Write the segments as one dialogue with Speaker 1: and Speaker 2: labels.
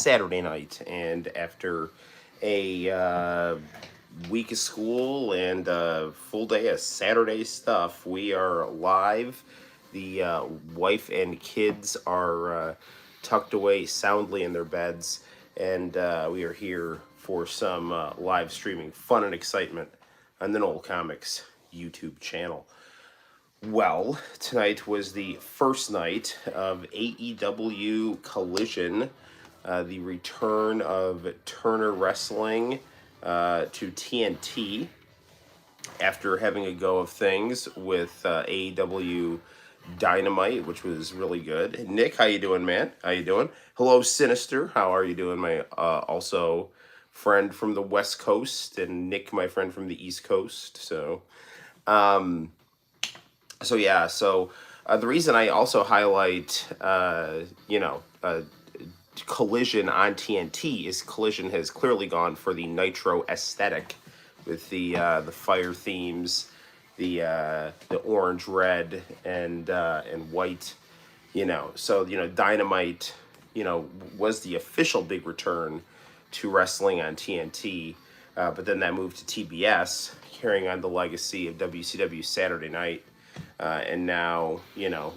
Speaker 1: Saturday night, and after a week of school and a full day of Saturday stuff, we are live. The wife and kids are tucked away soundly in their beds, and we are here for some live streaming fun and excitement on the Noel ComiX YouTube channel. Well, tonight was the first night of AEW Collision, the return of Turner Wrestling to TNT after having a go of things with AEW Dynamite, which was really good. Nick, how you doing, man? How you doing? Hello, Sinister. How are you doing, my also friend from the West Coast, and Nick, my friend from the East Coast. So the reason I also highlight, Collision on TNT is Collision has clearly gone for the Nitro aesthetic with the fire themes, the orange, red, and white. Dynamite, was the official big return to wrestling on TNT, but then that moved to TBS, carrying on the legacy of WCW Saturday Night. And now,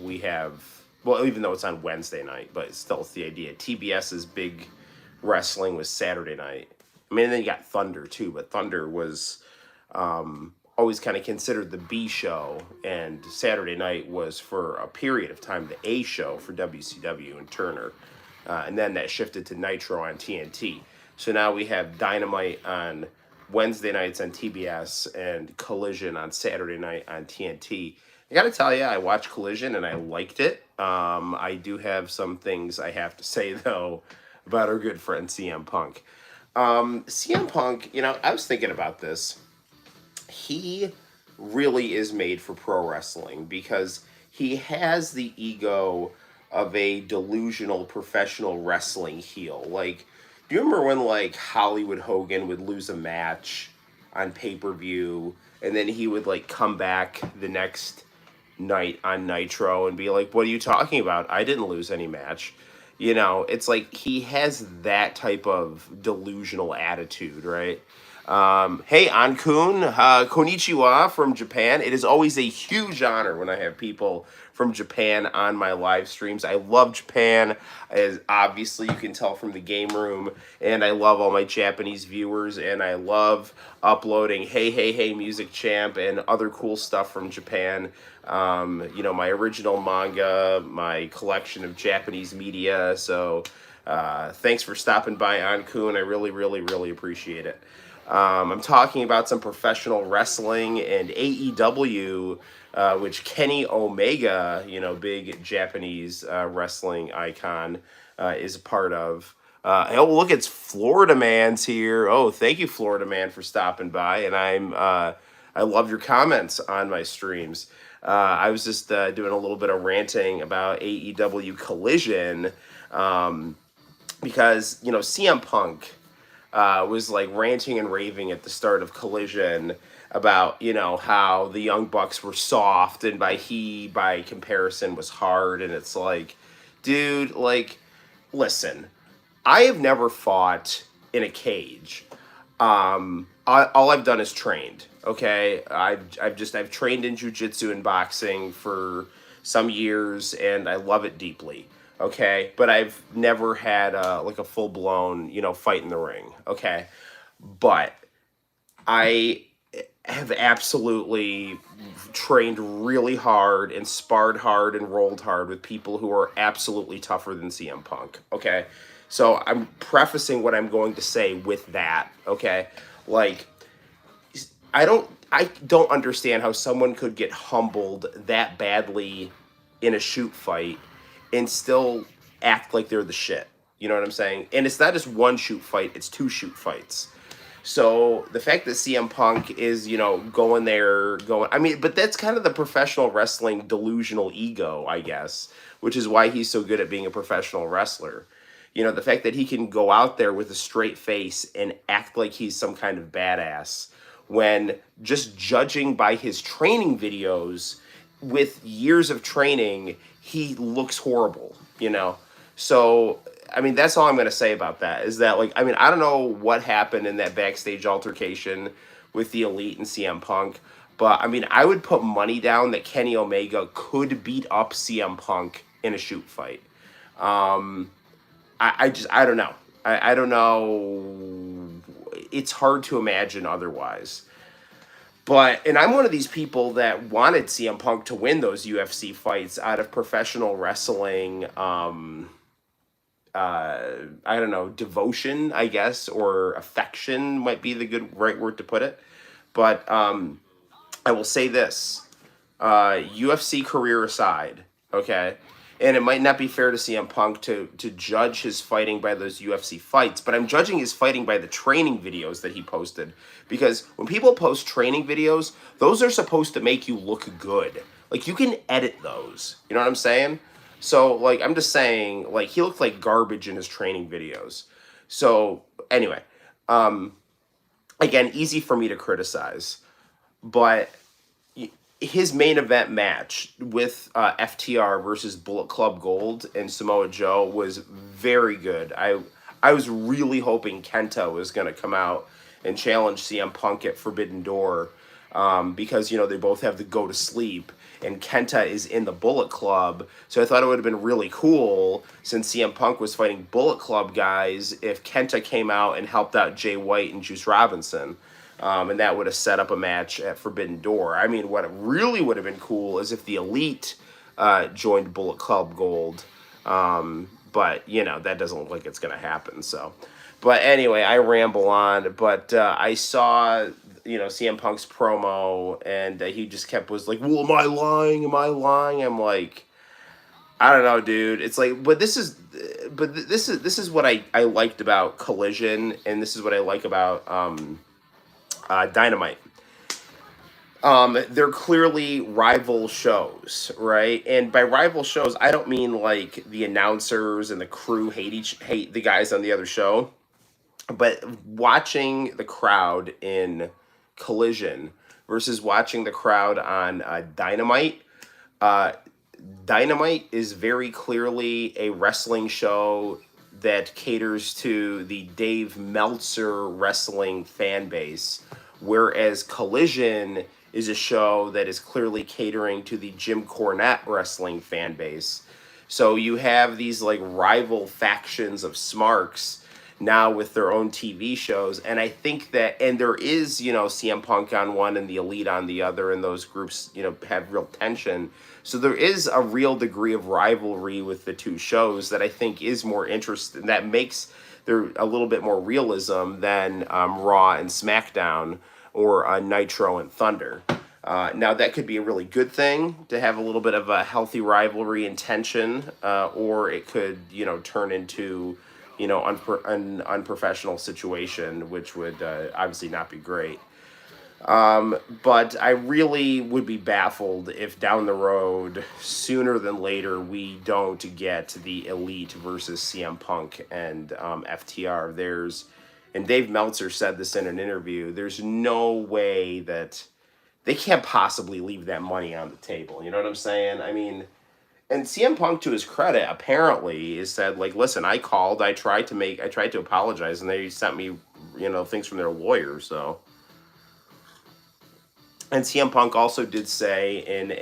Speaker 1: we have, well, even though it's on Wednesday night, but still it's the idea. TBS's big wrestling was Saturday night. I mean, and then you got Thunder too, but Thunder was always kind of considered the B show, and Saturday night was for a period of time the A show for WCW and Turner. And then that shifted to Nitro on TNT. So now we have Dynamite on Wednesday nights on TBS and Collision on Saturday night on TNT. I gotta tell you, I watched Collision and I liked it. I do have some things I have to say, though, about our good friend CM Punk. CM Punk, I was thinking about this. He really is made for pro wrestling because he has the ego of a delusional professional wrestling heel. Like, do you remember when, Hollywood Hogan would lose a match on pay-per-view, and then he would, come back the next night on Nitro and be like, what are you talking about? I didn't lose any match. It's like he has that type of delusional attitude, right? Hey, Ankun, konnichiwa from Japan. It is always a huge honor when I have people from Japan on my live streams. I love Japan, as obviously you can tell from the game room, and I love all my Japanese viewers, and I love uploading Hey Hey Hey Music Champ and other cool stuff from Japan. My original manga, my collection of Japanese media. So thanks for stopping by, Ankun. I really, really, really appreciate it. I'm talking about some professional wrestling and AEW, which Kenny Omega, big Japanese wrestling icon, is a part of. Look, it's Florida Man's here. Oh, thank you, Florida Man, for stopping by. And I love your comments on my streams. I was just doing a little bit of ranting about AEW Collision because, CM Punk was ranting and raving at the start of Collision about, how the Young Bucks were soft and by comparison was hard. And it's like, dude, listen, I have never fought in a cage. All I've done is trained. Okay. I've trained in jiu-jitsu and boxing for some years, and I love it deeply. Okay, but I've never had a full-blown, fight in the ring. Okay, but I have absolutely trained really hard and sparred hard and rolled hard with people who are absolutely tougher than CM Punk. Okay, so I'm prefacing what I'm going to say with that. Okay, I don't understand how someone could get humbled that badly in a shoot fight and still act like they're the shit. You know what I'm saying? And it's not just one shoot fight, it's two shoot fights. So the fact that CM Punk is, but that's kind of the professional wrestling delusional ego, I guess, which is why he's so good at being a professional wrestler. The fact that he can go out there with a straight face and act like he's some kind of badass when just judging by his training videos with years of training, he looks horrible, So I mean, that's all I'm going to say about that is that, like, I mean, I don't know what happened in that backstage altercation with the Elite and CM Punk, but I mean, I would put money down that Kenny Omega could beat up CM Punk in a shoot fight. I don't know. I don't know. It's hard to imagine otherwise. But, and I'm one of these people that wanted CM Punk to win those UFC fights out of professional wrestling, I don't know, devotion, I guess, or affection might be the right word to put it. But I will say this, UFC career aside, okay, and it might not be fair to CM Punk to judge his fighting by those UFC fights, but I'm judging his fighting by the training videos that he posted. Because when people post training videos, those are supposed to make you look good. Like, you can edit those. You know what I'm saying? So, like, I'm just saying, like, he looked like garbage in his training videos. So, anyway, again, easy for me to criticize. But his main event match with FTR versus Bullet Club Gold and Samoa Joe was very good. I was really hoping Kenta was going to come out and challenge CM Punk at Forbidden Door, because, you know, they both have the go to sleep, and Kenta is in the Bullet Club. So I thought it would have been really cool, since CM Punk was fighting Bullet Club guys, if Kenta came out and helped out Jay White and Juice Robinson. And that would have set up a match at Forbidden Door. I mean, what really would have been cool is if the Elite joined Bullet Club Gold. But, you know, that doesn't look like it's going to happen. So, but anyway, I ramble on. But I saw, you know, CM Punk's promo, and he just was like, well, am I lying? Am I lying? I'm like, I don't know, dude. It's like, this is what I liked about Collision, and this is what I like about Dynamite. They're clearly rival shows, right? And by rival shows, I don't mean like the announcers and the crew hate the guys on the other show, but watching the crowd in Collision versus watching the crowd on Dynamite. Dynamite is very clearly a wrestling show that caters to the Dave Meltzer wrestling fan base, whereas Collision is a show that is clearly catering to the Jim Cornette wrestling fan base. So you have these like rival factions of smarks now with their own TV shows, and I think that, and there is, you know, CM Punk on one and the Elite on the other, and those groups, you know, have real tension. So there is a real degree of rivalry with the two shows that I think is more interesting, that makes there a little bit more realism than Raw and SmackDown, or Nitro and Thunder. Now, that could be a really good thing to have a little bit of a healthy rivalry and tension, or it could, you know, turn into, you know, an unprofessional situation, which would obviously not be great. But I really would be baffled if down the road, sooner than later, we don't get the Elite versus CM Punk and FTR. And Dave Meltzer said this in an interview, there's no way that they can't possibly leave that money on the table. You know what I'm saying? I mean, and CM Punk, to his credit, apparently has said, like, listen, I called, I tried to apologize, and they sent me, you know, things from their lawyer, so. And CM Punk also did say in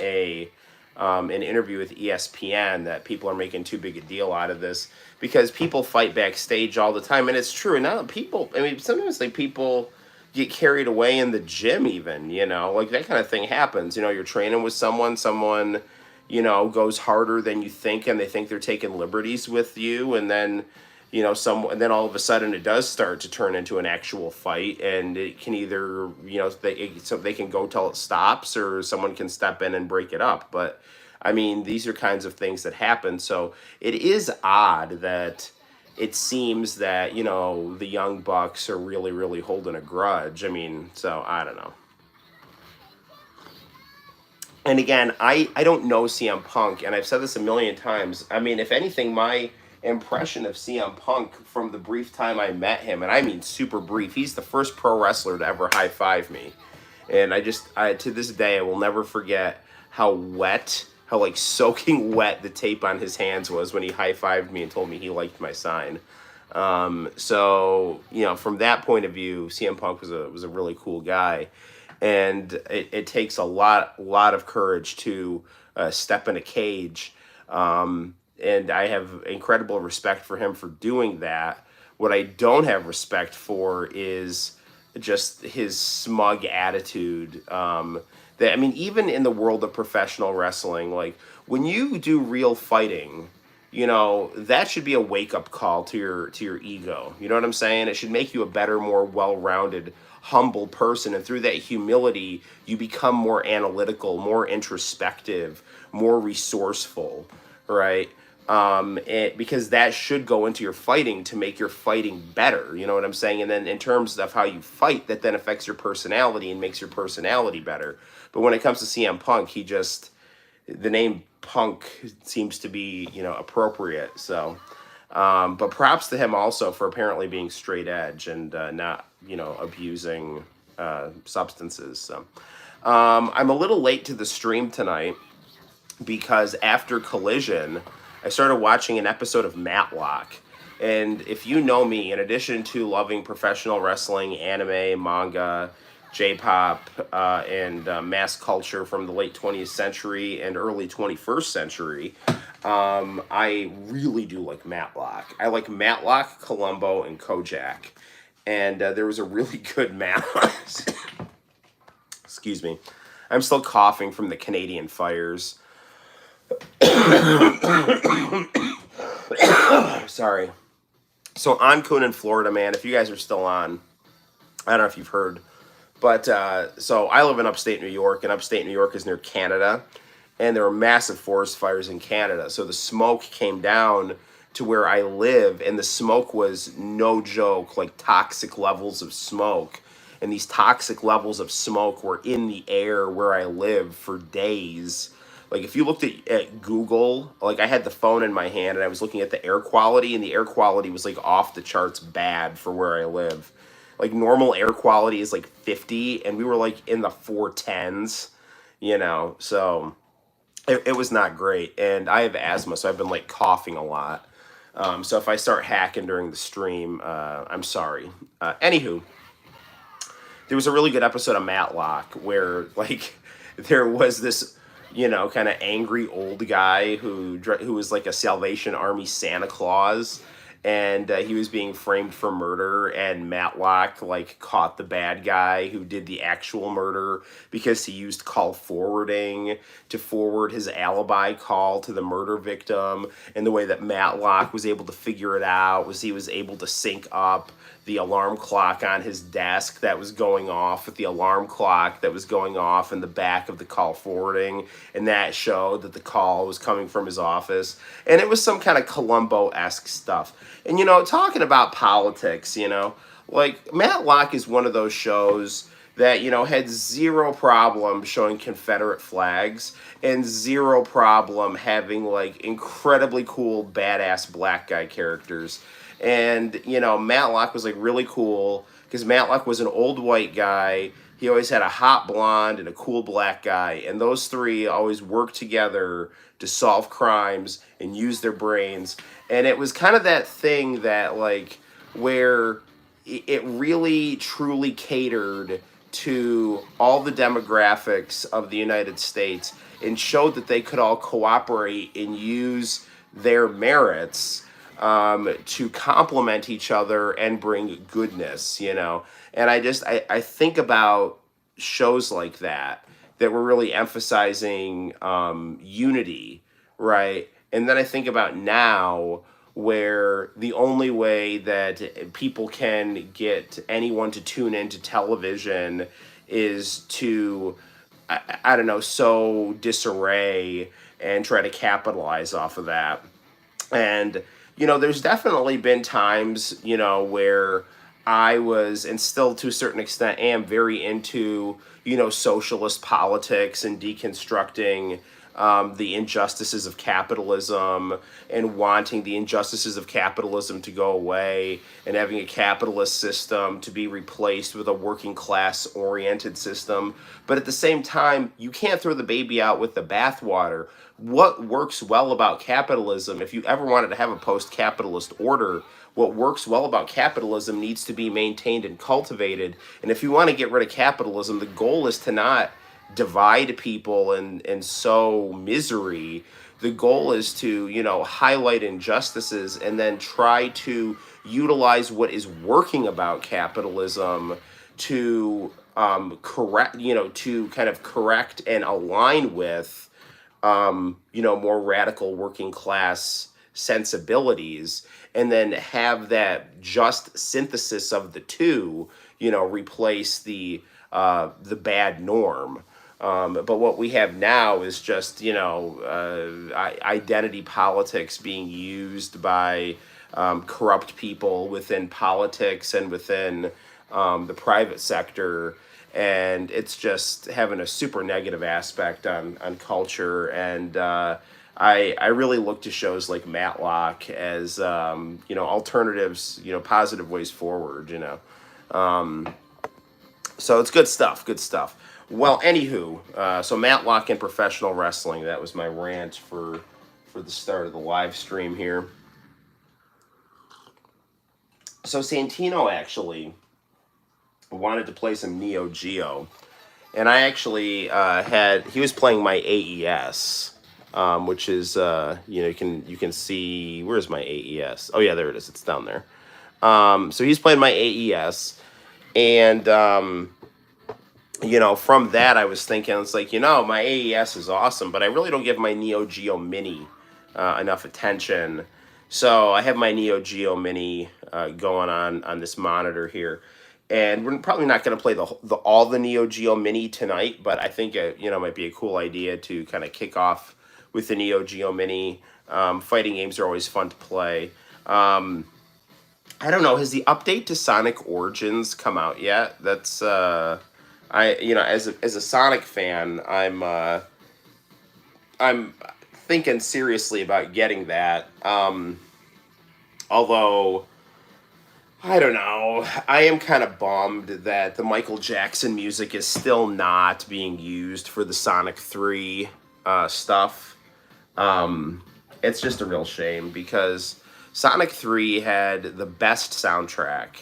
Speaker 1: an interview with ESPN that people are making too big a deal out of this because people fight backstage all the time, and it's true. And now people, I mean, sometimes like people get carried away in the gym, even, you know, like that kind of thing happens. You know, you're training with someone, you know, goes harder than you think, and they think they're taking liberties with you, and then, you know, and then all of a sudden it does start to turn into an actual fight, and it can either, you know, so they can go till it stops, or someone can step in and break it up. But I mean, these are kinds of things that happen. So it is odd that it seems that, you know, the Young Bucks are really, really holding a grudge. I mean, so I don't know. And again, I don't know CM Punk, and I've said this a million times. I mean, if anything, my impression of CM Punk from the brief time I met him, and I mean super brief, he's the first pro wrestler to ever high-five me. And I to this day, I will never forget how wet, how like soaking wet the tape on his hands was when he high-fived me and told me he liked my sign. So from that point of view, CM Punk was a really cool guy, and it takes a lot of courage to step in a cage. And I have incredible respect for him for doing that. What I don't have respect for is just his smug attitude. That I mean, even in the world of professional wrestling, like when you do real fighting, that should be a wake up call to your ego. You know what I'm saying? It should make you a better, more well rounded, humble person, and through that humility, you become more analytical, more introspective, more resourceful, right? Because that should go into your fighting to make your fighting better. You know what I'm saying? And then in terms of how you fight, that then affects your personality and makes your personality better. But when it comes to CM Punk, the name Punk seems to be, appropriate. So, but props to him also for apparently being straight edge and not, abusing substances. So, I'm a little late to the stream tonight because after Collision, I started watching an episode of Matlock. And if you know me, in addition to loving professional wrestling, anime, manga, J-pop, and mass culture from the late 20th century and early 21st century, I really do like Matlock. I like Matlock, Columbo, and Kojak. And there was a really good Matlock. Excuse me. I'm still coughing from the Canadian fires. Sorry. So on Conan, Florida, man, if you guys are still on, I don't know if you've heard, but so I live in upstate New York, and upstate New York is near Canada, and there were massive forest fires in Canada. So the smoke came down to where I live, and the smoke was no joke, like toxic levels of smoke. And these toxic levels of smoke were in the air where I live for days. Like if you looked at Google, like I had the phone in my hand and I was looking at the air quality, and the air quality was like off the charts bad for where I live. Like normal air quality is like 50, and we were like in the 410s, so it was not great. And I have asthma, so I've been like coughing a lot. So if I start hacking during the stream, I'm sorry. Anywho, there was a really good episode of Matlock where like there was this kind of angry old guy who was like a Salvation Army Santa Claus, and he was being framed for murder, and Matlock like caught the bad guy who did the actual murder because he used call forwarding to forward his alibi call to the murder victim. And the way that Matlock was able to figure it out was he was able to sync up the alarm clock on his desk that was going off with the alarm clock that was going off in the back of the call forwarding, and that showed that the call was coming from his office. And it was some kind of Columbo-esque stuff. And talking about politics, like Matlock is one of those shows that had zero problem showing Confederate flags and zero problem having like incredibly cool badass black guy characters. And, Matlock was like really cool because Matlock was an old white guy. He always had a hot blonde and a cool black guy. And those three always worked together to solve crimes and use their brains. And it was kind of that thing that like where it really truly catered to all the demographics of the United States and showed that they could all cooperate and use their merits to complement each other and bring goodness, And I think about shows like that were really emphasizing unity, right? And then I think about now where the only way that people can get anyone to tune into television is to, I don't know, sow disarray and try to capitalize off of that. And there's definitely been times, where I was, and still to a certain extent am, very into, socialist politics and deconstructing the injustices of capitalism and wanting the injustices of capitalism to go away and having a capitalist system to be replaced with a working class oriented system. But at the same time, you can't throw the baby out with the bathwater. What works well about capitalism, if you ever wanted to have a post-capitalist order, what works well about capitalism needs to be maintained and cultivated. And if you want to get rid of capitalism, the goal is to not divide people and sow misery. The goal is to, highlight injustices and then try to utilize what is working about capitalism to correct, to kind of correct and align with, more radical working class sensibilities, and then have that just synthesis of the two, replace the bad norm. But what we have now is just, identity politics being used by corrupt people within politics and within the private sector. And it's just having a super negative aspect on culture. And I really look to shows like Matlock as, alternatives, positive ways forward, So it's good stuff, good stuff. Well, anywho, so Matlock and professional wrestling, that was my rant for the start of the live stream here. So Santino actually wanted to play some Neo Geo, and I actually he was playing my AES, which is you can see, where's my AES? Oh yeah, there it is. It's down there. So he's playing my AES, and from that I was thinking, it's like, my AES is awesome, but I really don't give my Neo Geo Mini enough attention. So I have my Neo Geo Mini going on this monitor here. And we're probably not going to play all the Neo Geo Mini tonight, but I think it might be a cool idea to kind of kick off with the Neo Geo Mini. Fighting games are always fun to play. I don't know, has the update to Sonic Origins come out yet? That's as a Sonic fan, I'm thinking seriously about getting that. Although, I don't know. I am kind of bummed that the Michael Jackson music is still not being used for the Sonic 3 stuff. It's just a real shame because Sonic 3 had the best soundtrack,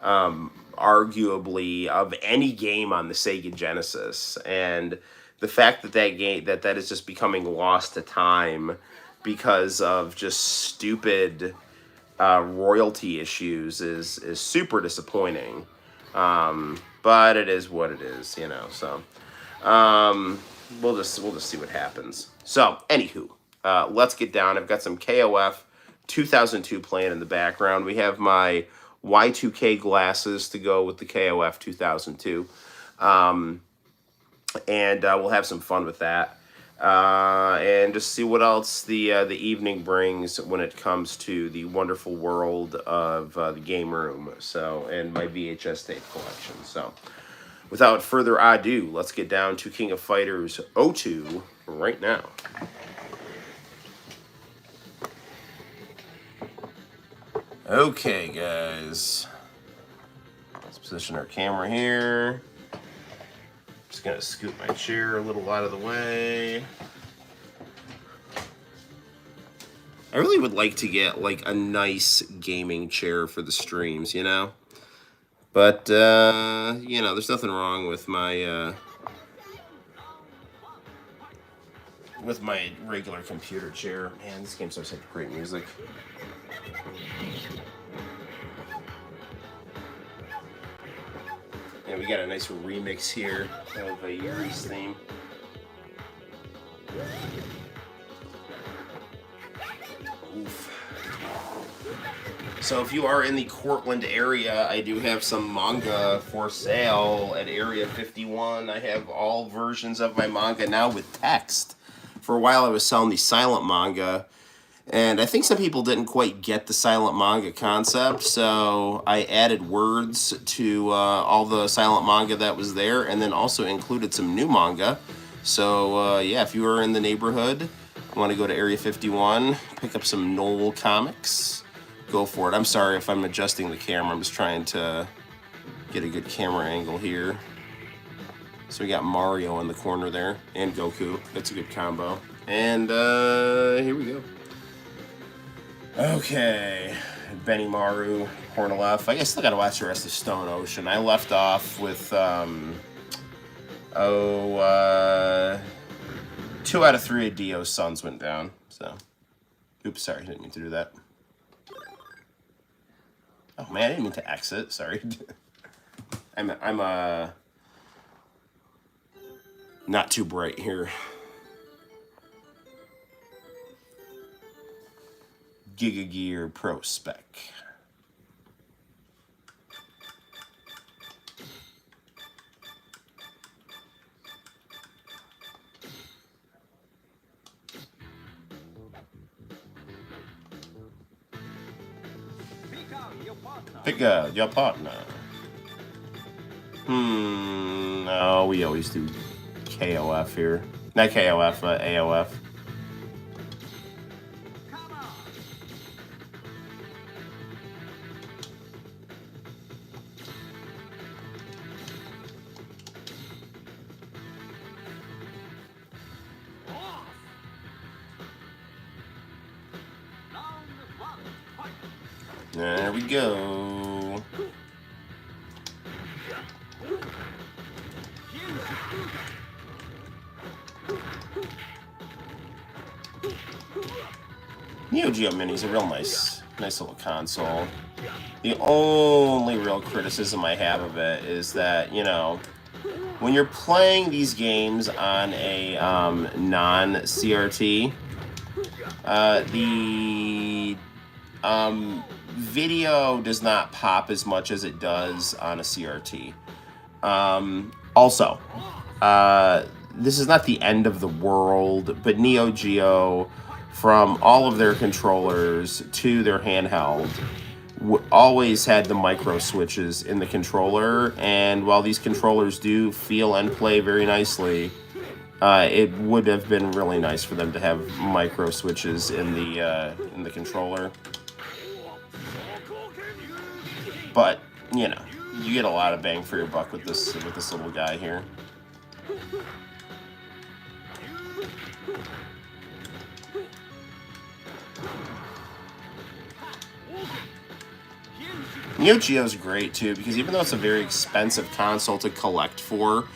Speaker 1: arguably, of any game on the Sega Genesis. And the fact that that is just becoming lost to time because of just stupid royalty issues is super disappointing, but it is what it is, so we'll just see what happens. So anywho, let's get down. I've got some KOF 2002 playing in the background. We have my Y2K glasses to go with the KOF 2002, and we'll have some fun with that. And just see what else the evening brings when it comes to the wonderful world of the game room, and my VHS tape collection. So without further ado, let's get down to King of Fighters 02 right now. Okay, guys, let's position our camera here. Just gonna scoot my chair a little out of the way. I really would like to get like a nice gaming chair for the streams, but there's nothing wrong with my regular computer chair. Man, this game starts having great music. Yeah, we got a nice remix here of a Yuri's theme. Oof. So if you are in the Cortland area, I do have some manga for sale at Area 51. I have all versions of my manga now with text. For a while I was selling the silent manga, and I think some people didn't quite get the silent manga concept, so I added words to all the silent manga that was there, and then also included some new manga So yeah, if you are in the neighborhood, want to go to Area 51, pick up some Noel ComiX, go for it. I'm sorry if I'm adjusting the camera. I'm just trying to get a good camera angle here. So we got Mario in the corner there, and Goku. That's a good combo. And here we go. Okay, Benny Maru, Hornilef. I guess I still gotta watch the rest of Stone Ocean. I left off with 2 out of 3 of Dio's sons went down. So, oops, sorry, didn't mean to do that. Oh man, I didn't mean to exit. Sorry. I'm not too bright here. Giga Gear Pro Spec. Pick out your partner. No, we always do KOF here. Not KOF, AOF. There we go. Neo Geo Mini's a real nice little console. The only real criticism I have of it is that, you know, when you're playing these games on a non-CRT, the video does not pop as much as it does on a CRT. Also, this is not the end of the world, but Neo Geo, from all of their controllers to their handheld, always had the micro switches in the controller, and while these controllers do feel and play very nicely, it would have been really nice for them to have micro switches in the controller. But, you know, you get a lot of bang for your buck with this little guy here. Neo Geo's great too, because even though it's a very expensive console to collect for,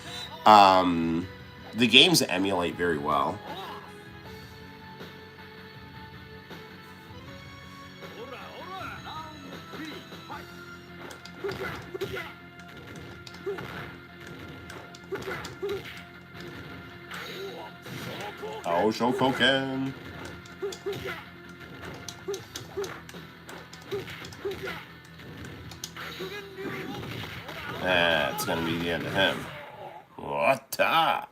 Speaker 1: the games emulate very well. Oh, Shokoken. That's gonna be the end of him. What-a?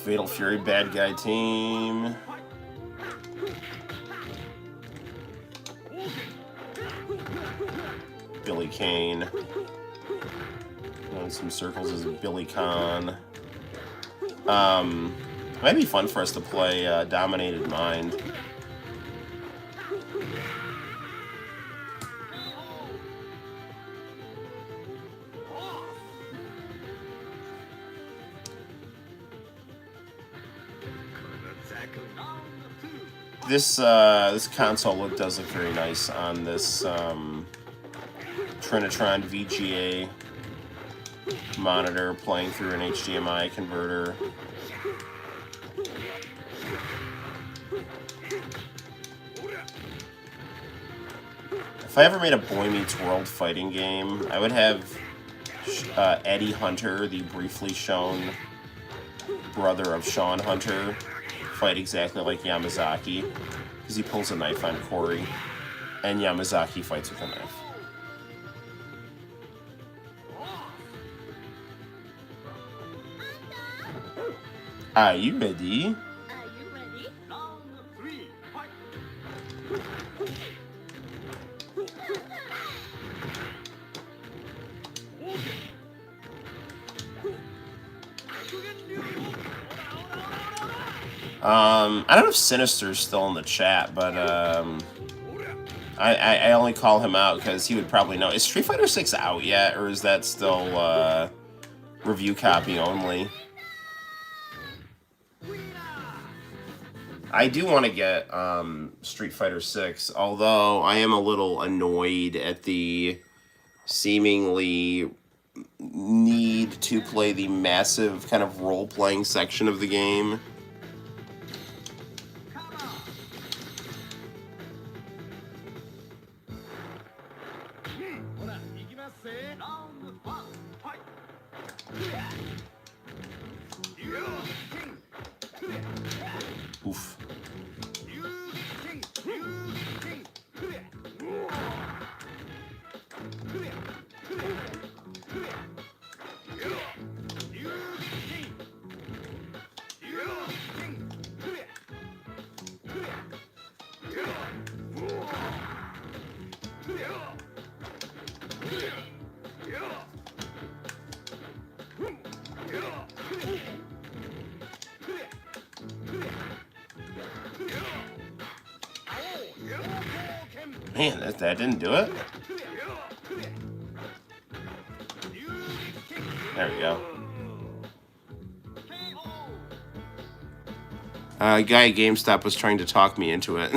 Speaker 1: Fatal Fury bad guy team. Billy Kane. Running some circles as Billy Khan. Might be fun for us to play Dominated Mind. This console does look very nice on this Trinitron VGA monitor playing through an HDMI converter. If I ever made a Boy Meets World fighting game, I would have Eddie Hunter, the briefly shown brother of Sean Hunter, fight exactly like Yamazaki, because he pulls a knife on Corey, and Yamazaki fights with a knife. Are you ready? I don't know if Sinister's still in the chat, but I only call him out because he would probably know. Is Street Fighter 6 out yet, or is that still review copy only? I do want to get Street Fighter 6, although I am a little annoyed at the seemingly need to play the massive kind of role-playing section of the game. Oof. Man, that didn't do it. There we go. Guy at GameStop was trying to talk me into it.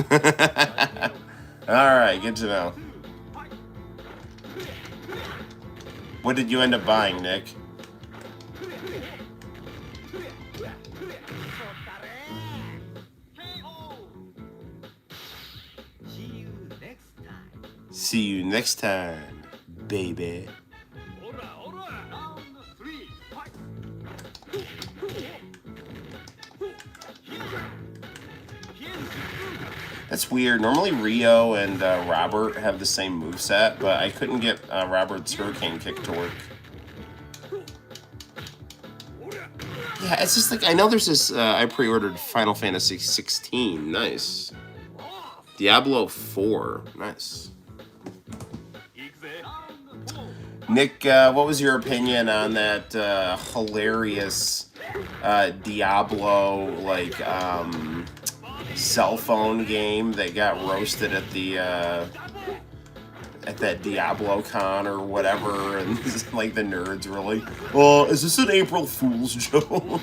Speaker 1: Alright, good to know. What did you end up buying, Nick? See you next time, baby. That's weird. Normally Rio and Robert have the same moveset, but I couldn't get Robert's Hurricane Kick to work. Yeah, it's just like, I know there's this, I pre-ordered Final Fantasy 16. Nice. Diablo 4. Nice. Nick, what was your opinion on that hilarious Diablo, like, cell phone game that got roasted at the at that Diablo Con or whatever, and like the nerds were like, "Oh, is this an April Fool's joke?"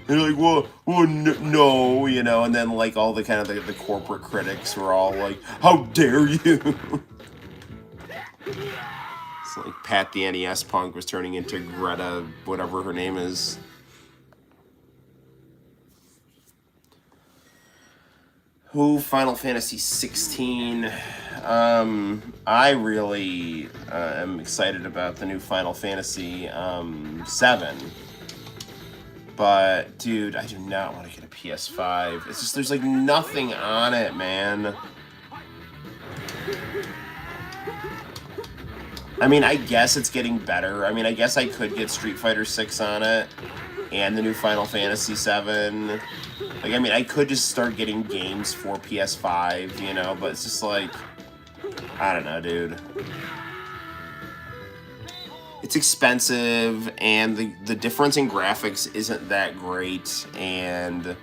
Speaker 1: They're like, "Well, no," you know, and then like all the kind of the corporate critics were all like, "How dare you!" It's like Pat the NES Punk was turning into Greta, whatever her name is. Who, Final Fantasy 16. I really am excited about the new Final Fantasy 7. But, dude, I do not want to get a PS5. It's just, there's like nothing on it, man. I mean, I guess it's getting better. I mean, I guess I could get Street Fighter 6 on it. And the new Final Fantasy 7. Like, I mean, I could just start getting games for PS5, you know, but it's just like, I don't know, dude. It's expensive, and the difference in graphics isn't that great, and,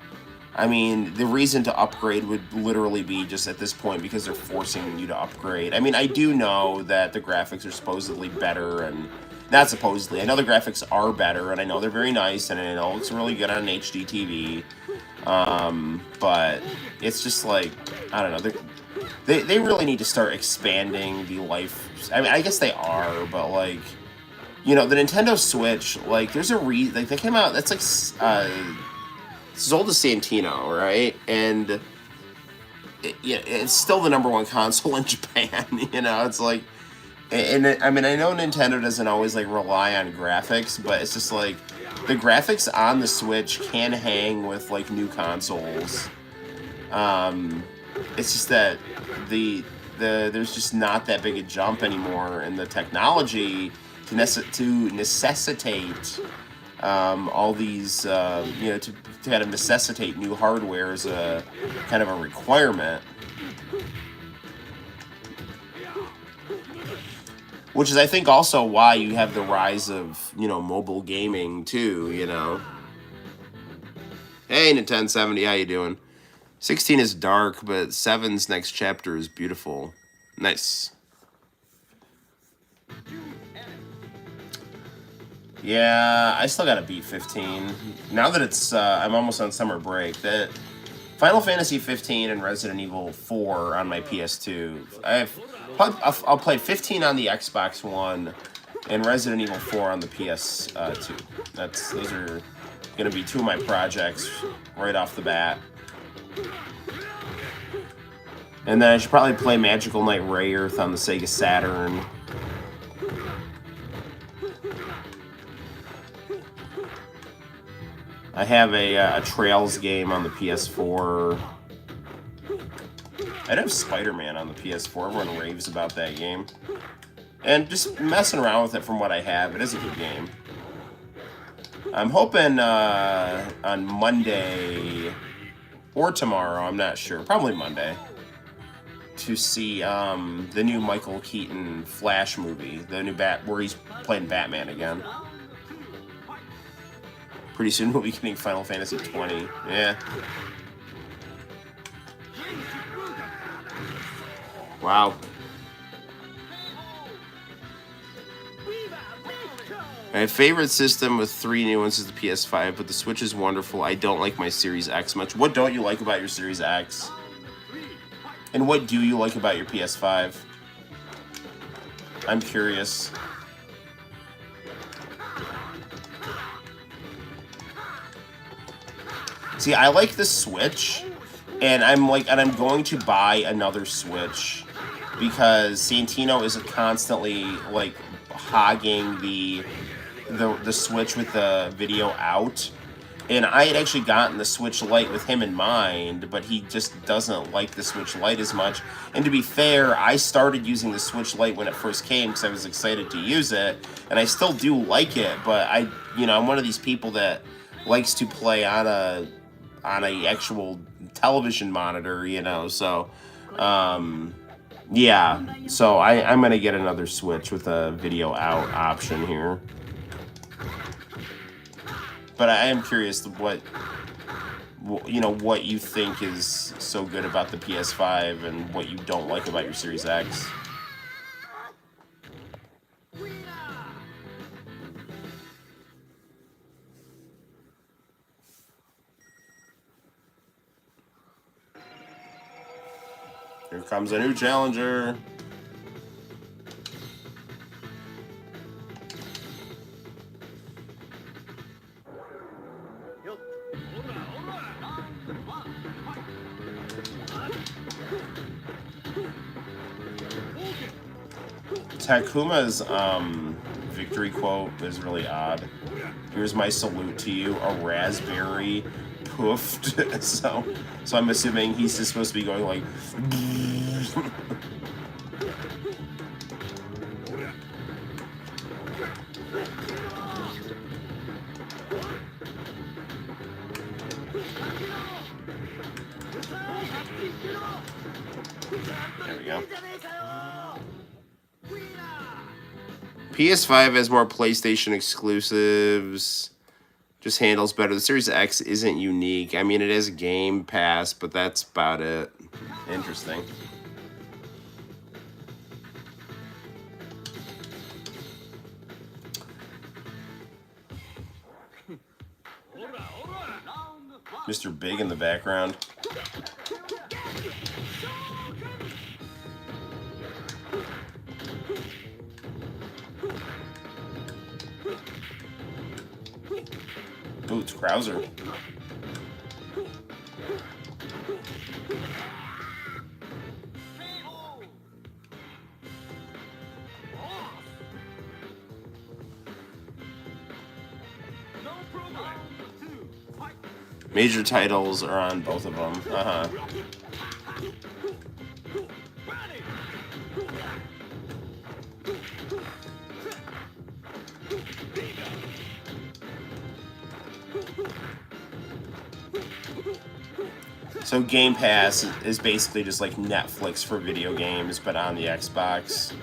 Speaker 1: I mean, the reason to upgrade would literally be just at this point because they're forcing you to upgrade. I mean, I do know that the graphics are supposedly better, and not supposedly. I know the graphics are better, and I know they're very nice, and I know it looks really good on an HD TV. But it's just like, I don't know. They really need to start expanding the life. I mean, I guess they are, but like, you know, the Nintendo Switch, like, there's a like they came out. That's like it's as old as Santino, right? And it's still the #1 console in Japan. You know, it's like. And I mean, I know Nintendo doesn't always, like, rely on graphics, but it's just, like, the graphics on the Switch can hang with, like, new consoles. It's just that there's just not that big a jump anymore in the technology to necessitate all these, you know, to kind of necessitate new hardware is a kind of a requirement. Which is, I think, also why you have the rise of, you know, mobile gaming, too, you know. Hey, Nintendo 70, how you doing? 16 is dark, but 7's next chapter is beautiful. Nice. Yeah, I still gotta beat 15. Now that it's, I'm almost on summer break, that Final Fantasy 15 and Resident Evil 4 on my PS2. I'll play 15 on the Xbox One and Resident Evil 4 on the PS2. Those are gonna be two of my projects right off the bat. And then I should probably play Magical Knight Ray Earth on the Sega Saturn. I have a Trails game on the PS4. I'd have Spider-Man on the PS4. Everyone raves about that game. And just messing around with it from what I have, it is a good game. I'm hoping on Monday or tomorrow, I'm not sure, probably Monday, to see the new Michael Keaton Flash movie, the new where he's playing Batman again. Pretty soon we'll be getting Final Fantasy 20. Yeah. Wow. My favorite system with 3 new ones is the PS5, but the Switch is wonderful. I don't like my Series X much. What don't you like about your Series X? And what do you like about your PS5? I'm curious. See, I like the Switch, and I'm going to buy another Switch because Santino is constantly like hogging the Switch with the video out. And I had actually gotten the Switch Lite with him in mind, but he just doesn't like the Switch Lite as much. And to be fair, I started using the Switch Lite when it first came because I was excited to use it, and I still do like it. But I'm one of these people that likes to play on a actual television monitor, you know. So, yeah. So I'm gonna get another Switch with a video out option here. But I am curious what you think is so good about the PS5 and what you don't like about your Series X. Here comes a new challenger. Takuma's victory quote is really odd. Here's my salute to you, a raspberry poofed. so I'm assuming he's just supposed to be going like. There we go. PS5 has more PlayStation exclusives. Just handles better. The Series X isn't unique. I mean, it is Game Pass, but that's about it. Interesting. Mr. Big in the background. Ooh, it's Krauser. Major titles are on both of them. So Game Pass is basically just like Netflix for video games, but on the Xbox.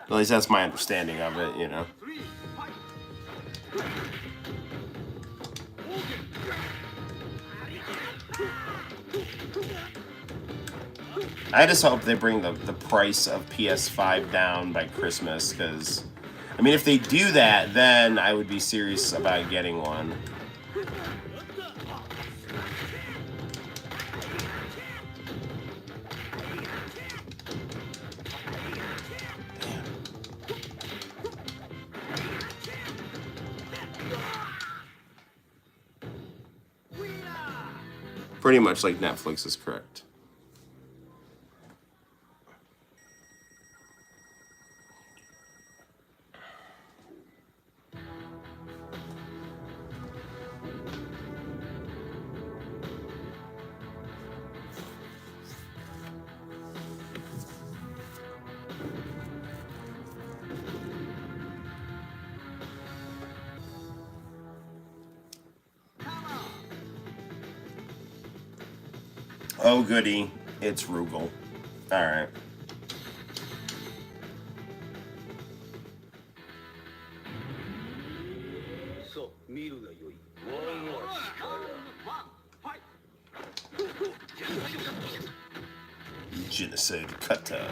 Speaker 1: At least that's my understanding of it, you know. I just hope they bring the price of PS5 down by Christmas, because, I mean, if they do that, then I would be serious about getting one. Pretty much like Netflix is correct. Oh, goody. It's Rugal. Alright. Genocide Kata.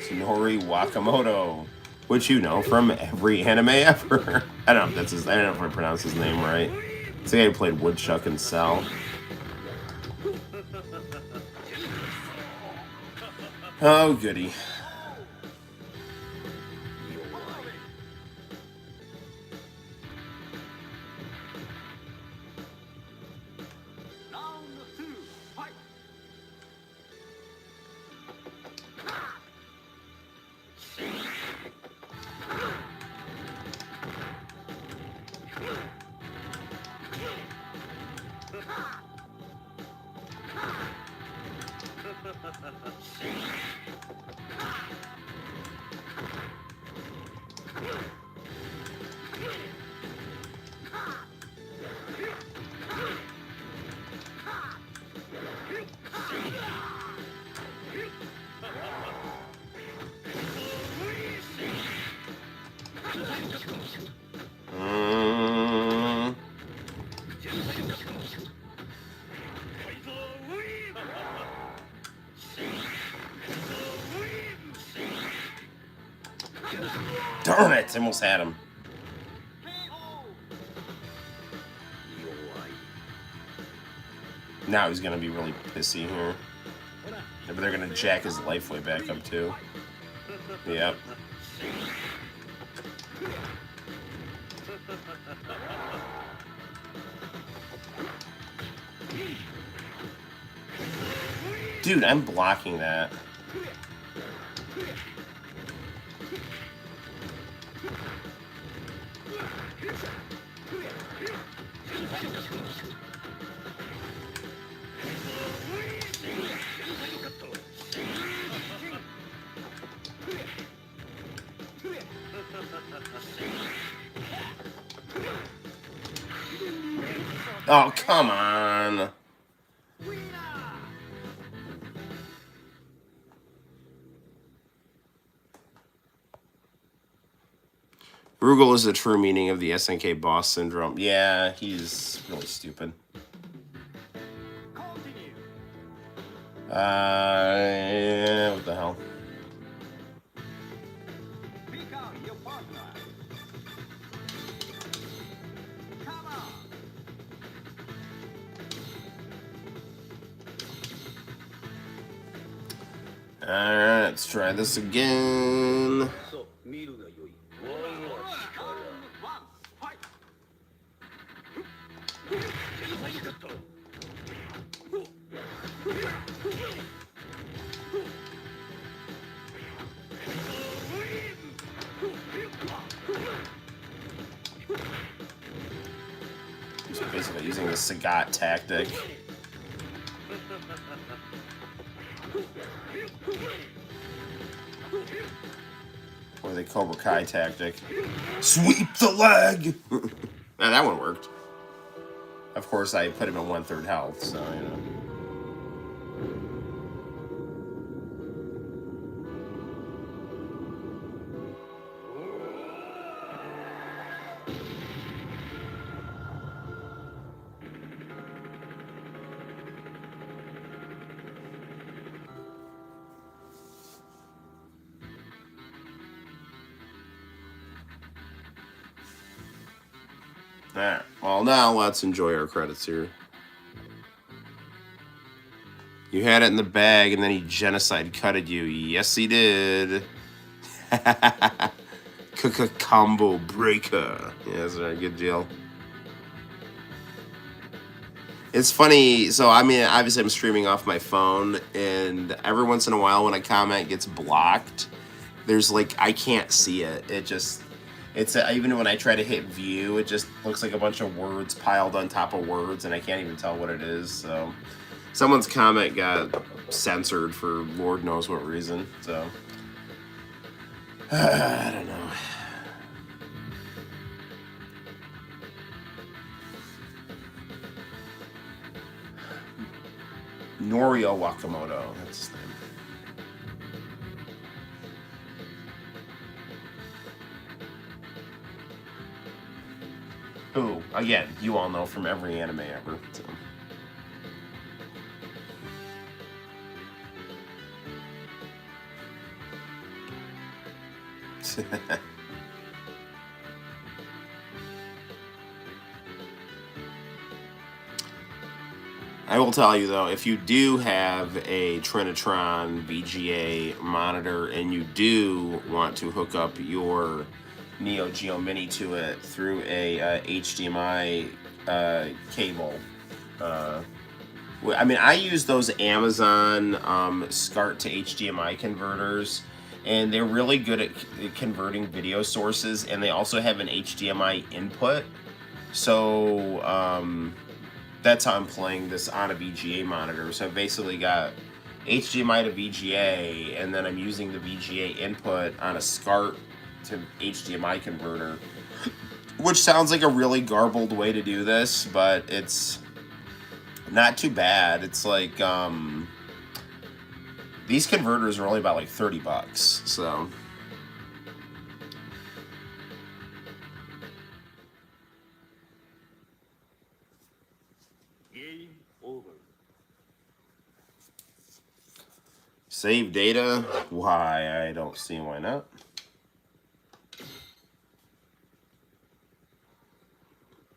Speaker 1: Tsunori Wakamoto. Which you know from every anime ever. I don't know if that's his, I don't know if I pronounce his name right. It's the guy who played Woodchuck and Cell. Oh, goody. Darn it! I almost had him. Now he's gonna be really pissy here. Yeah, but they're gonna jack his life way back up too. Yep. Dude, I'm blocking that. Oh, come on. Rugal is the true meaning of the SNK boss syndrome. Yeah, he's really stupid. Yeah, what the hell? Alright, let's try this again. Just basically using the Sagat tactic. with a Cobra Kai tactic. Sweep the leg! Now that one worked. Of course, I put him at 1/3 health, so, you know. Alright, well now let's enjoy our credits here. You had it in the bag and then he genocide cutted you. Yes, he did. Combo breaker. Yeah, that's a good deal. It's funny, so I mean, obviously I'm streaming off my phone, and every once in a while when a comment gets blocked, there's like, I can't see it. It's even when I try to hit view, it just looks like a bunch of words piled on top of words, and I can't even tell what it is. So, someone's comment got censored for Lord knows what reason. So, I don't know. Norio Wakamoto, that's his name. Who, again, you all know from every anime ever. So. I will tell you though, if you do have a Trinitron VGA monitor and you do want to hook up your Neo Geo Mini to it through a HDMI cable, I mean, I use those Amazon SCART to HDMI converters, and they're really good at converting video sources, and they also have an HDMI input. So that's how I'm playing this on a VGA monitor. So I've basically got HDMI to VGA, and then I'm using the VGA input on a SCART to HDMI converter, which sounds like a really garbled way to do this, but it's not too bad. It's like these converters are only about like $30, so.
Speaker 2: Game over.
Speaker 1: Save data? Why? I don't see why not.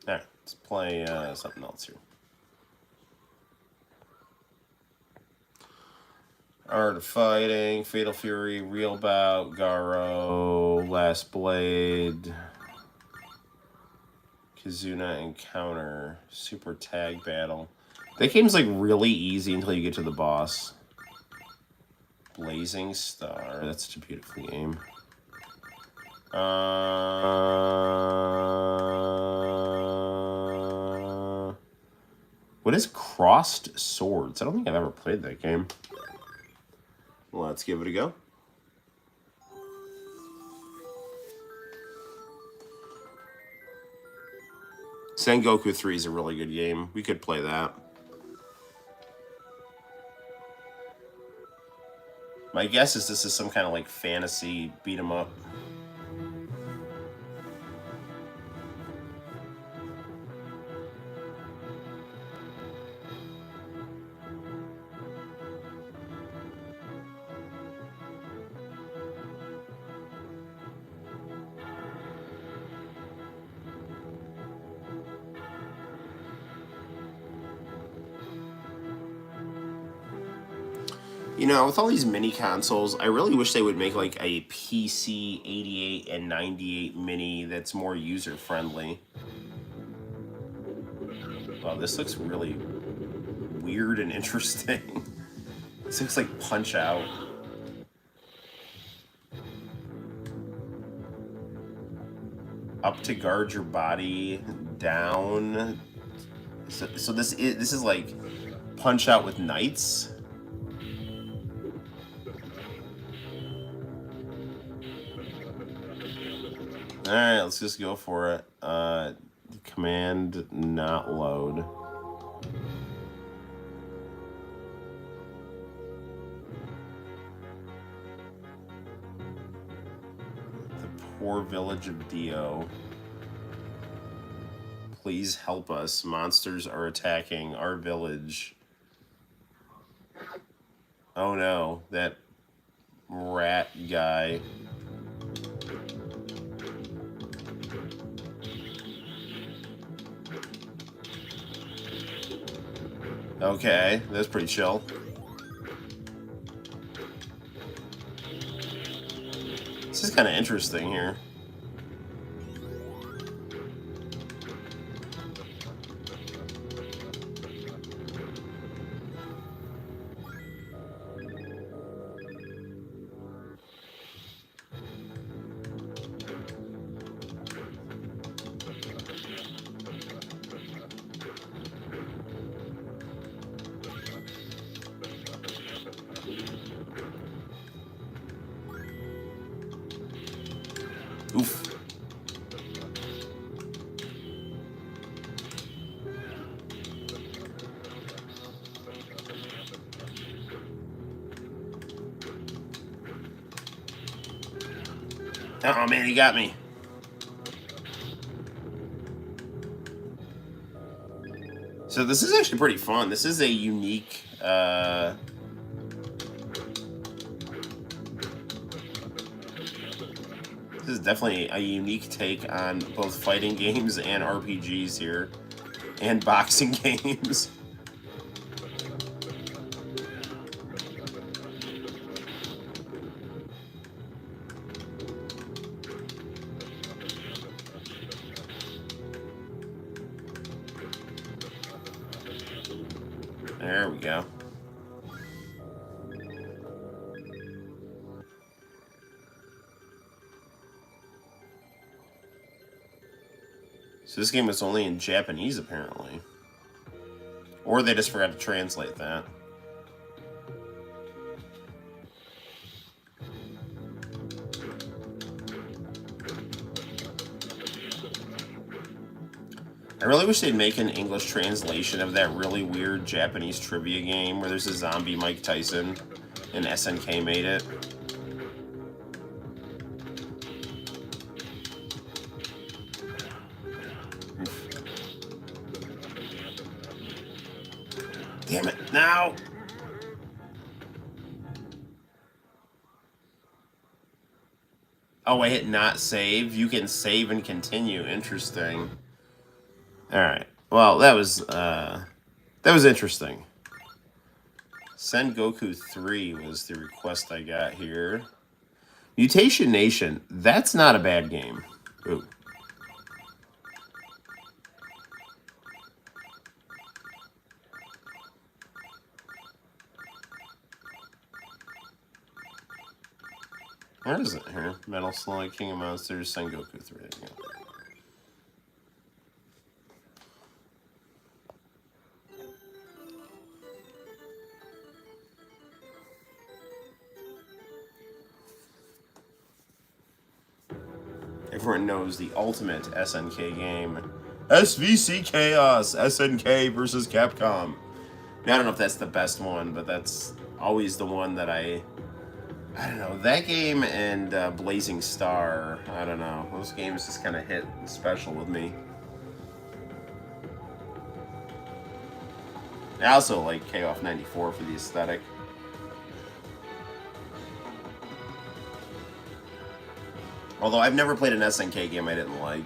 Speaker 1: Alright, let's play something else here. Art of Fighting, Fatal Fury, Real Bout, Garo, Last Blade, Kizuna Encounter, Super Tag Battle. That game's like really easy until you get to the boss. Blazing Star, that's such a beautiful game. What is Crossed Swords? I don't think I've ever played that game. Let's give it a go. Sengoku 3 is a really good game. We could play that. My guess is this is some kind of like fantasy beat 'em up. You know, with all these mini consoles, I really wish they would make like a PC 88 and 98 mini that's more user-friendly. Wow, this looks really weird and interesting. This looks like Punch-Out. Up to guard your body, down. So this is like Punch-Out with knights. Alright, let's just go for it. Command not load. The poor village of Dio. Please help us. Monsters are attacking our village. Oh no, that rat guy. Okay, that's pretty chill. This is kind of interesting here. Oof. Oh man, he got me. So this is actually pretty fun. This is a unique this is definitely a unique take on both fighting games and RPGs here. And boxing games. There we go. So this game was only in Japanese, apparently. Or they just forgot to translate that. I really wish they'd make an English translation of that really weird Japanese trivia game where there's a zombie Mike Tyson, and SNK made it. Damn it, now! Oh, I hit not save. You can save and continue. Interesting. Alright. Well, that was interesting. Send Goku 3 was the request I got here. Mutation Nation. That's not a bad game. Ooh. Where is it here? Metal Slug, King of Monsters, Sengoku 3. Yeah. Everyone knows the ultimate SNK game. SVC Chaos, SNK versus Capcom. Now, I don't know if that's the best one, but that's always the one that I don't know. That game and Blazing Star, I don't know. Those games just kind of hit special with me. I also like KOF 94 for the aesthetic. Although I've never played an SNK game I didn't like.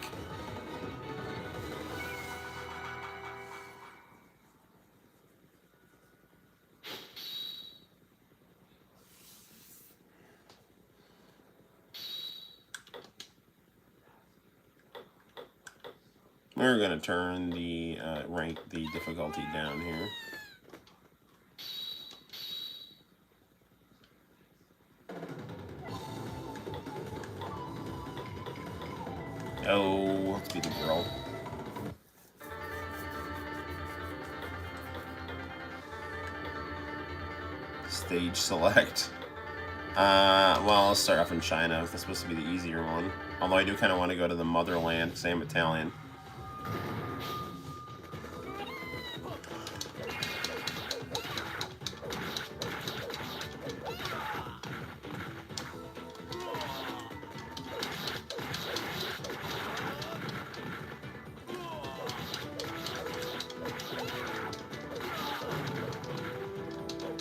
Speaker 1: We're going to turn the the difficulty down here. Oh, let's be the girl. Stage select. Well, I'll start off in China. That's supposed to be the easier one. Although I do kind of want to go to the motherland because I am Italian.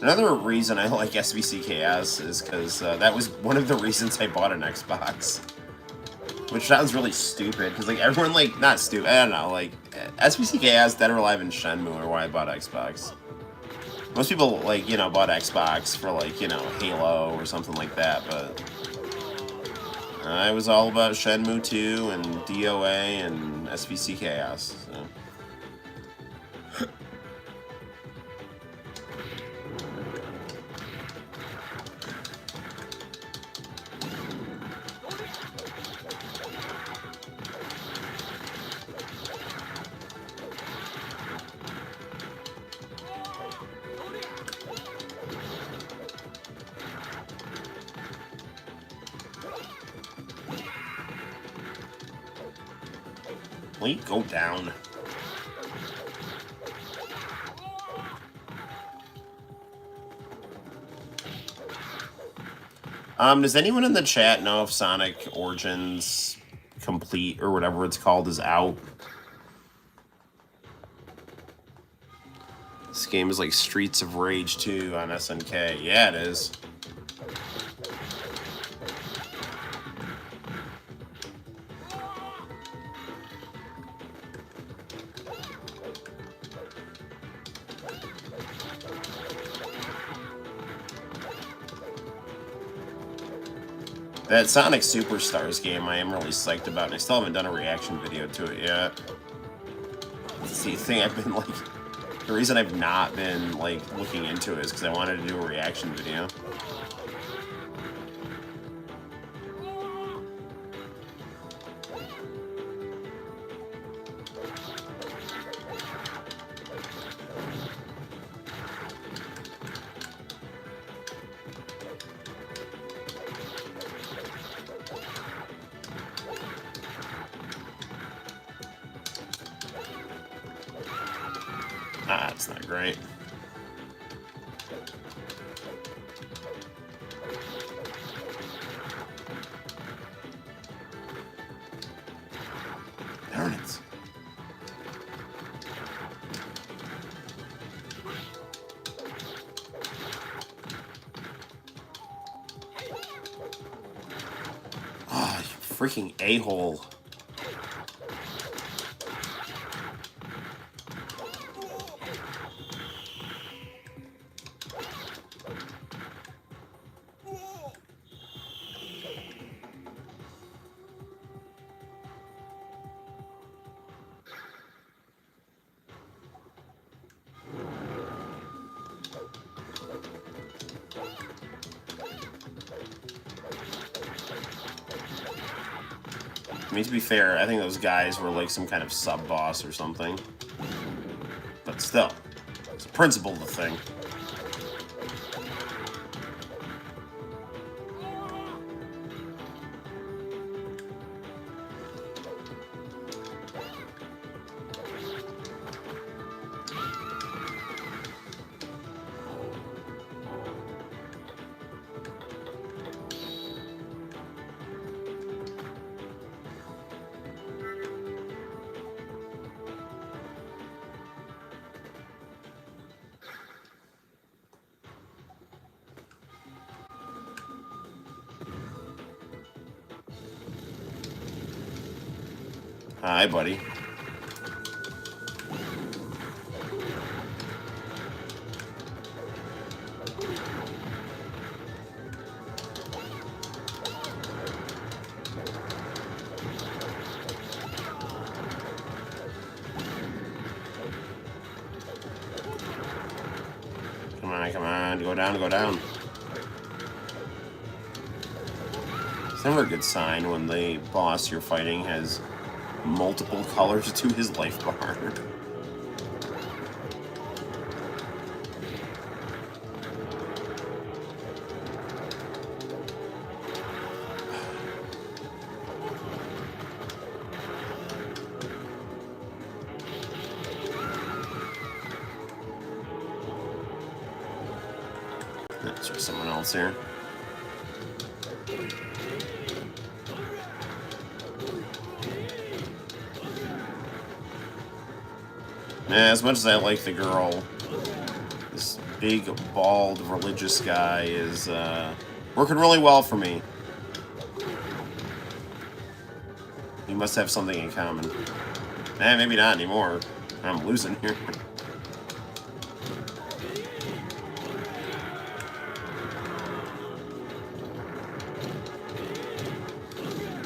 Speaker 1: Another reason I like SBCKS is because that was one of the reasons I bought an Xbox. Which sounds really stupid, because, like, everyone, like, not stupid, I don't know, like, SBCKS, Dead or Alive, and Shenmue are why I bought Xbox. Most people, like, you know, bought Xbox for, like, you know, Halo or something like that, but I was all about Shenmue 2 and DOA and SBCKS, so. Will you go down? Does anyone in the chat know if Sonic Origins Complete, or whatever it's called, is out? This game is like Streets of Rage 2 on SNK. Yeah, it is. That Sonic Superstars game I am really psyched about, and I still haven't done a reaction video to it yet. It's the thing I've been, like... The reason I've not been, like, looking into it is because I wanted to do a reaction video. Ah, it's not great. Darn it. Oh, you freaking a-hole. I mean, to be fair, I think those guys were like some kind of sub-boss or something. But still, it's the principle of the thing. Hi, buddy. Come on, go down, go down. It's never a good sign when the boss you're fighting has multiple colors to his life bar. Let's try someone else here. Yeah, as much as I like the girl, this big, bald, religious guy is working really well for me. We must have something in common. Maybe not anymore. I'm losing here.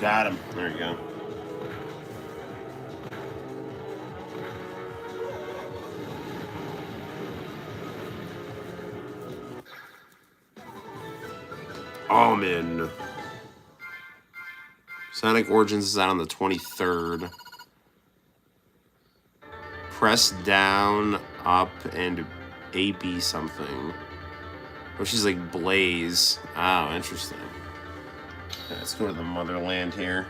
Speaker 1: Got him. There you go. Almond. Sonic Origins is out on the 23rd. Press down, up, and AB something. Oh, she's like Blaze. Oh, interesting. Okay, let's go to the motherland here.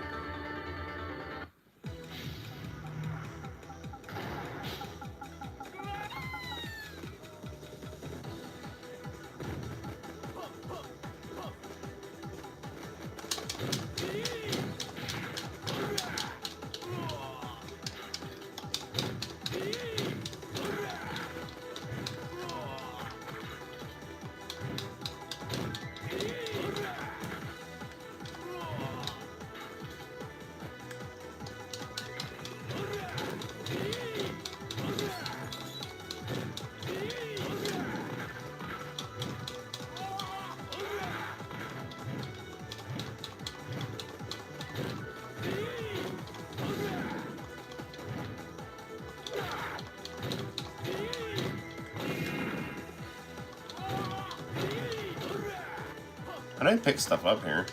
Speaker 1: How do I pick stuff up here?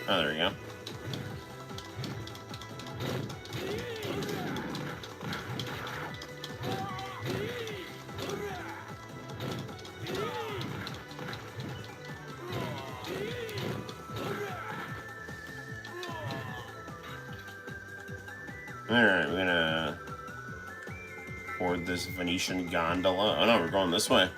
Speaker 1: Oh, there we go. Alright, we're gonna board this Venetian gondola. Oh no, we're going this way.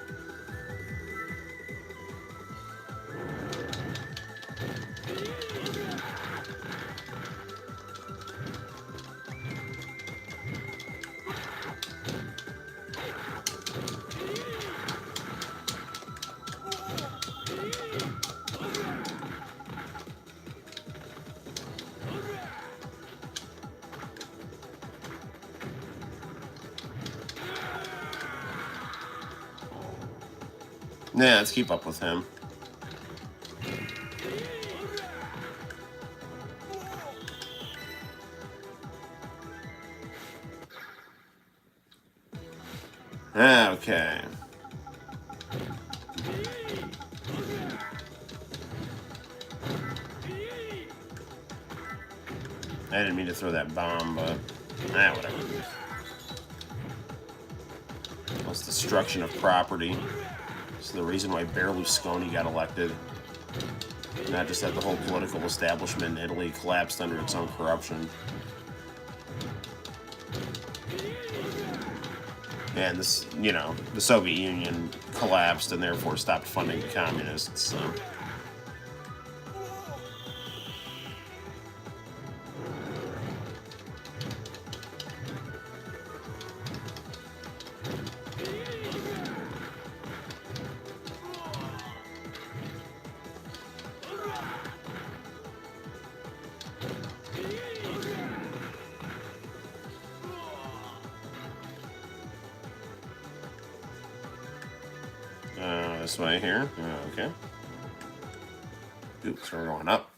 Speaker 1: Yeah, let's keep up with him. Okay. I didn't mean to throw that bomb, but whatever. That's destruction of property. It's the reason why Berlusconi got elected. Not just that the whole political establishment in Italy collapsed under its own corruption. And this, you know, the Soviet Union collapsed and therefore stopped funding the communists. So. This way here. Okay. Oops, we're going up.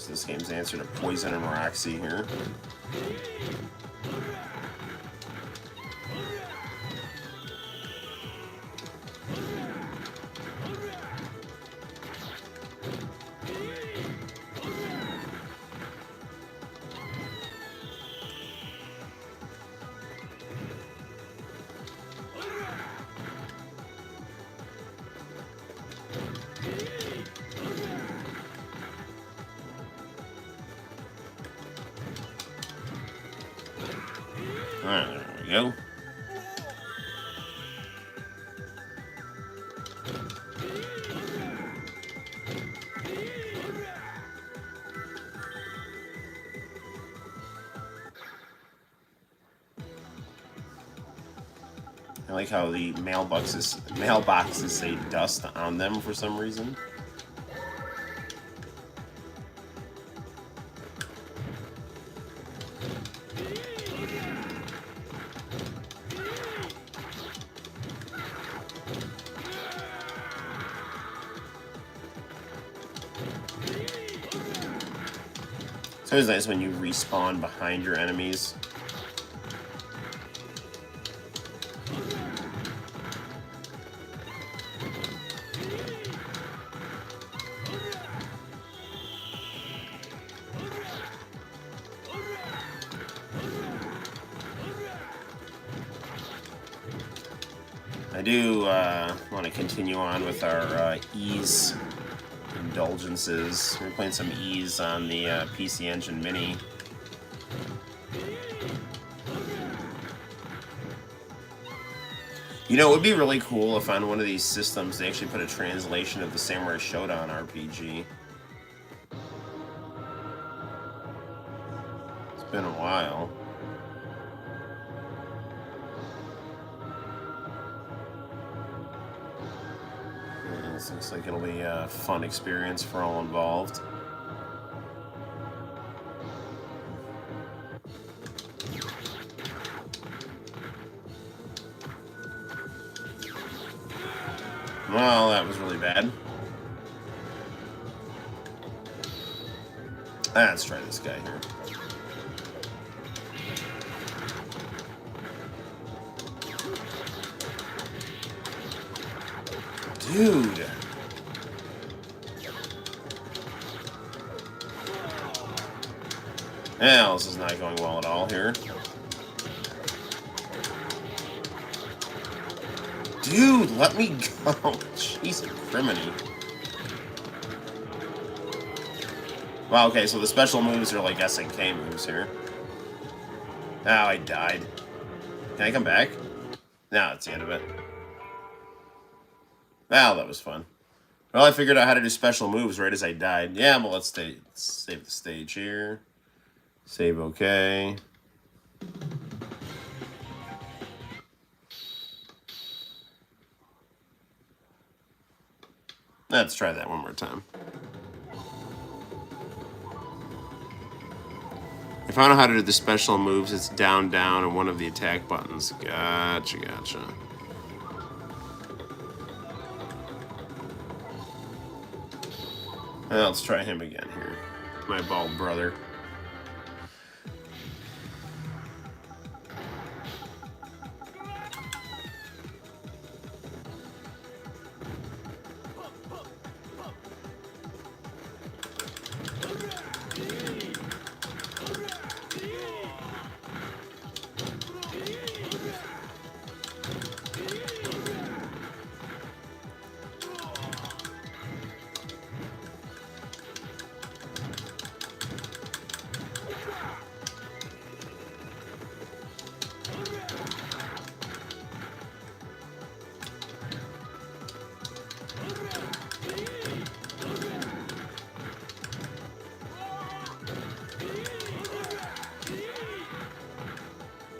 Speaker 1: This game's answer to Poison and Roxy here. There we go. I like how the mailboxes say dust on them for some reason. It's always nice when you respawn behind your enemies. I do want to continue on with our ease indulgences. We're playing some ease on the PC Engine Mini. You know, it would be really cool if on one of these systems they actually put a translation of the Samurai Shodown RPG. It's been a while. This looks like it'll be a fun experience for all involved. Well, that was really bad. Let's try this guy here. Dude. Yeah, this is not going well at all here. Dude, let me go. Jeez, criminy. Wow, okay, so the special moves are like SNK moves here. Oh, I died. Can I come back? No, that's the end of it. Well, that was fun. Well, I figured out how to do special moves right as I died. Yeah, but let's save the stage here. Save okay. Let's try that one more time. I found out how to do the special moves. It's down, down, and one of the attack buttons. Gotcha, gotcha. Well, let's try him again here. My bald brother.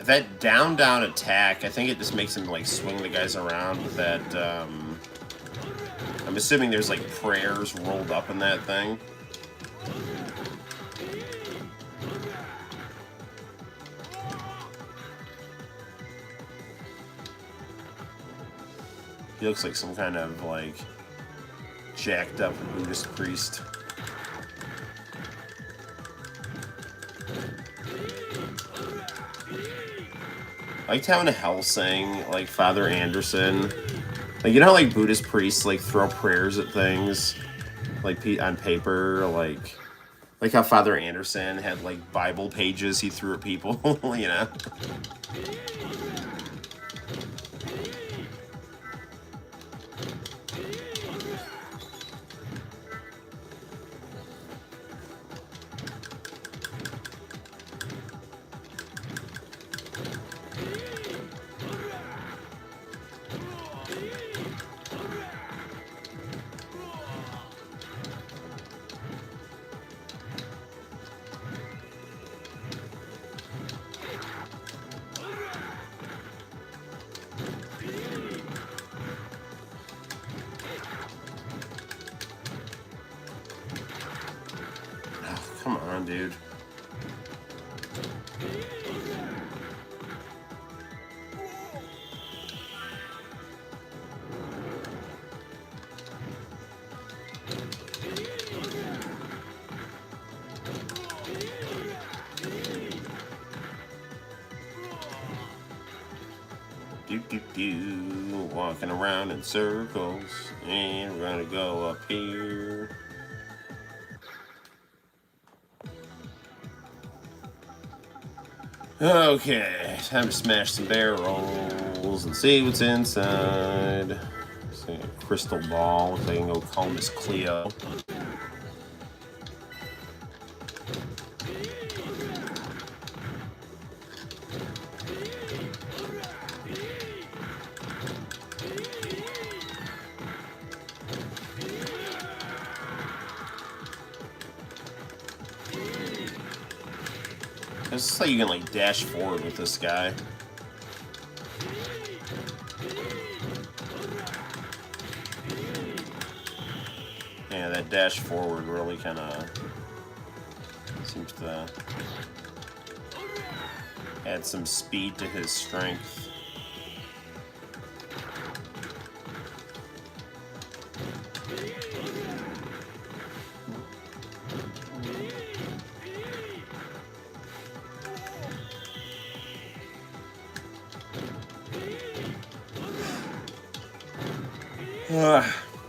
Speaker 1: That down attack, I think it just makes him like swing the guys around with that. I'm assuming there's like prayers rolled up in that thing. He looks like some kind of like jacked up Buddhist priest. I liked having a Hellsing, like Father Anderson. Like, you know how, like, Buddhist priests, like, throw prayers at things? Like, on paper, like how Father Anderson had, like, Bible pages he threw at people, you know? on, dude. Walking around in circles, and we're gonna go up here. Okay, time to smash some barrels and see what's inside. See a crystal ball. Looks like I can go call Miss Cleo. It's like you can like dash forward with this guy. Yeah, that dash forward really kind of seems to add some speed to his strength.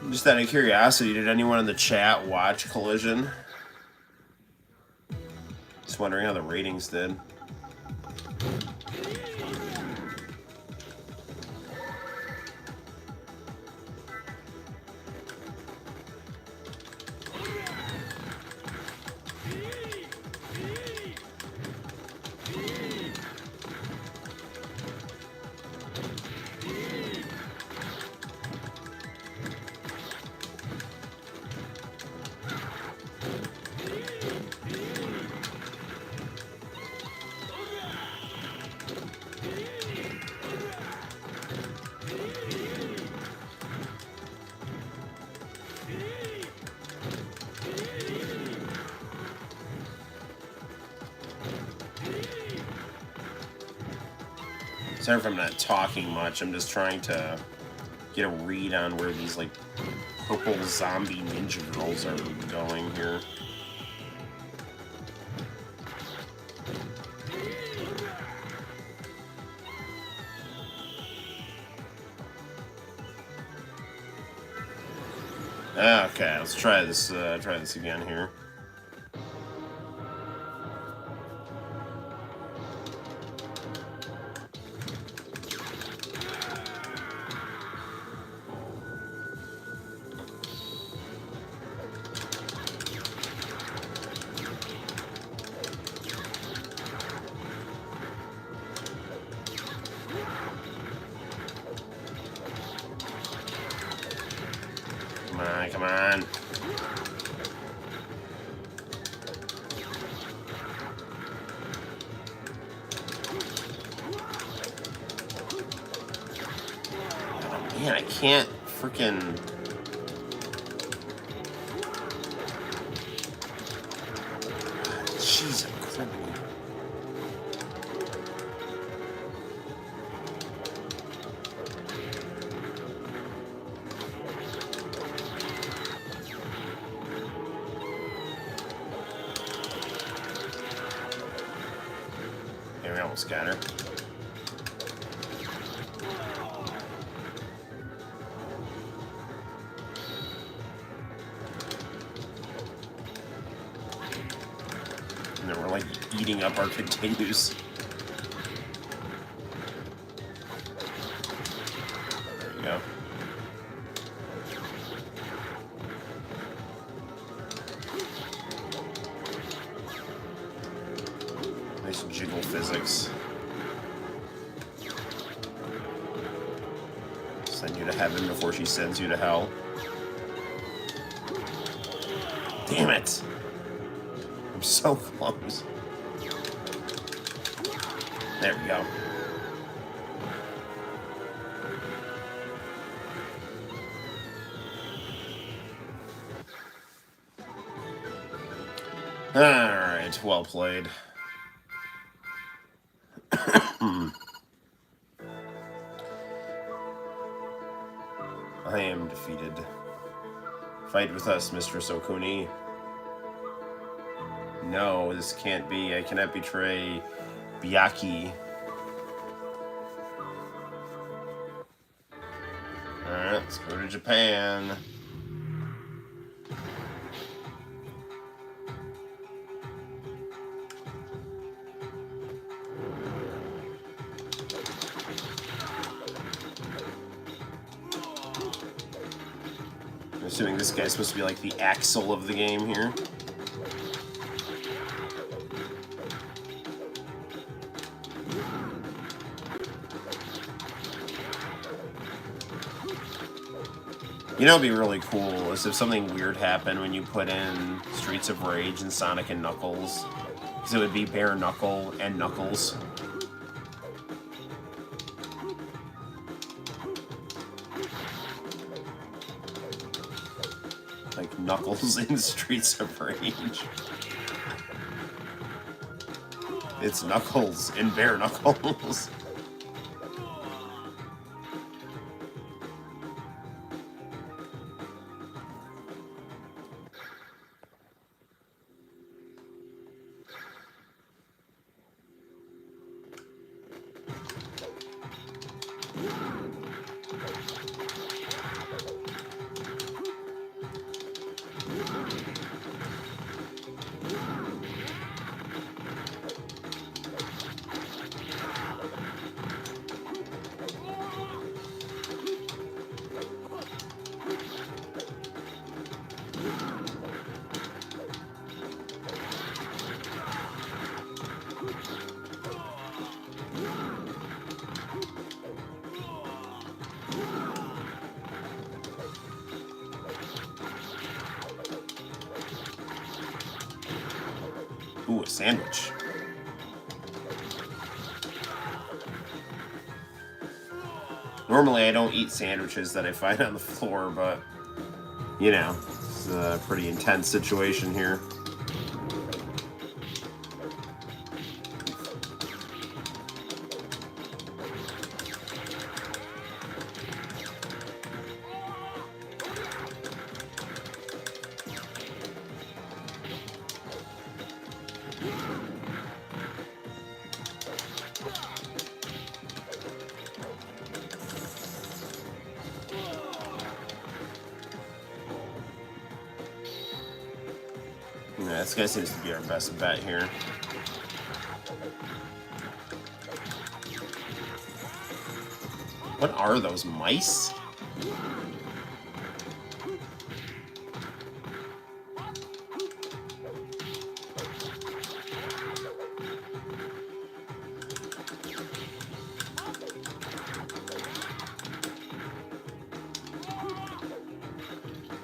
Speaker 1: Just out of curiosity, did anyone in the chat watch Collision? Just wondering how the ratings did. Sorry if I'm not talking much, I'm just trying to get a read on where these like purple zombie ninja girls are going here. Okay, let's try this again here. Come on. Oh, man, I can't freaking... Jeez, I'm crippling. We almost got her. And then we're like eating up our continues. There you go. Nice jiggle physics. Send you to heaven before she sends you to hell. Damn it! I'm so close. There we go. Alright. right, well played. I am defeated. Fight with us, Mistress Okuni. No, this can't be. I cannot betray Byaki. Alright, let's go to Japan. I'm assuming this guy's supposed to be like the Axel of the game here. You know, it'd be really cool is if something weird happened when you put in Streets of Rage and Sonic and Knuckles. Because it would be Bare Knuckle and Knuckles. Like Knuckles in Streets of Rage. It's Knuckles in Bare Knuckles. Ooh, a sandwich. Normally I don't eat sandwiches that I find on the floor, but, you know, it's a pretty intense situation here. Yeah, this guy seems to be our best bet here. What are those, mice?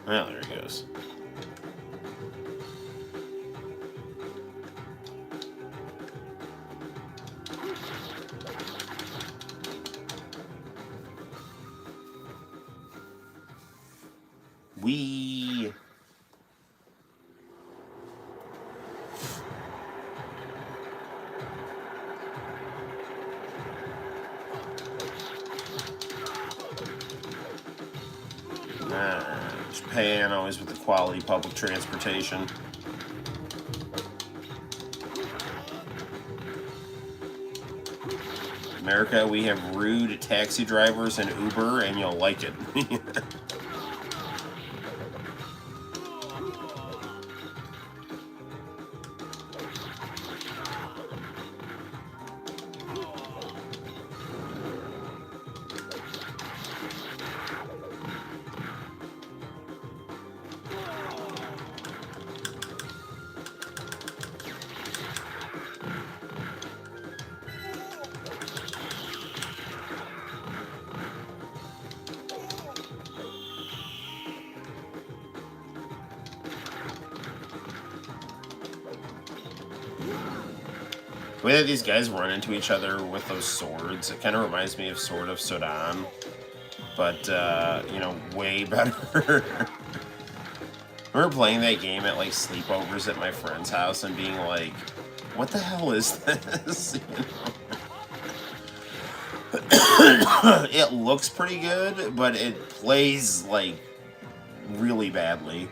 Speaker 1: Well, there he goes. We Japan, always with the quality public transportation. America, we have rude taxi drivers and Uber, and you'll like it. The way that these guys run into each other with those swords, it kind of reminds me of Sword of Sudan, but, you know, way better. remember playing that game at like sleepovers at my friend's house and being like, what the hell is this? It looks pretty good, but it plays like really badly.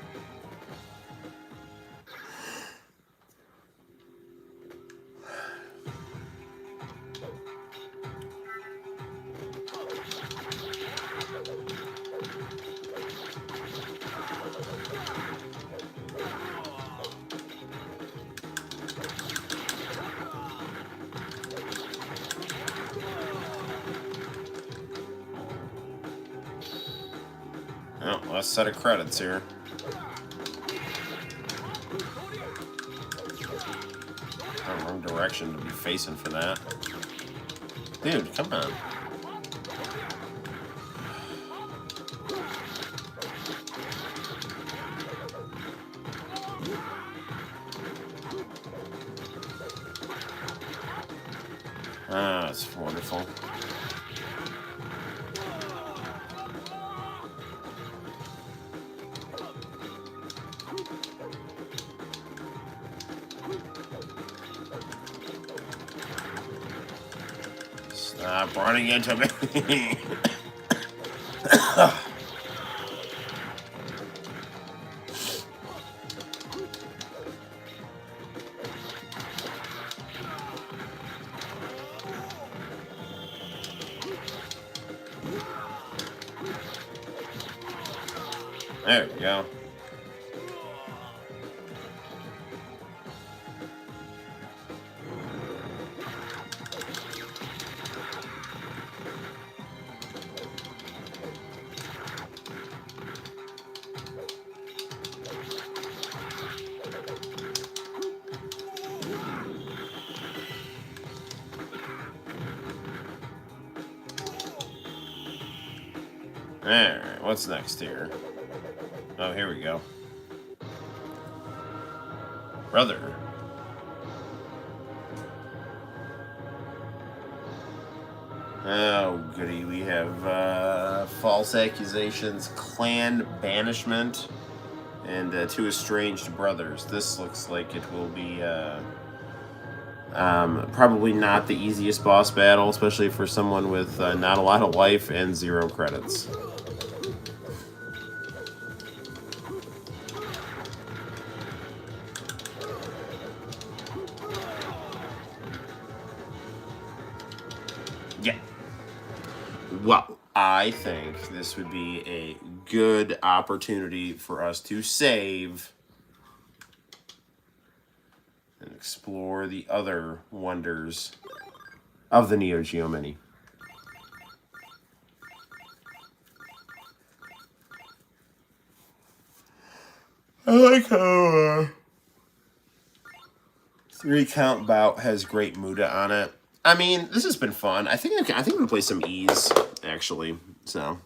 Speaker 1: Oh, last set of credits here. Oh, wrong direction to be facing for that. Dude, come on. Ah, that's wonderful. Stop running into me. There we go. Alright, what's next here? Oh, here we go. Brother. Oh, goody. We have false accusations, clan banishment, and two estranged brothers. This looks like it will be probably not the easiest boss battle, especially for someone with not a lot of life and 0 credits. Yeah. Well, I think this would be a good opportunity for us to save and explore the other wonders of the Neo Geo Mini. I like how 3-count bout has great Muda on it. I mean, this has been fun. I think I'm gonna play some Ease actually. So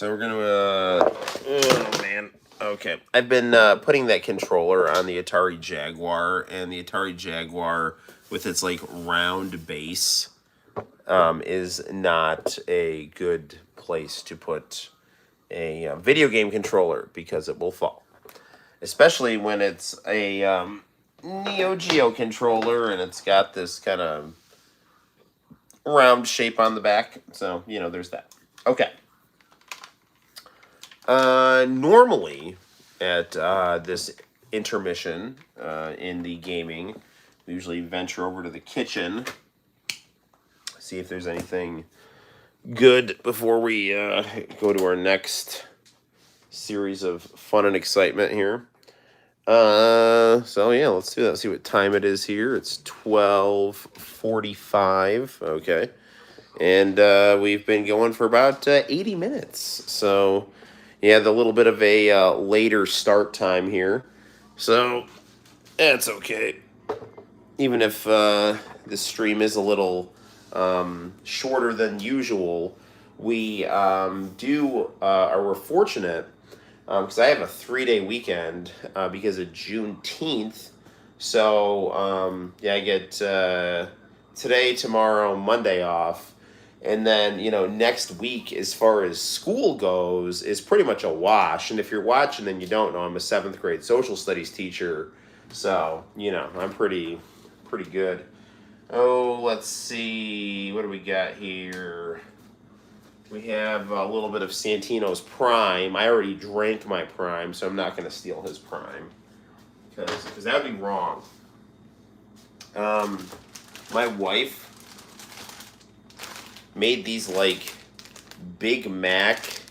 Speaker 1: we're gonna. Oh man. Okay, I've been putting that controller on the Atari Jaguar, and the Atari Jaguar with its like round base is not a good place to put a video game controller because it will fall, especially when it's a Neo Geo controller and it's got this kind of round shape on the back. So, you know, there's that. Okay. Normally at this intermission in the gaming, we usually venture over to the kitchen, see if there's anything good before we go to our next series of fun and excitement here. So yeah, let's do that. Let's see what time it is here. It's 12:45. Okay. And we've been going for about 80 minutes. So yeah, the little bit of a later start time here. So that's okay. Even if this stream is a little shorter than usual, we're fortunate because I have a 3-day weekend because of Juneteenth. So yeah, I get today, tomorrow, Monday off, And then, next week, as far as school goes, is pretty much a wash. And if you're watching and you don't know, I'm a 7th grade social studies teacher. So, I'm pretty good. Oh, let's see. What do we got here? We have a little bit of Santino's Prime. I already drank my Prime, so I'm not going to steal his Prime. Because that would be wrong. My wife made these, Big Mac,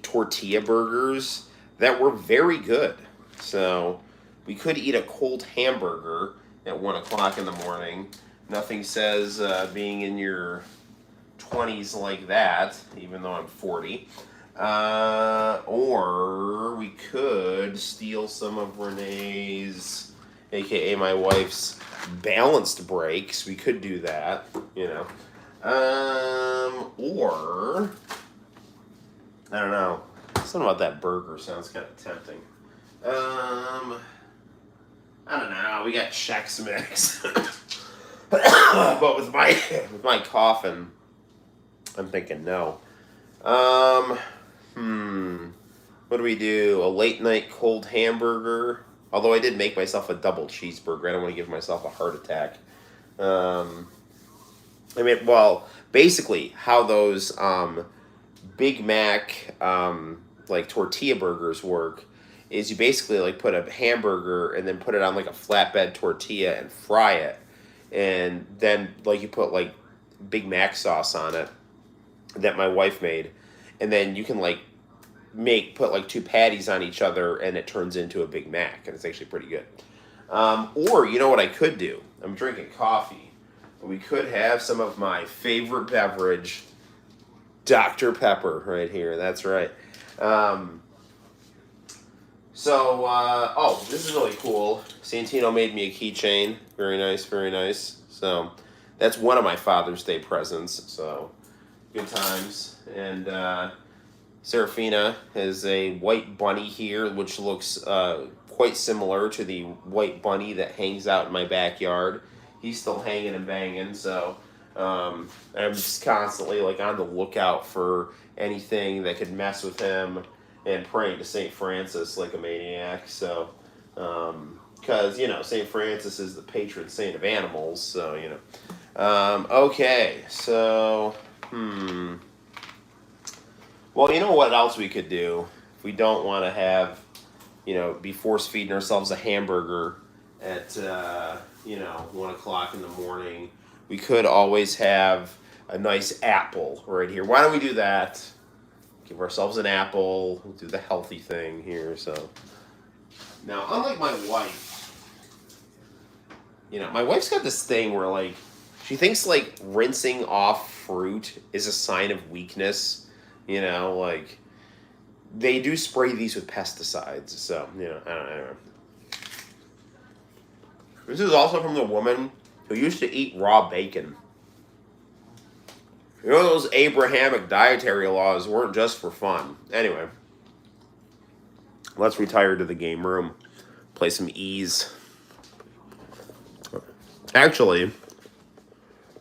Speaker 1: tortilla burgers that were very good. So, we could eat a cold hamburger at 1 o'clock in the morning. Nothing says being in your 20s like that, even though I'm 40. Or we could steal some of Renee's, aka my wife's, balanced breaks. We could do that, Or, I don't know. Something about that burger sounds kind of tempting. I don't know. We got Chex Mix. But with my coughing, I'm thinking no. What do we do? A late night cold hamburger. Although I did make myself a double cheeseburger. I don't want to give myself a heart attack. Basically, how those Big Mac tortilla burgers work is you basically put a hamburger and then put it on a flatbed tortilla and fry it, and then you put Big Mac sauce on it that my wife made, and then you can put 2 patties on each other and it turns into a Big Mac, and it's actually pretty good. Or you know what I could do? I'm drinking coffee. We could have some of my favorite beverage, Dr. Pepper, right here. That's right. This is really cool. Santino made me a keychain. Very nice, very nice. So, that's one of my Father's Day presents. So, good times. And Serafina has a white bunny here, which looks quite similar to the white bunny that hangs out in my backyard. He's still hanging and banging, so I'm just constantly on the lookout for anything that could mess with him, and praying to St. Francis like a maniac. So, because St. Francis is the patron saint of animals. So okay, so Well, you know what else we could do if we don't want to have, be force feeding ourselves a hamburger at 1 o'clock in the morning. We could always have a nice apple right here. Why don't we do that? Give ourselves an apple. We'll do the healthy thing here. So now, unlike my wife, my wife's got this thing where she thinks rinsing off fruit is a sign of weakness. They do spray these with pesticides. So I don't know. This is also from the woman who used to eat raw bacon. Those Abrahamic dietary laws weren't just for fun. Anyway, let's retire to the game room. Play some Ease. Actually,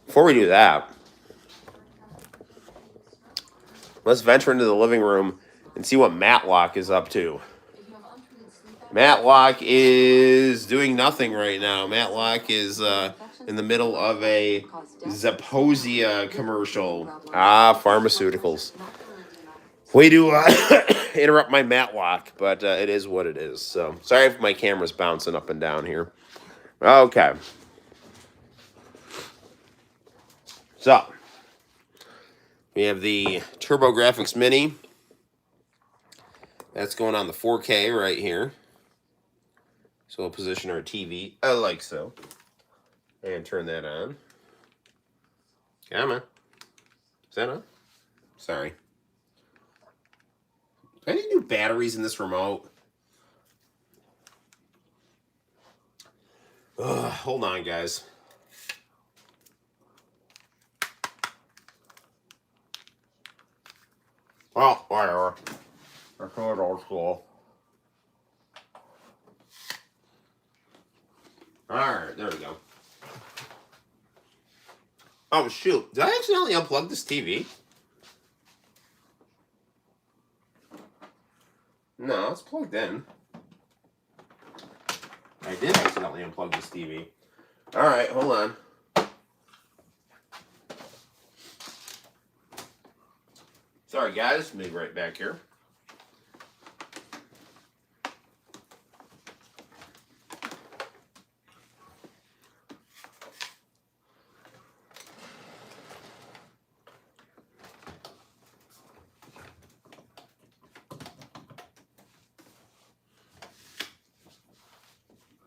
Speaker 1: before we do that, let's venture into the living room and see what Matlock is up to. Matlock is doing nothing right now. Matlock is in the middle of a Zeposia commercial. Pharmaceuticals. Way to interrupt my Matlock, but it is what it is. So sorry if my camera's bouncing up and down here. Okay. So we have the TurboGrafx Mini. That's going on the 4K right here. So we'll position our TV like so. And turn that on. Come on. Is that on? Sorry. Do I need new batteries in this remote? Hold on, guys. Well, whatever. That's not old school. Alright, there we go. Oh, shoot. Did I accidentally unplug this TV? No, it's plugged in. I did accidentally unplug this TV. All right, hold on. Sorry, guys. Be right back here.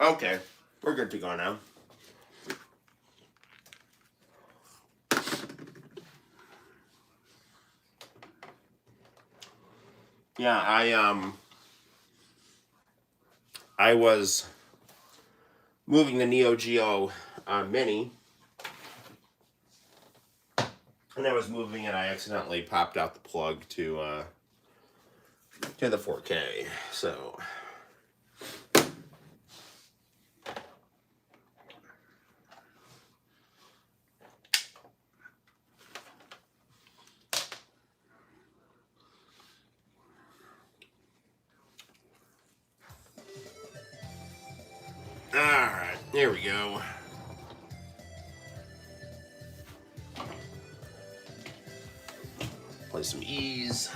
Speaker 1: Okay, we're good to go now. Yeah, I was moving the Neo Geo Mini, and I was moving it. I accidentally popped out the plug to the 4K. So. Alright, here we go. Play some Ease.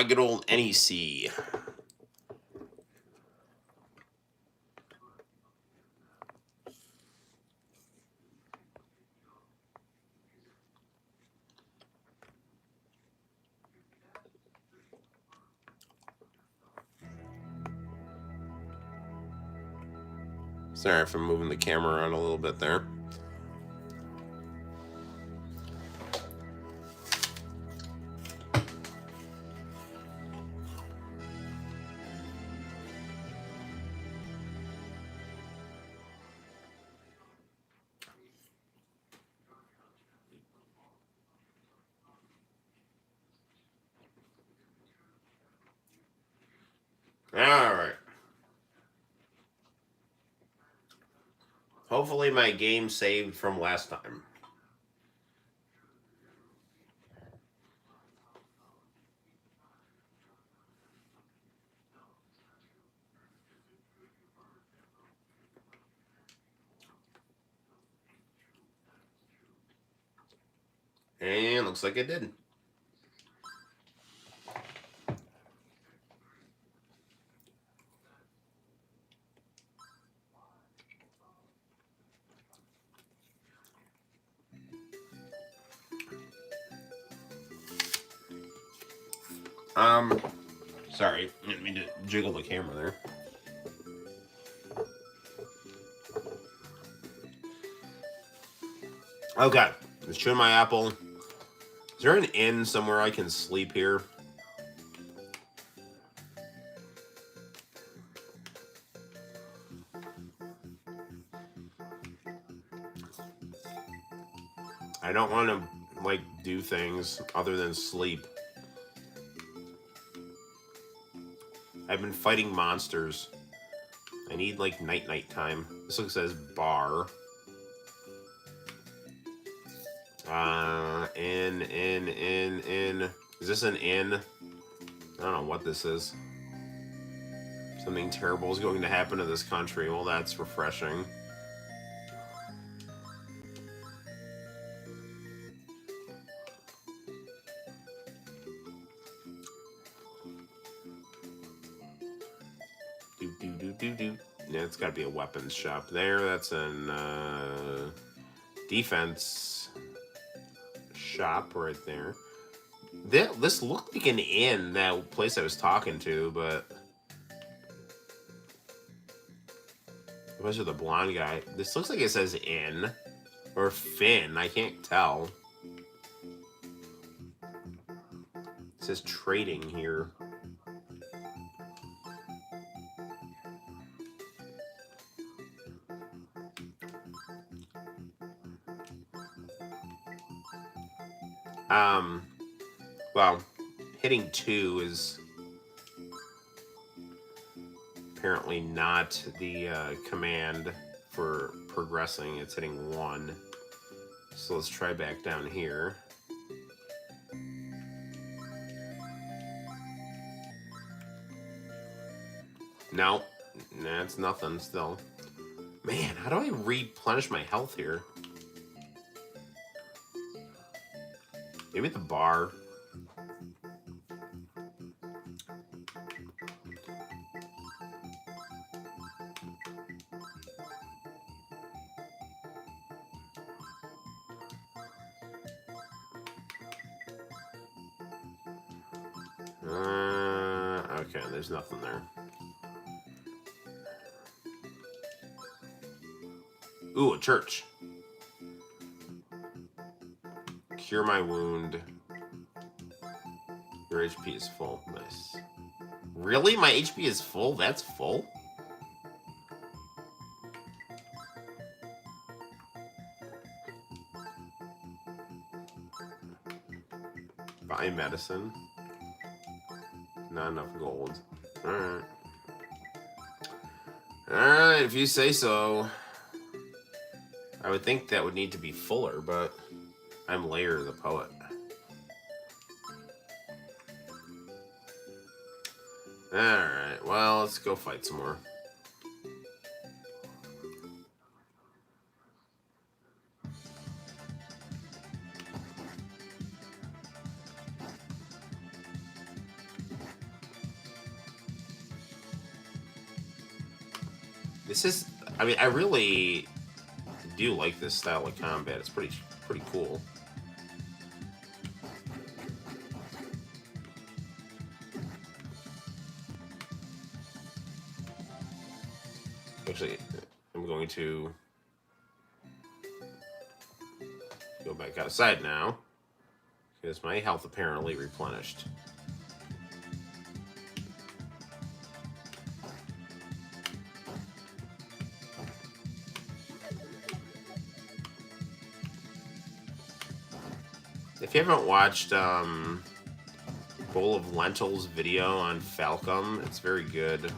Speaker 1: Good old NEC. Sorry if I'm moving the camera around a little bit there. Alright. Hopefully my game saved from last time. And looks like it did. Sorry, I didn't mean to jiggle the camera there. Okay, let's chew my apple. Is there an inn somewhere I can sleep here? I don't want to, like, do things other than sleep. I've been fighting monsters. I need, like, night time. This looks as bar. In. Is this an inn? I don't know what this is. Something terrible is going to happen to this country. Well, that's refreshing. Yeah, it's got to be a weapons shop there. That's an defense shop right there. This looked like an inn, that place I was talking to, but especially the blonde guy. This looks like it says inn or Finn. I can't tell. It says trading here. Well, hitting 2 is apparently not the command for progressing. It's hitting 1. So let's try back down here. No, nah, it's nothing still. Man, how do I replenish my health here? Maybe the bar. Okay, there's nothing there. Ooh, a church. Cure my wound. Your HP is full. Nice. Really? My HP is full? That's full? Buy medicine. Not enough gold. Alright. Alright, if you say so. I would think that would need to be fuller, but I'm Lair the Poet. Alright, well, let's go fight some more. This is, I mean, I really do like this style of combat. It's pretty cool. Actually, I'm going to go back outside now because my health apparently replenished. If you haven't watched Bowl of Lentils video on Falcom, it's very good.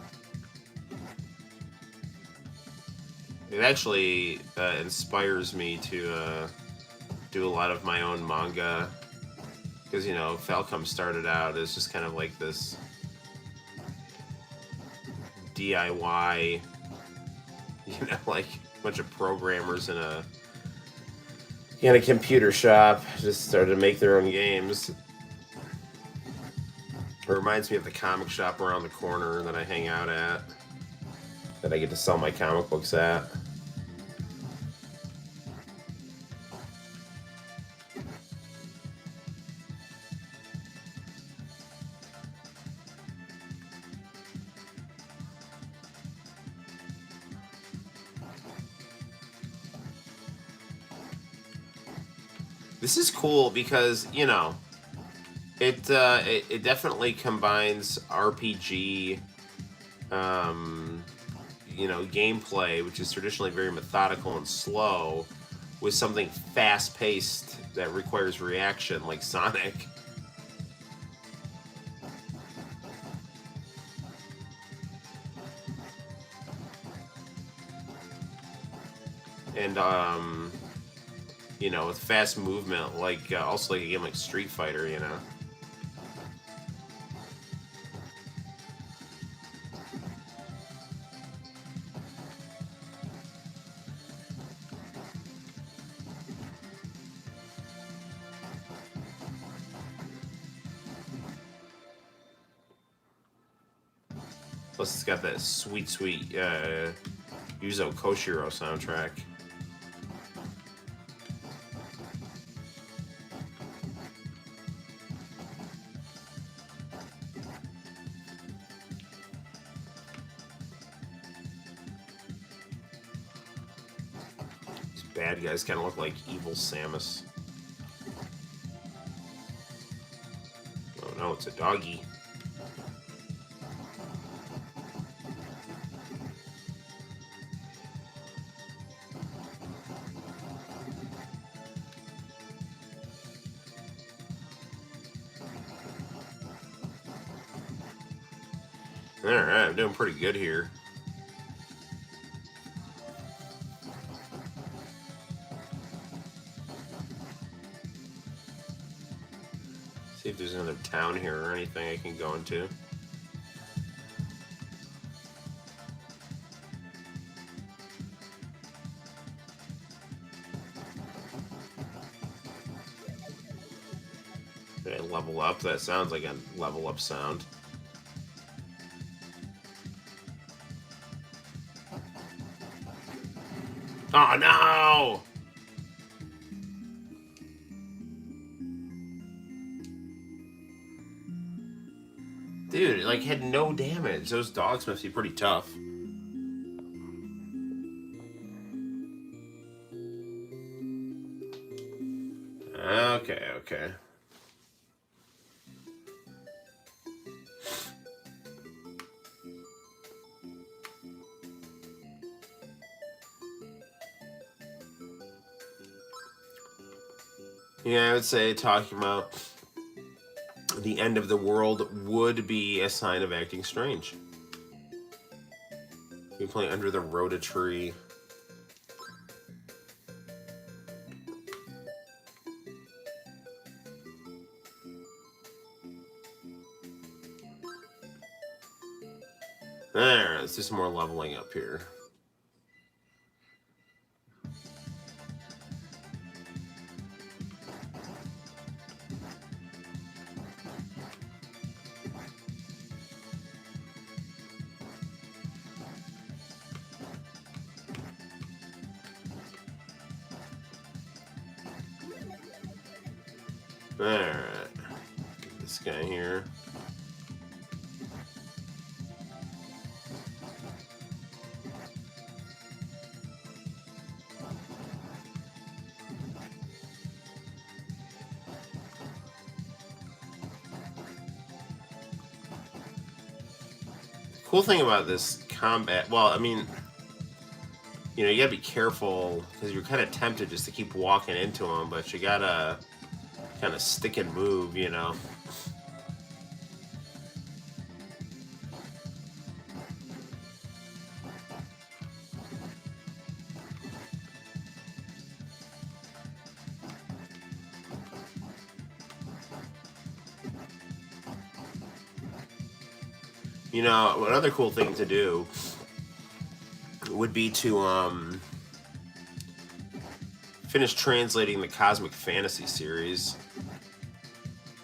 Speaker 1: It actually inspires me to do a lot of my own manga, because, you know, Falcom started out as just kind of like this DIY, you know, like a bunch of programmers in a computer shop just started to make their own games. It reminds me of the comic shop around the corner that I hang out at, that I get to sell my comic books at. This is cool because, you know, it definitely combines RPG, you know, gameplay, which is traditionally very methodical and slow, with something fast-paced that requires reaction, like Sonic. And you know, with fast movement, like also like a game like Street Fighter, you know. Plus, it's got that sweet Yuzo Koshiro soundtrack. Bad guys kind of look like evil Samus. Oh no, it's a doggy. Alright, I'm doing pretty good here. See if there's another town here or anything I can go into. Did I level up? That sounds like a level up sound. Oh no! Dude, it like had no damage. Those dogs must be pretty tough. Okay, okay. Yeah, I would say talking about the end of the world would be a sign of acting strange. You play Under the Rhoda Tree. Alright, let's do some more leveling up here. Alright. This guy here. Cool thing about this combat, well, I mean, you know, you gotta be careful because you're kind of tempted just to keep walking into them, but you gotta kind of stick and move, you know. You know, another cool thing to do would be to finish translating the Cosmic Fantasy series.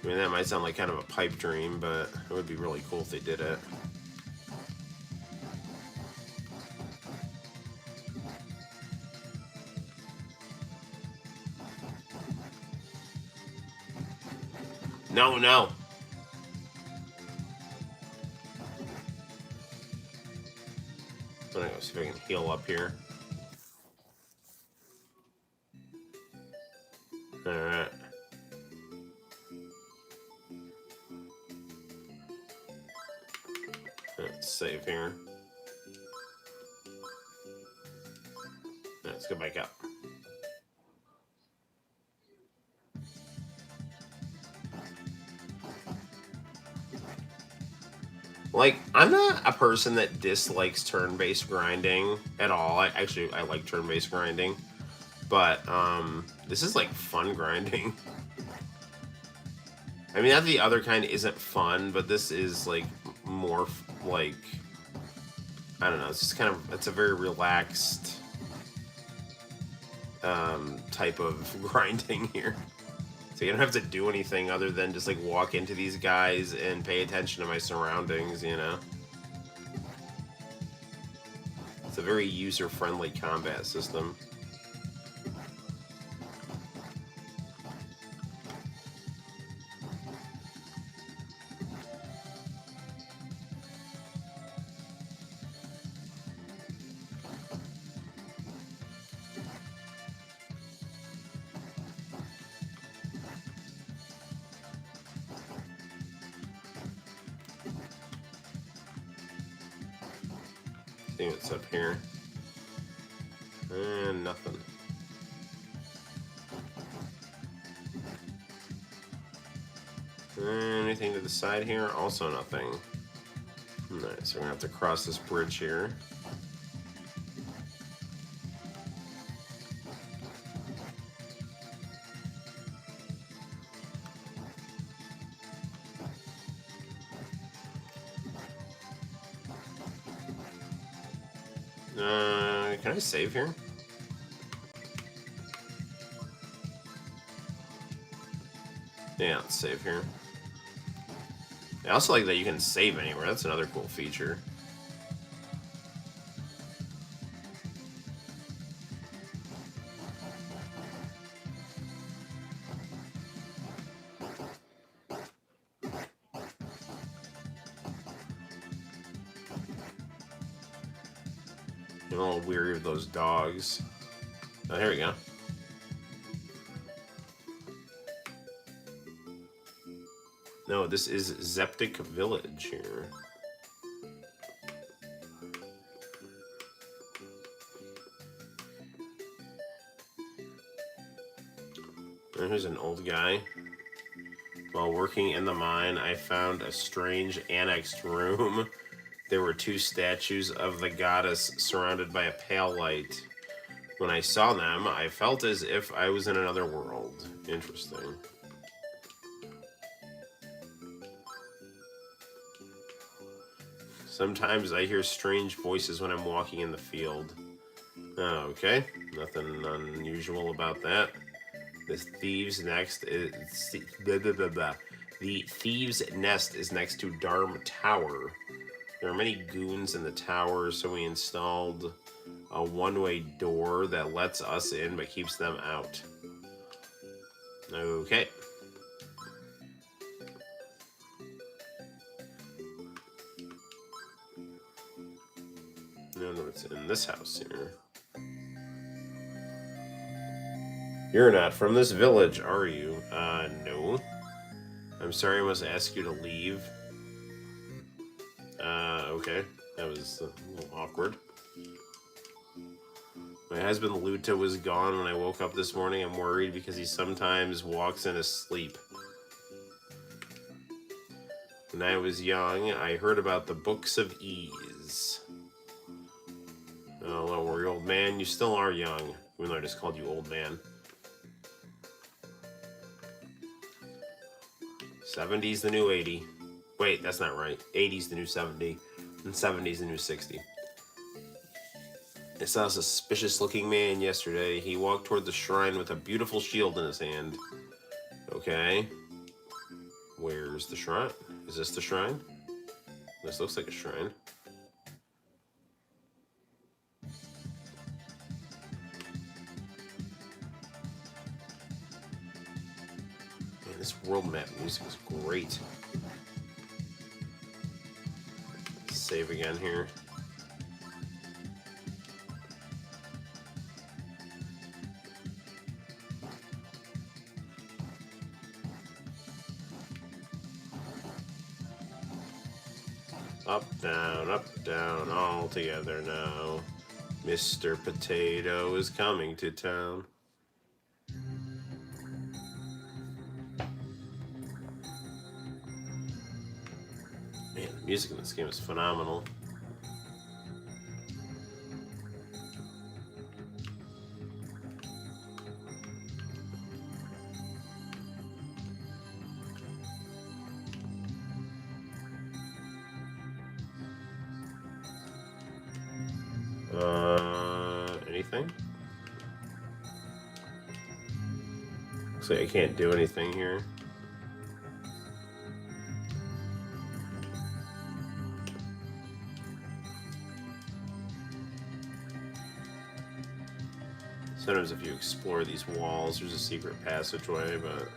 Speaker 1: I mean, that might sound like kind of a pipe dream, but it would be really cool if they did it. No, no. I'm gonna go see if I can heal up here. Alright. Let's save here. Let's go back up. Like, I'm not a person that dislikes turn-based grinding at all. I like turn-based grinding. But, this is, like, fun grinding. I mean, not the other kind isn't fun, but this is, like, more, like, I don't know, it's just kind of, it's a very relaxed, type of grinding here. So you don't have to do anything other than just, like, walk into these guys and pay attention to my surroundings, you know? It's a very user-friendly combat system. See what's up here. And nothing. Anything to the side here? Also nothing. Alright, so we're gonna have to cross this bridge here. Can I save here? Yeah, let's save here. I also like that you can save anywhere. That's another cool feature. I'm a little weary of those dogs. Oh, here we go. No, this is Zeptic Village here. There's an old guy. While working in the mine, I found a strange annexed room. There were 2 statues of the goddess surrounded by a pale light. When I saw them, I felt as if I was in another world. Interesting. Sometimes I hear strange voices when I'm walking in the field. Okay, nothing unusual about that. The thieves' nest is the thieves' nest is next to Darm Tower. There are many goons in the tower, so we installed a one-way door that lets us in but keeps them out. Okay. No, it's in this house here. You're not from this village, are you? No. I'm sorry I must ask you to leave. Okay. That was a little awkward. My husband Luta was gone when I woke up this morning. I'm worried because he sometimes walks in his sleep. When I was young, I heard about the Books of Ease. Oh, don't worry, old man. You still are young, even though I just called you old man. 70's the new 80. Wait, that's not right. 80's the new 70, and 70's the new 60. I saw a suspicious-looking man yesterday. He walked toward the shrine with a beautiful shield in his hand. Okay. Where's the shrine? Is this the shrine? This looks like a shrine. Man, this world map music is great. Save again here. Up, down, all together now. Mr. Potato is coming to town. Man, the music in this game is phenomenal. Anything? Looks like I can't do anything here. Sometimes if you explore these walls, there's a secret passageway, but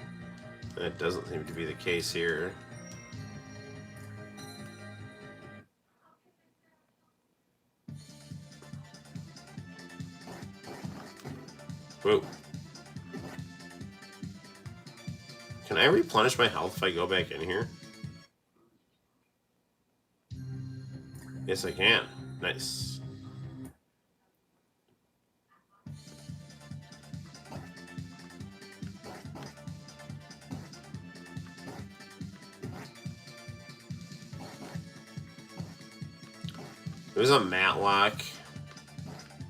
Speaker 1: that doesn't seem to be the case here. Whoa. Can I replenish my health if I go back in here? Yes, I can. Nice. There was a Matlock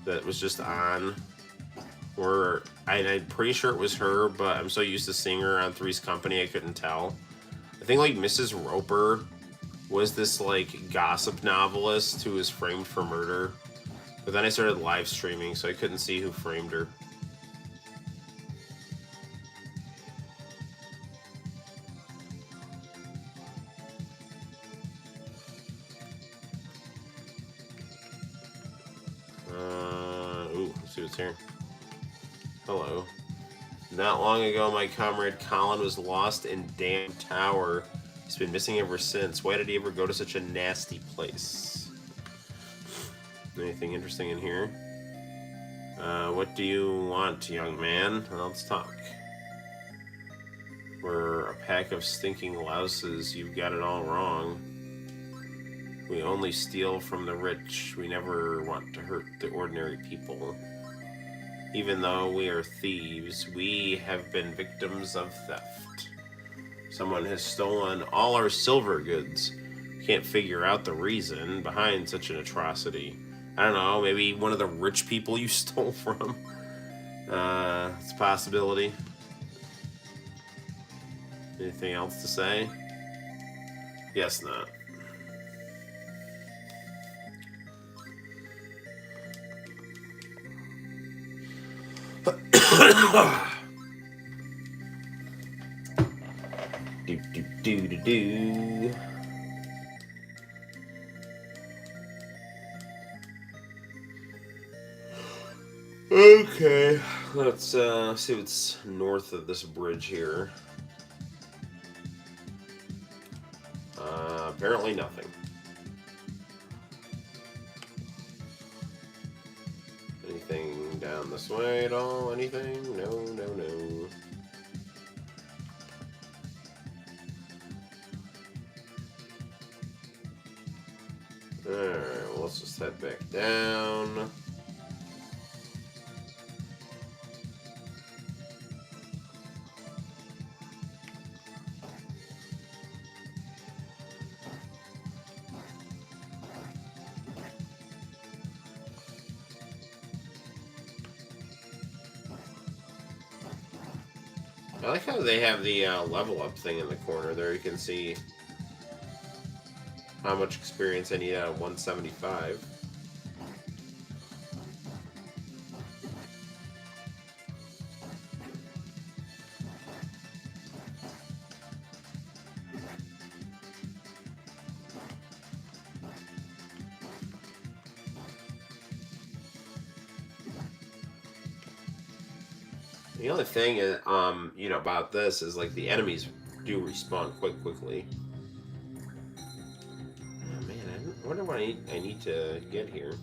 Speaker 1: that was just on, where I'm pretty sure it was her, but I'm so used to seeing her on Three's Company I couldn't tell. I think like Mrs. Roper was this like gossip novelist who was framed for murder, but then I started live streaming, so I couldn't see who framed her. Ooh, let's see what's here. Hello. Not long ago, my comrade Colin was lost in Dam Tower. He's been missing ever since. Why did he ever go to such a nasty place? Anything interesting in here? What do you want, young man? Let's talk. We're a pack of stinking louses. You've got it all wrong. We only steal from the rich. We never want to hurt the ordinary people. Even though we are thieves, we have been victims of theft. Someone has stolen all our silver goods. Can't figure out the reason behind such an atrocity. I don't know, maybe one of the rich people you stole from? It's a possibility. Anything else to say? Guess not. Do. Okay, let's see what's north of this bridge here. Apparently nothing. Anything down this way at all? Anything? No. Alright, well, let's just head back down. I like how they have the level up thing in the corner there. You can see how much experience I need out of 175. The only thing is, about this is like the enemies do respawn quite quickly. Oh man, I wonder what I need to get here.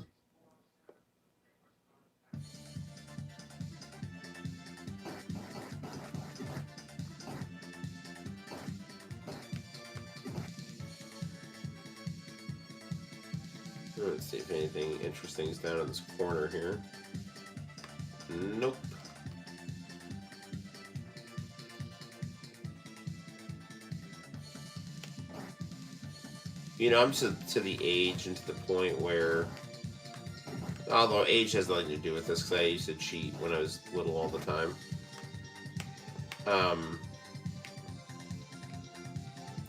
Speaker 1: Let's see if anything interesting is down in this corner here. Nope. I'm to the age and to the point where, although age has nothing to do with this, because I used to cheat when I was little all the time.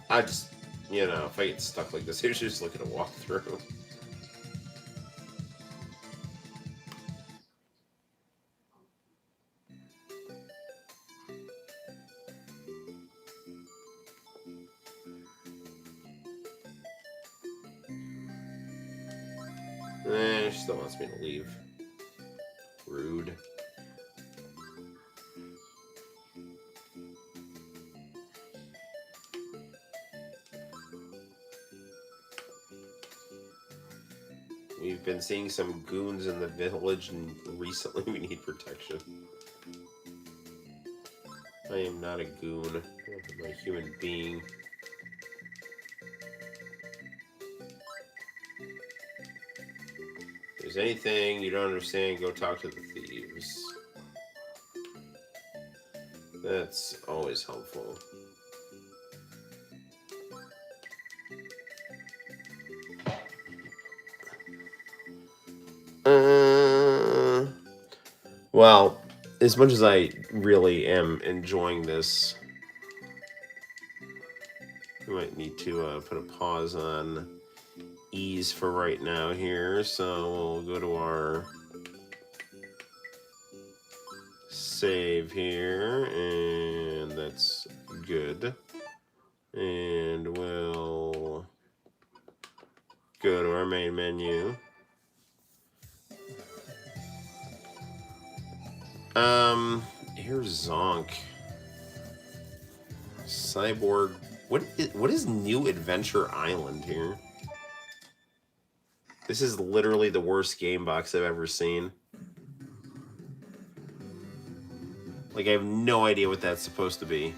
Speaker 1: I just, if I get stuck like this, I usually just look at a walkthrough. She still wants me to leave. Rude. We've been seeing some goons in the village, and recently we need protection. I am not a goon. I'm a human being. If there's anything you don't understand, go talk to the thieves. That's always helpful. Well, as much as I really am enjoying this, we might need to put a pause on ease for right now here. So we'll go to our save here, and that's good. And we'll go to our main menu. Here's Zonk. Cyborg. What is New Adventure Island here? This is literally the worst game box I've ever seen. Like, I have no idea what that's supposed to be.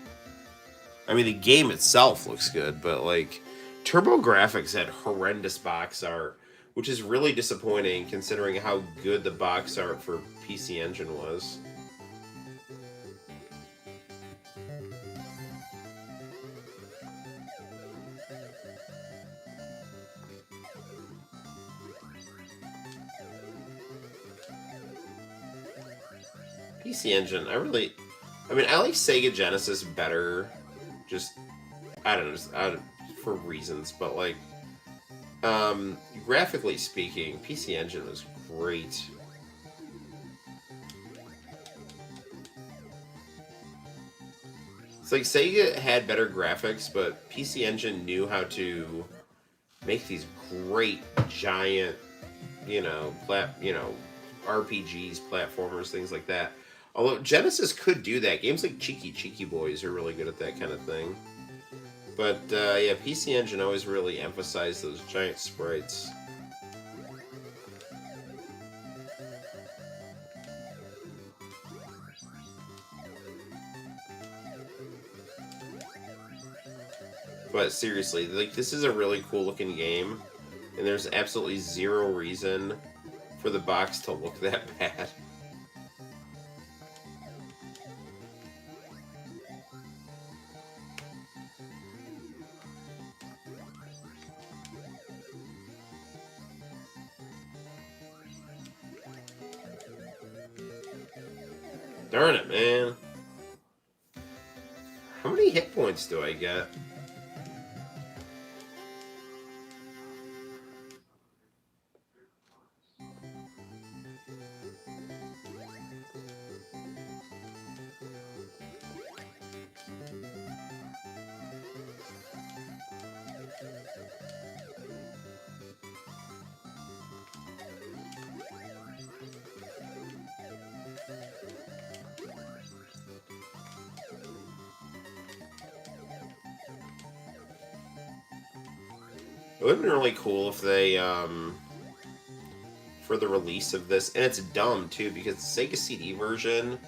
Speaker 1: I mean, the game itself looks good, but like, TurboGrafx had horrendous box art, which is really disappointing considering how good the box art for PC Engine was. PC Engine, I mean, I like Sega Genesis better, just, I don't know, for reasons, but like, graphically speaking, PC Engine was great. It's like Sega had better graphics, but PC Engine knew how to make these great, giant, RPGs, platformers, things like that. Although Genesis could do that. Games like Cheeky Boys are really good at that kind of thing. But yeah, PC Engine always really emphasized those giant sprites. But seriously, like, this is a really cool looking game, and there's absolutely zero reason for the box to look that bad. Darn it, man. How many hit points do I get? It would have been really cool if they, for the release of this, and it's dumb too because the Sega CD version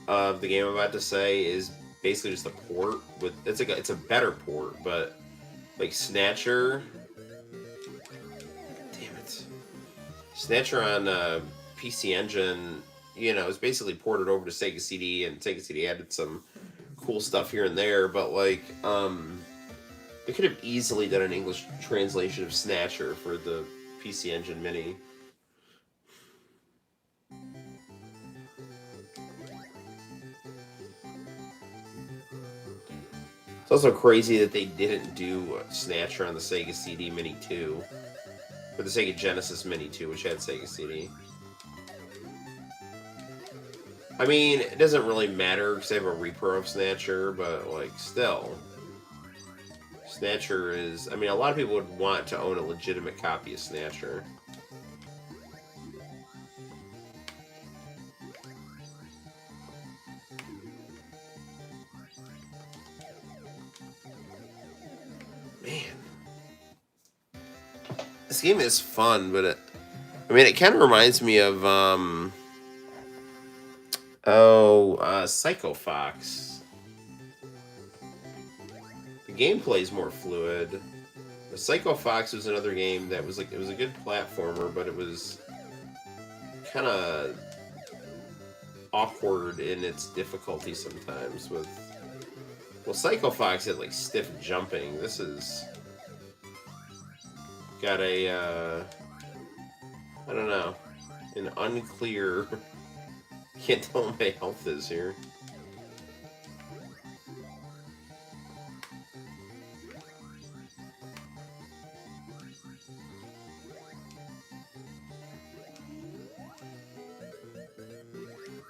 Speaker 1: of the game I'm about to say is basically just a port with it's a better port, but like Snatcher, damn it, Snatcher on PC Engine, is basically ported over to Sega CD, and Sega CD added some cool stuff here and there, but like they could have easily done an English translation of Snatcher for the PC Engine Mini. It's also crazy that they didn't do Snatcher on the Sega CD Mini 2. Or the Sega Genesis Mini 2, which had Sega CD. I mean, it doesn't really matter because they have a repro of Snatcher, but like, still. Snatcher is... I mean, a lot of people would want to own a legitimate copy of Snatcher. Man. This game is fun, but it kind of reminds me of, Psycho Fox. The gameplay is more fluid. The Psycho Fox was another game that was like, it was a good platformer, but it was kind of awkward in its difficulty sometimes with... Well, Psycho Fox had like stiff jumping. This is got a, I don't know, an unclear Can't tell what my health is here.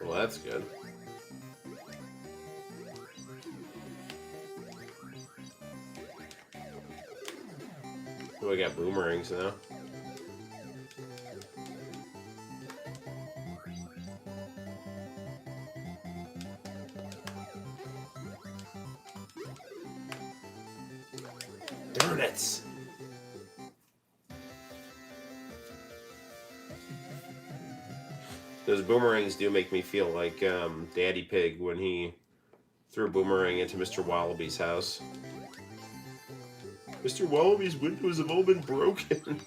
Speaker 1: Well, that's good. Oh, I got boomerangs now. Darn it! Those boomerangs do make me feel like Daddy Pig when he threw a boomerang into Mr. Wallaby's house. Mr. Wallaby's windows have all been broken.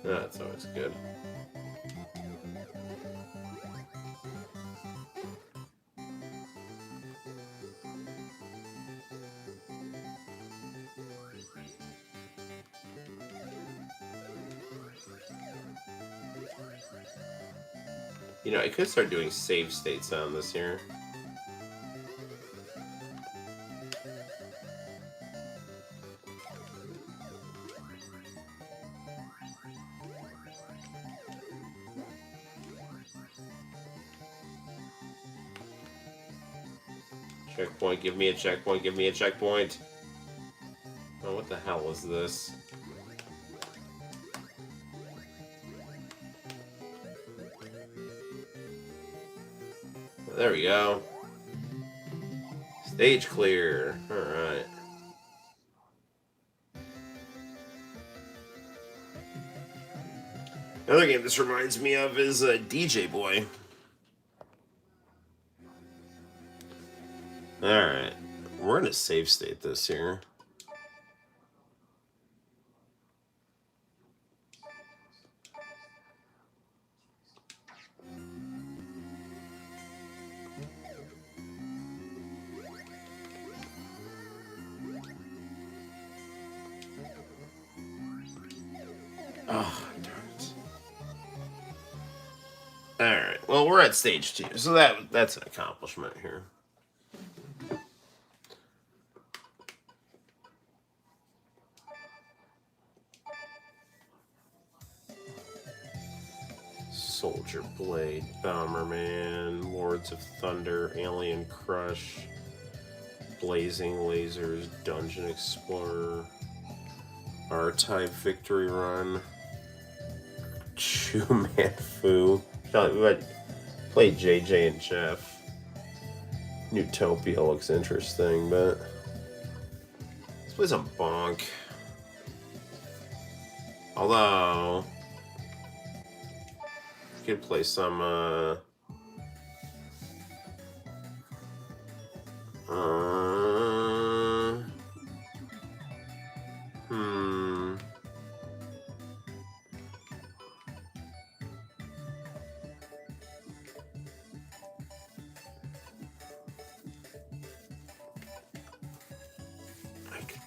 Speaker 1: That's always good. You know, I could start doing save states on this here. Checkpoint, give me a checkpoint, give me a checkpoint. Oh, what the hell is this? There we go. Stage clear. Alright. Another game this reminds me of is DJ Boy. Alright. We're in a save state this here. Oh, darn it. Alright, well, we're at stage 2, so that's an accomplishment here. Soldier Blade, Bomberman, Lords of Thunder, Alien Crush, Blazing Lasers, Dungeon Explorer, R-Type Victory Run, Chu Man Fu. We had played JJ and Jeff. Newtopia looks interesting, but let's play some Bonk. Although we could play some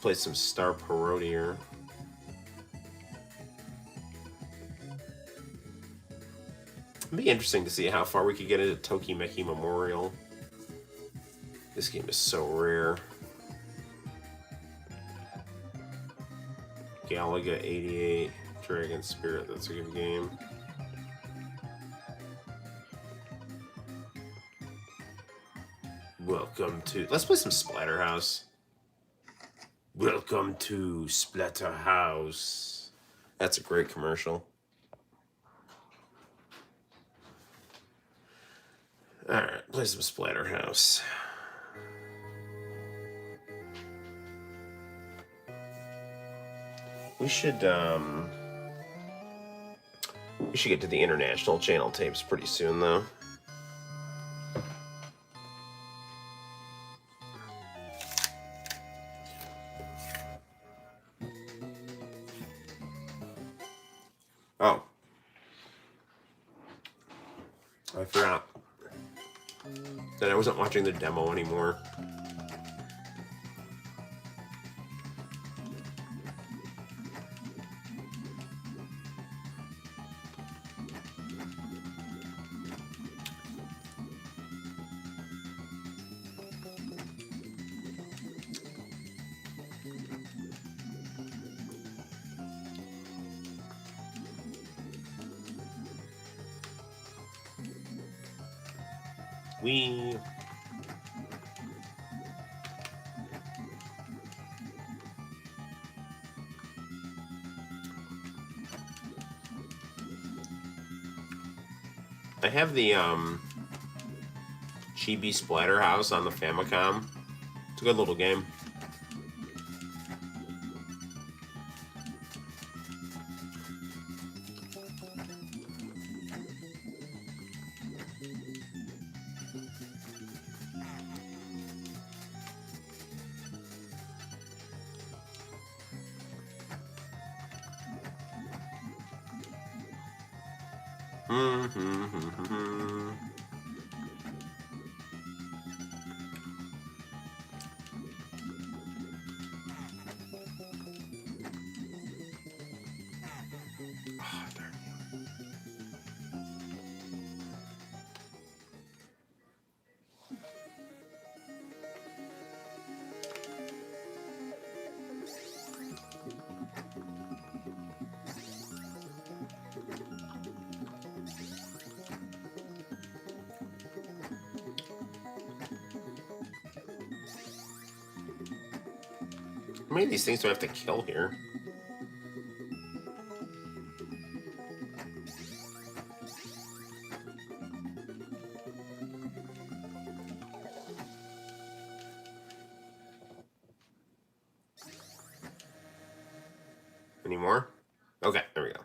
Speaker 1: play some Star Parodier. It'd be interesting to see how far we could get into Tokimeki Memorial. This game is so rare. Galaga 88, Dragon Spirit, that's a good game. Welcome to... Let's play some Splatterhouse. Welcome to Splatterhouse. That's a great commercial. Alright, play some Splatterhouse. We should get to the international channel tapes pretty soon, though. Oh. I forgot that I wasn't watching the demo anymore. I have the Chibi Splatterhouse on the Famicom. It's a good little game. How many of these things do I have to kill here? Any more? Okay, there we go.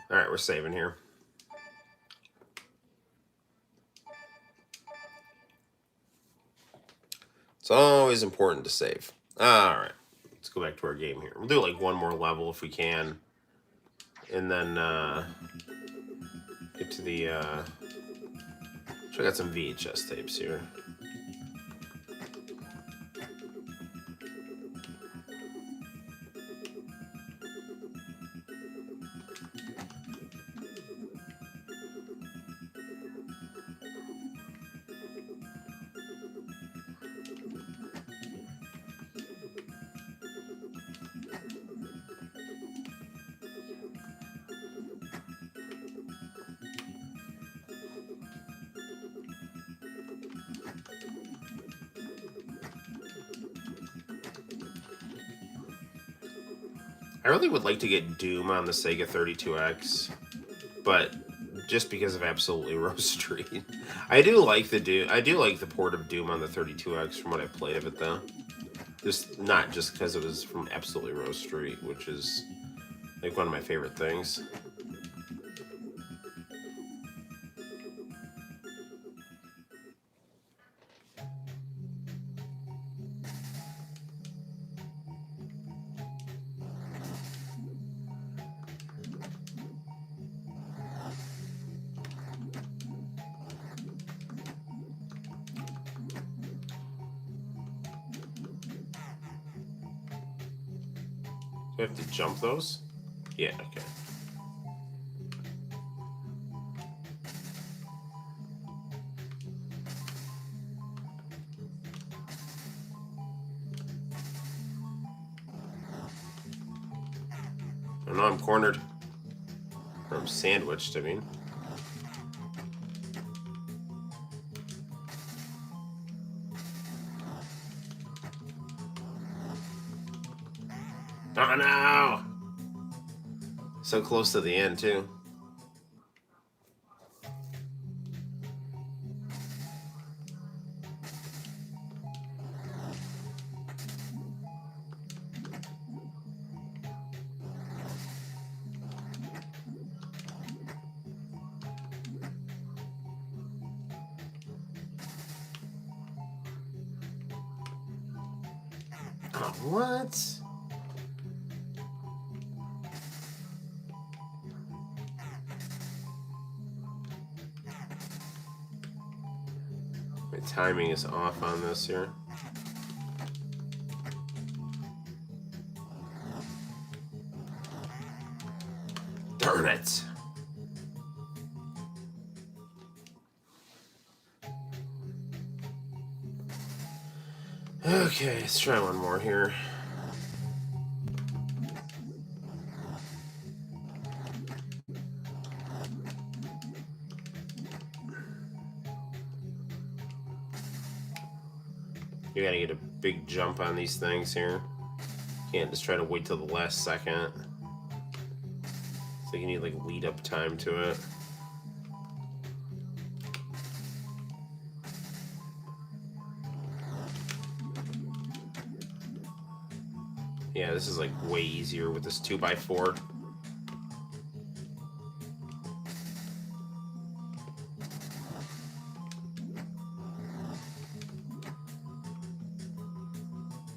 Speaker 1: All right, we're saving here. It's always important to save. All right, let's go back to our game here. We'll do like one more level if we can, and then get to the. I got some VHS tapes here. I really would like to get Doom on the Sega 32X, but just because of Absolutely Rose Street. I do like the Doom. I do like the port of Doom on the 32X from what I played of it, though. Not just because it was from Absolutely Rose Street, which is like one of my favorite things. Do I have to jump those? Yeah, okay. I know I'm cornered. Or I'm sandwiched, I mean. Oh no! So close to the end, too. Oh, what? My timing is off on this here. Darn it. Okay, let's try one more here. You gotta get a big jump on these things here. Can't just try to wait till the last second. So you need like lead up time to it. Yeah, this is like way easier with this 2x4.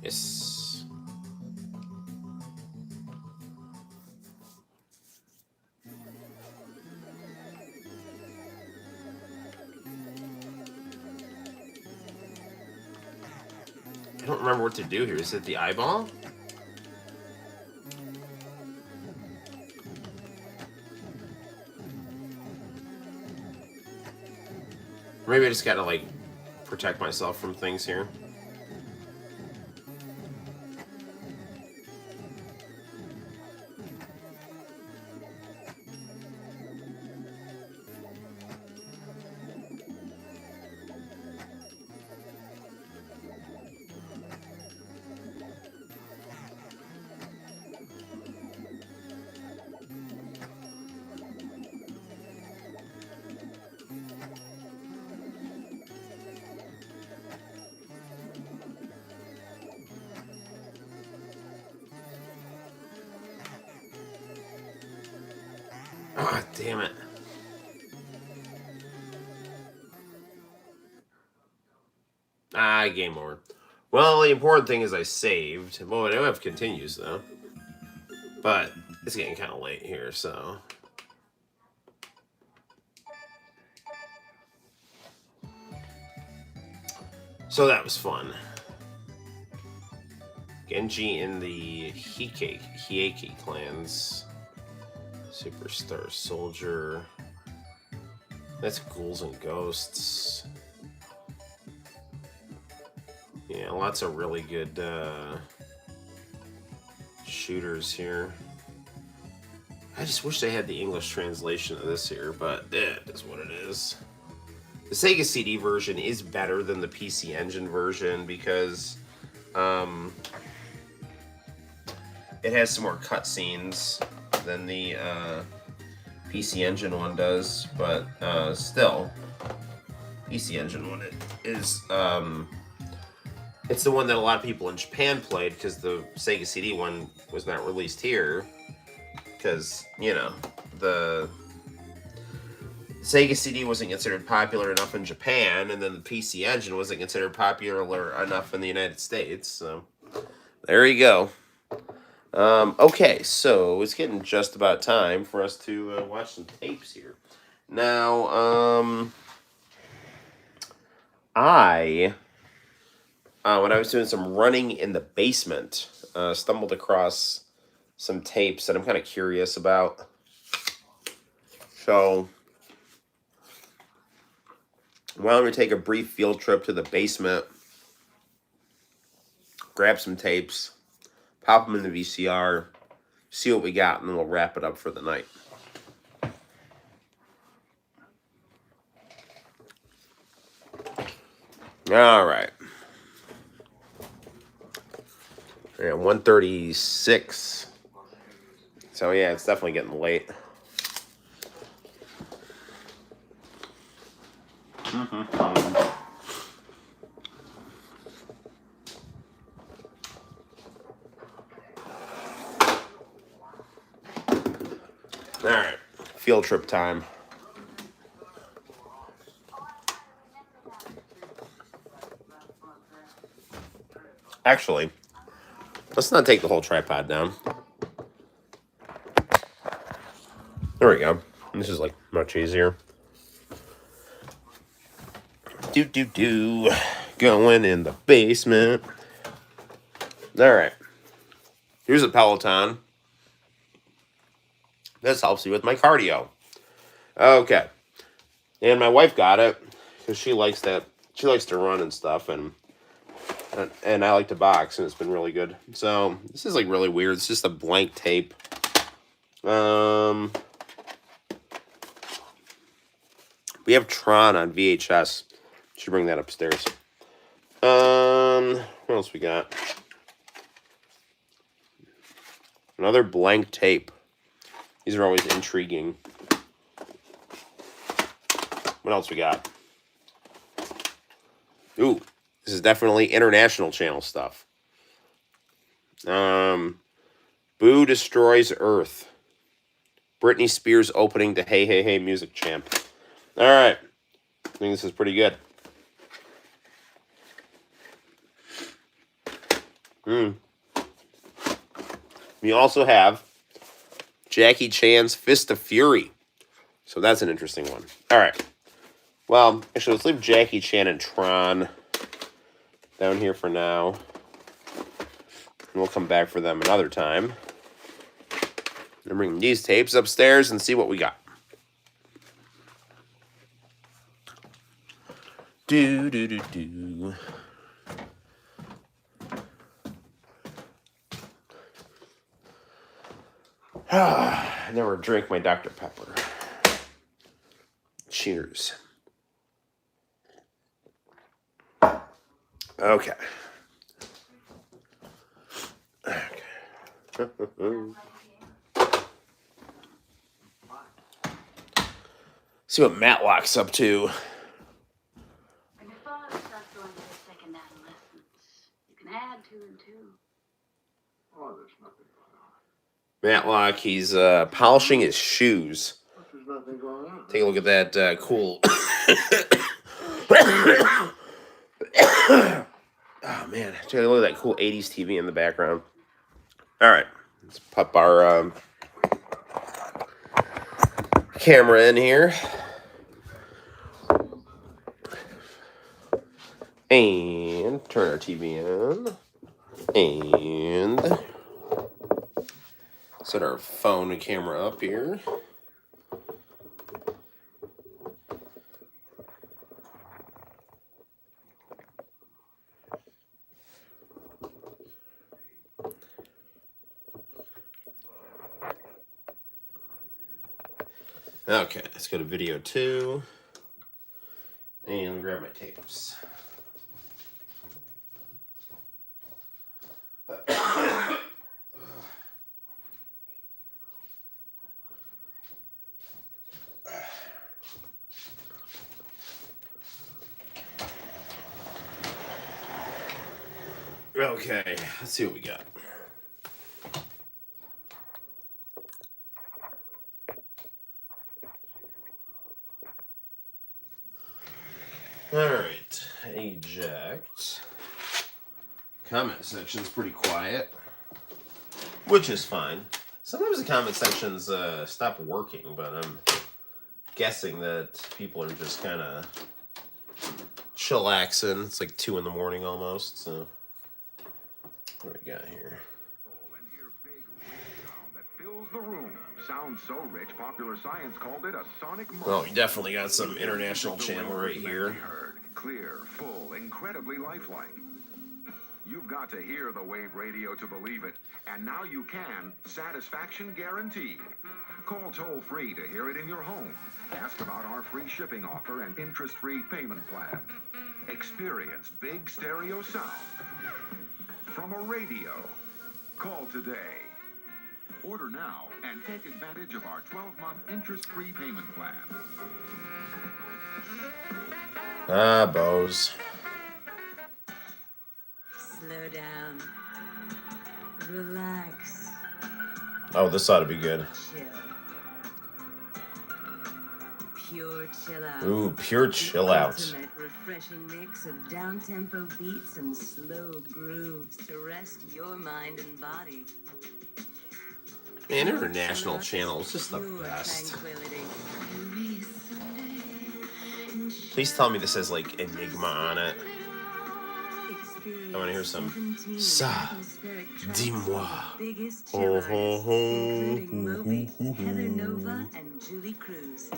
Speaker 1: Yes. I don't remember what to do here. Is it the eyeball? Maybe I just gotta like protect myself from things here. Ah, oh, damn it. Ah, game over. Well, the important thing is I saved. Well, I do have continues, though. But it's getting kind of late here, so... So that was fun. Genji in the Hieke clans. Superstar Soldier. That's Ghouls and Ghosts. Yeah, lots of really good shooters here. I just wish they had the English translation of this here, but it is what it is. The Sega CD version is better than the PC Engine version because it has some more cutscenes than the PC Engine one does, but still, PC Engine one is it's the one that a lot of people in Japan played because the Sega CD one was not released here because, you know, the Sega CD wasn't considered popular enough in Japan, and then the PC Engine wasn't considered popular enough in the United States, so there you go. Okay, so it's getting just about time for us to watch some tapes here. Now, when I was doing some running in the basement, stumbled across some tapes that I'm kind of curious about. So, why don't we take a brief field trip to the basement, grab some tapes, pop them in the VCR, see what we got, and then we'll wrap it up for the night. All right. Yeah, 1:36. So yeah, it's definitely getting late. All right, field trip time. Actually, Let's not take the whole tripod down. There we go. This is like much easier. Going in the basement. All right. Here's a Peloton. This helps me with my cardio. Okay. And my wife got it because she likes that. She likes to run and stuff, and I like to box, and it's been really good. So this is like really weird. It's just a blank tape. We have Tron on VHS. Should bring that upstairs. What else we got? Another blank tape. These are always intriguing. What else we got? Ooh, this is definitely international channel stuff. Boo Destroys Earth. Britney Spears opening to Hey Hey Hey Music Champ. All right. I think this is pretty good. We also have Jackie Chan's Fist of Fury. So that's an interesting one. All right. Well, actually, let's leave Jackie Chan and Tron down here for now. And we'll come back for them another time. And bring these tapes upstairs and see what we got. Do. I never drink my Dr. Pepper. Cheers. Okay. See what Matlock's up to.
Speaker 2: When your father starts going to his second adolescence, you can add 2 and 2.
Speaker 3: Oh, there's nothing going on.
Speaker 1: Matlock, he's polishing his shoes.
Speaker 3: There's nothing going on.
Speaker 1: Take a look at that cool. Oh man, take a look at that cool 80s TV in the background. All right, let's pop our camera in here. And turn our TV on. And set our phone and camera up here. Okay, let's go to video 2. And grab my tapes. Okay, let's see what we got. Alright, eject. Comment section's pretty quiet, which is fine. Sometimes the comment sections stop working, but I'm guessing that people are just kind of chillaxing. It's like 2 in the morning almost, so what do we got here?
Speaker 3: And hear big ring sound that fills the room. Sounds so rich, Popular Science called it a sonic motion.
Speaker 1: Well, we definitely got some international channel right here.
Speaker 3: Clear, full, incredibly lifelike. You've got to hear the wave radio to believe it. And now you can. Satisfaction guaranteed. Call toll-free to hear it in your home. Ask about our free shipping offer and interest-free payment plan. Experience big stereo sound from a radio. Call today. Order now and take advantage of our 12-month interest-free payment plan.
Speaker 1: Ah, Bose.
Speaker 2: Slow down. Relax.
Speaker 1: Oh, this ought to be good.
Speaker 2: Chill.
Speaker 4: Pure chill out.
Speaker 1: Ooh, pure chill out.
Speaker 4: Ultimate refreshing mix of down-tempo beats and slow grooves to rest your mind and body.
Speaker 1: Man, international channel is just the best. Please tell me this has like Enigma on it. I want to hear some. Ça, dis-moi. Oh, ho, ho,
Speaker 4: Heather Nova and Julie Cruz.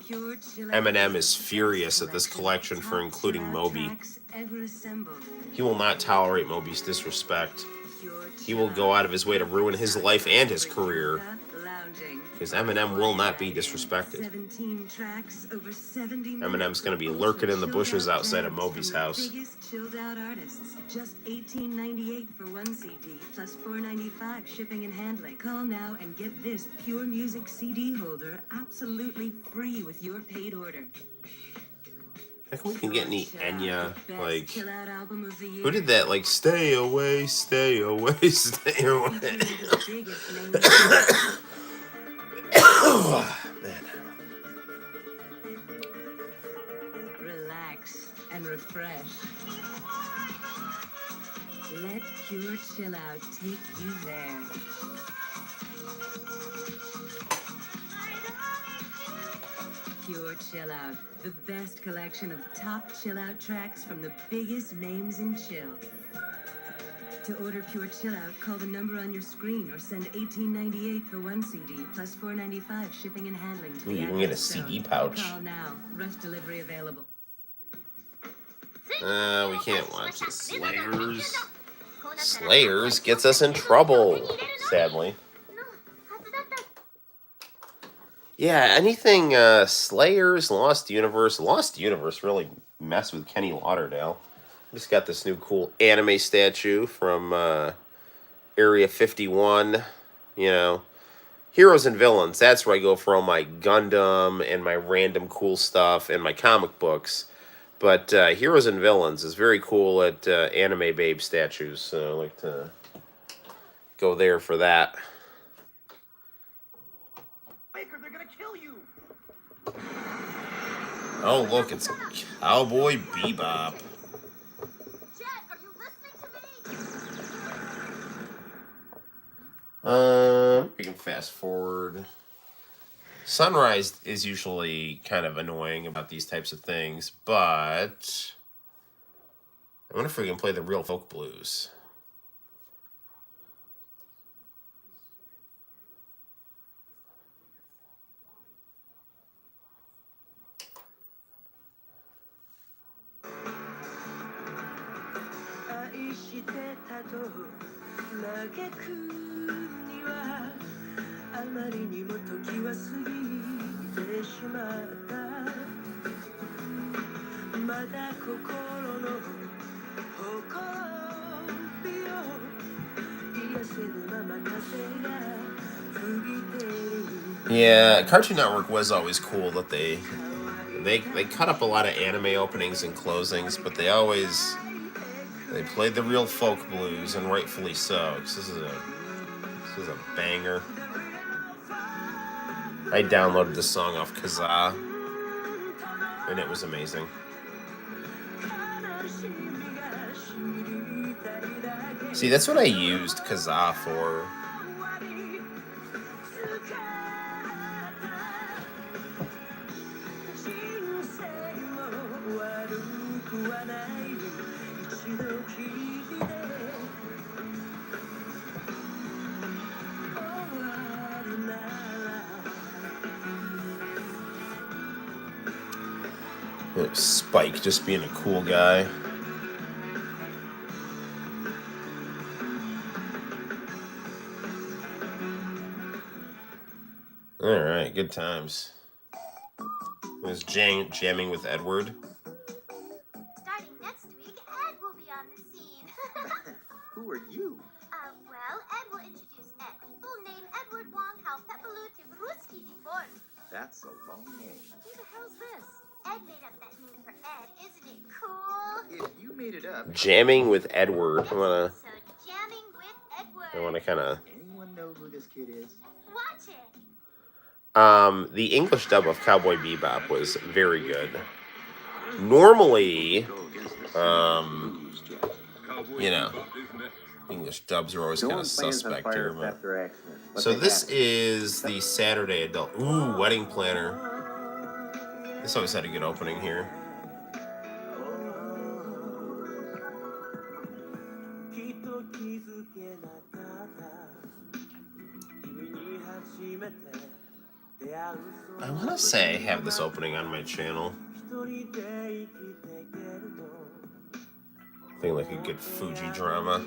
Speaker 1: Eminem is furious at this collection for including Moby. He will not tolerate Moby's disrespect. He will go out of his way to ruin his life and his career. Because Eminem will not be disrespected. Eminem's going to be lurking in the bushes outside of Moby's house.
Speaker 4: Chilled out artists, just $18.98 for one CD, plus $4.95 shipping and handling. Call now and get this Pure Music CD holder absolutely free with your paid order.
Speaker 1: I think we can get any Enya, like, who did that, like, stay away, stay away, stay away. Oh, man.
Speaker 4: Relax and refresh. Let Pure Chill Out take you there. Pure Chill Out, the best collection of top chill out tracks from the biggest names in chill. To order Pure Chill Out, call the number on your screen or send $18.98 for one CD plus $4.95 shipping and handling to the
Speaker 1: You can get a
Speaker 4: address
Speaker 1: CD
Speaker 4: shown.
Speaker 1: pouch.
Speaker 4: Call now. Rush delivery available.
Speaker 1: We can't watch the Slayers. Slayers gets us in trouble, sadly. Yeah, anything Slayers, Lost Universe. Lost Universe really messed with Kenny Lauderdale. Just got this new cool anime statue from Area 51. You know, Heroes and Villains. That's where I go for all my Gundam and my random cool stuff and my comic books. But Heroes and Villains is very cool at anime babe statues. So I like to go there for that.
Speaker 5: Baker, they're gonna kill you.
Speaker 1: Oh, look, it's Cowboy Bebop.
Speaker 2: Jet, are you listening to me?
Speaker 1: We can fast forward. Sunrise is usually kind of annoying about these types of things, but I wonder if we can play the real folk blues. Yeah, Cartoon Network was always cool that they cut up a lot of anime openings and closings, but they played the real folk blues, and rightfully so. 'Cause this is a banger. I downloaded this song off Kazaa, and it was amazing. See, that's what I used Kazaa for. Spike just being a cool guy. Alright, good times. It was jamming with Edward.
Speaker 2: Starting next week, Ed will be on the scene.
Speaker 5: Who are you?
Speaker 2: Well, Ed will introduce Ed. Full name, Edward Wong Halpepalu Tibruski Dibor.
Speaker 5: That's a long name.
Speaker 2: Who the hell's this? Ed made up that name for Ed. Isn't it cool?
Speaker 5: If you made it up,
Speaker 1: Jamming with Edward.
Speaker 2: So, jamming with Edward.
Speaker 1: I wanna kinda
Speaker 5: anyone know who this kid is?
Speaker 2: Watch it.
Speaker 1: The English dub of Cowboy Bebop was very good. Normally, you know, English dubs are always kind of suspect here. But... So this is the Saturday adult. Ooh, Wedding Planner. This always had a good opening here. I want to say I have this opening on my channel. I think like a good Fuji drama.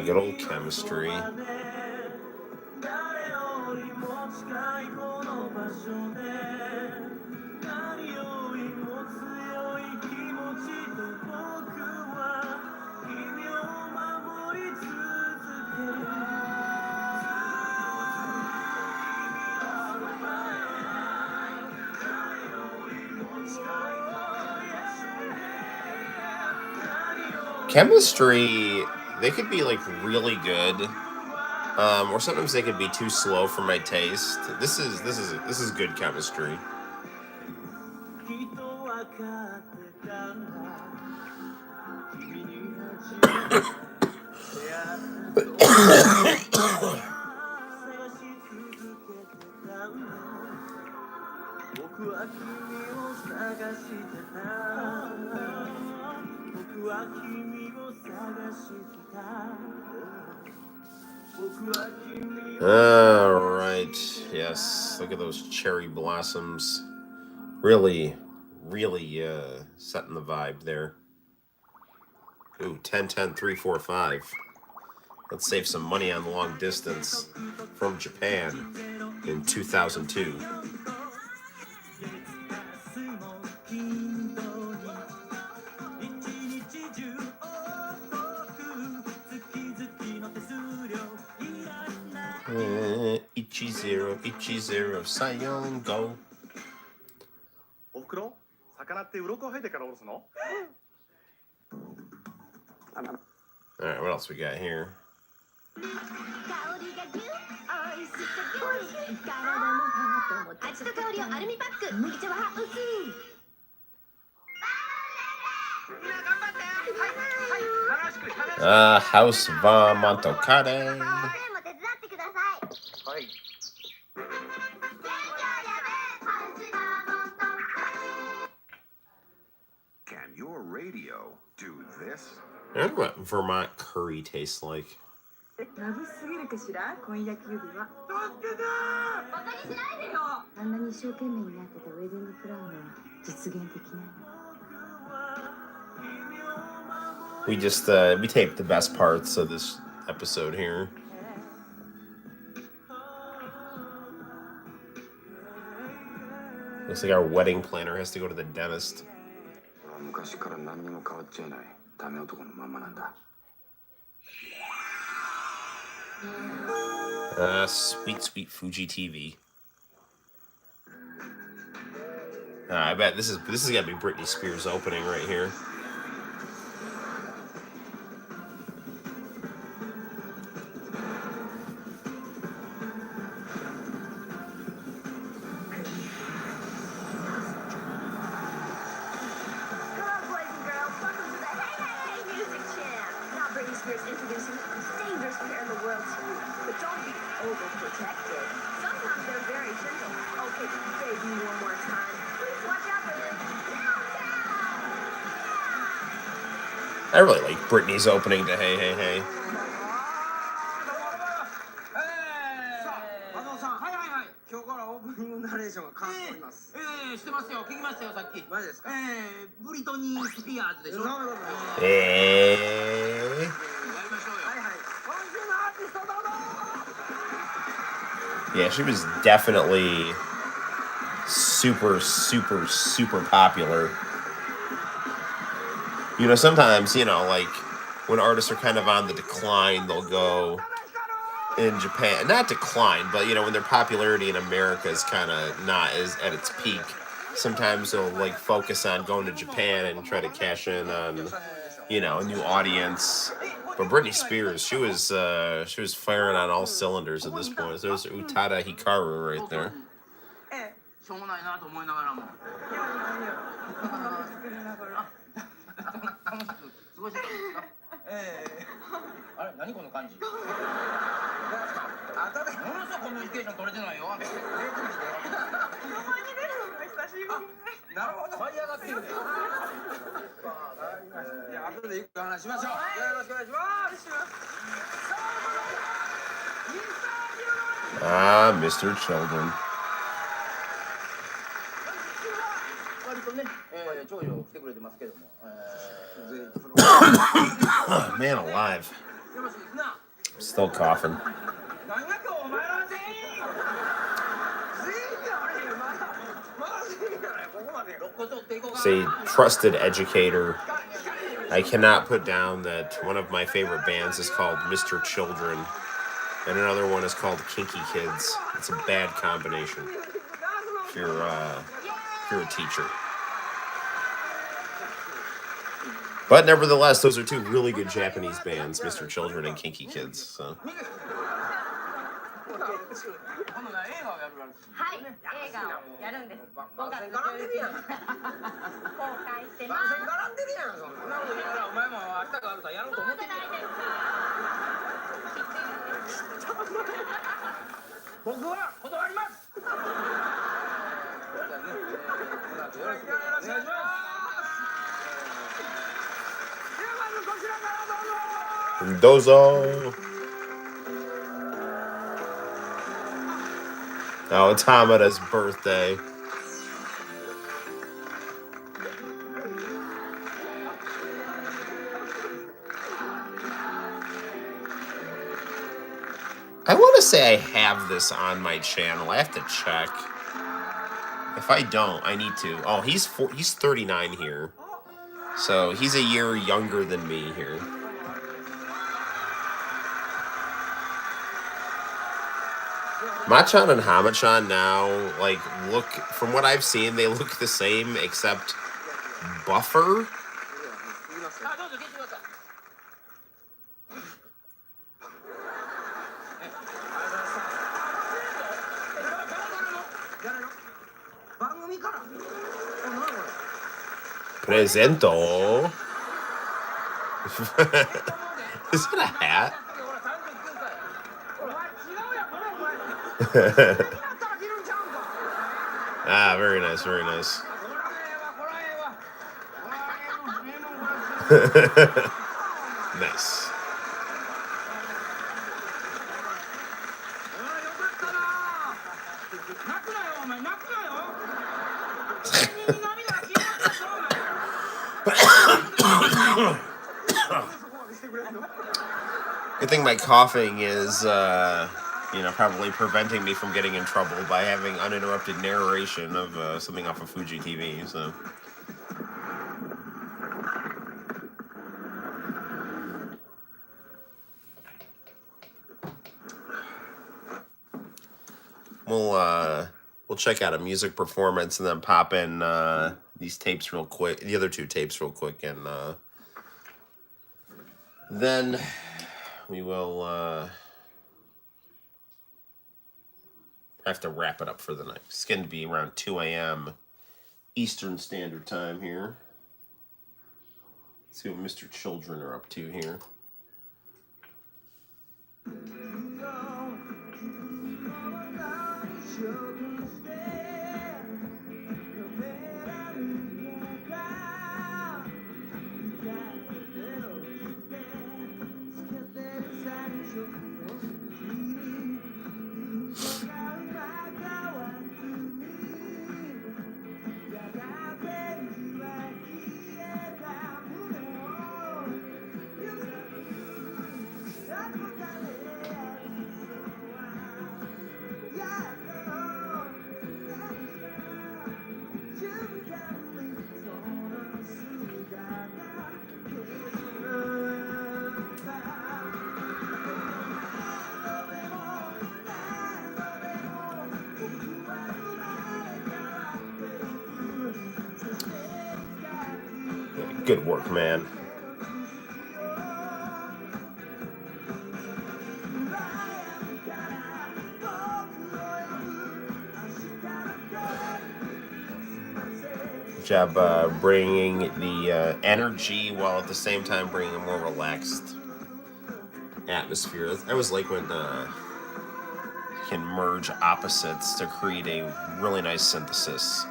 Speaker 1: Good old chemistry. Chemistry, they could be like really good, or sometimes they could be too slow for my taste. This is good chemistry. All right. Yes. Look at those cherry blossoms. Really setting the vibe there. Ooh, 10, 10, 3, 4, 5. Let's save some money on long distance from Japan in 2002. Ichizero, Ichizero, Sayon, go. Alright, what else we got here? House Va Montocade.
Speaker 3: Can your radio do this?
Speaker 1: I wonder what Vermont curry tastes like. We just we taped the best parts of this episode here. Looks like our wedding planner has to go to the dentist. Sweet, sweet Fuji TV. I bet this is gotta be Britney Spears' opening right here. I really like Britney's opening to Hey Hey Hey. Yeah, she was definitely super, super, super popular. Sometimes, like when artists are kind of on the decline, they'll go in Japan. Not decline, but when their popularity in America is kind of not as at its peak. Sometimes they'll like focus on going to Japan and try to cash in on, a new audience. But Britney Spears, she was firing on all cylinders at this point. There's Utada Hikaru right there.
Speaker 6: しょうもないなと思いながらも。いやいやいや。作りながら。楽しく過ごしてたんですか。あれ、何この感じ。あとで。ものすごくコミュニケーション取れてないよ。名前に出るのが久しぶり。なるほど。舞い上がってるね。いや、後でゆっくり話しましょう。よろしくお願いします。
Speaker 1: Ah, Mr. Children. Man alive. I'm still coughing. Say, trusted educator. I cannot put down that one of my favorite bands is called Mr. Children, and another one is called Kinky Kids. It's a bad combination if you're a teacher. But nevertheless, those are two really good Japanese bands, Mr. Children and Kinky Kids. So.
Speaker 2: はい、映画をやるんです。5月11日公開してます。
Speaker 6: 絡んでるやん、そんなこと言いながらお前も明日があるからやろうと思ってるやん。僕は断ります。よろしくお願いします。ではまずこちらからどうぞ。
Speaker 1: どうぞ。Oh, it's Hamada's birthday. I want to say I have this on my channel. I have to check. If I don't, I need to. Oh, he's 39 here. So he's a year younger than me here. Machan and Hamachan now, like, look, from what I've seen, they look the same, except buffer. Presento. Is it a hat? Ah, very nice, very nice. Nice. Good thing my coughing is, probably preventing me from getting in trouble by having uninterrupted narration of something off of Fuji TV, so. We'll check out a music performance and then pop in these tapes real quick, the other two tapes real quick, and then we will have to wrap it up for the night. It's going to be around 2 a.m. Eastern Standard Time here. Let's see what Mr. Children are up to here. Good work, man. Good job bringing the energy while at the same time bringing a more relaxed atmosphere. I always like when you can merge opposites to create a really nice synthesis.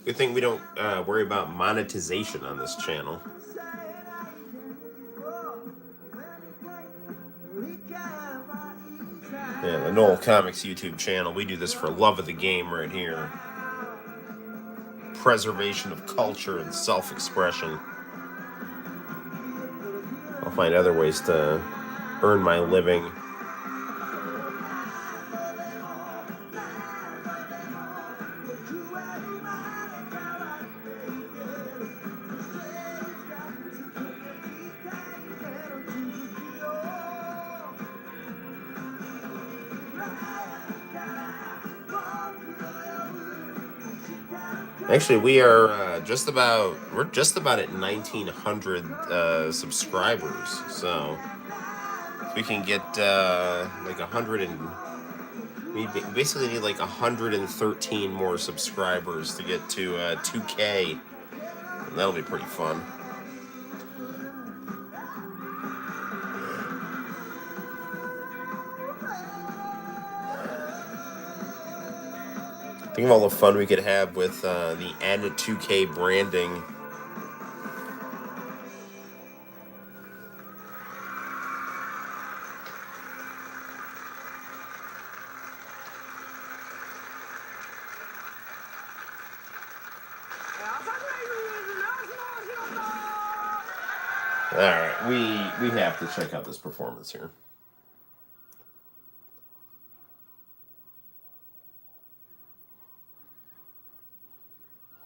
Speaker 1: Good thing we don't worry about monetization on this channel. Yeah, the Noel ComiX YouTube channel. We do this for love of the game right here. Preservation of culture and self-expression. I'll find other ways to earn my living. Actually, we're just about at 1,900 subscribers. So if we can get like 100 and we basically need like 113 more subscribers to get to 2K. And that'll be pretty fun. Think of all the fun we could have with the N2K branding. All right, we have to check out this performance here.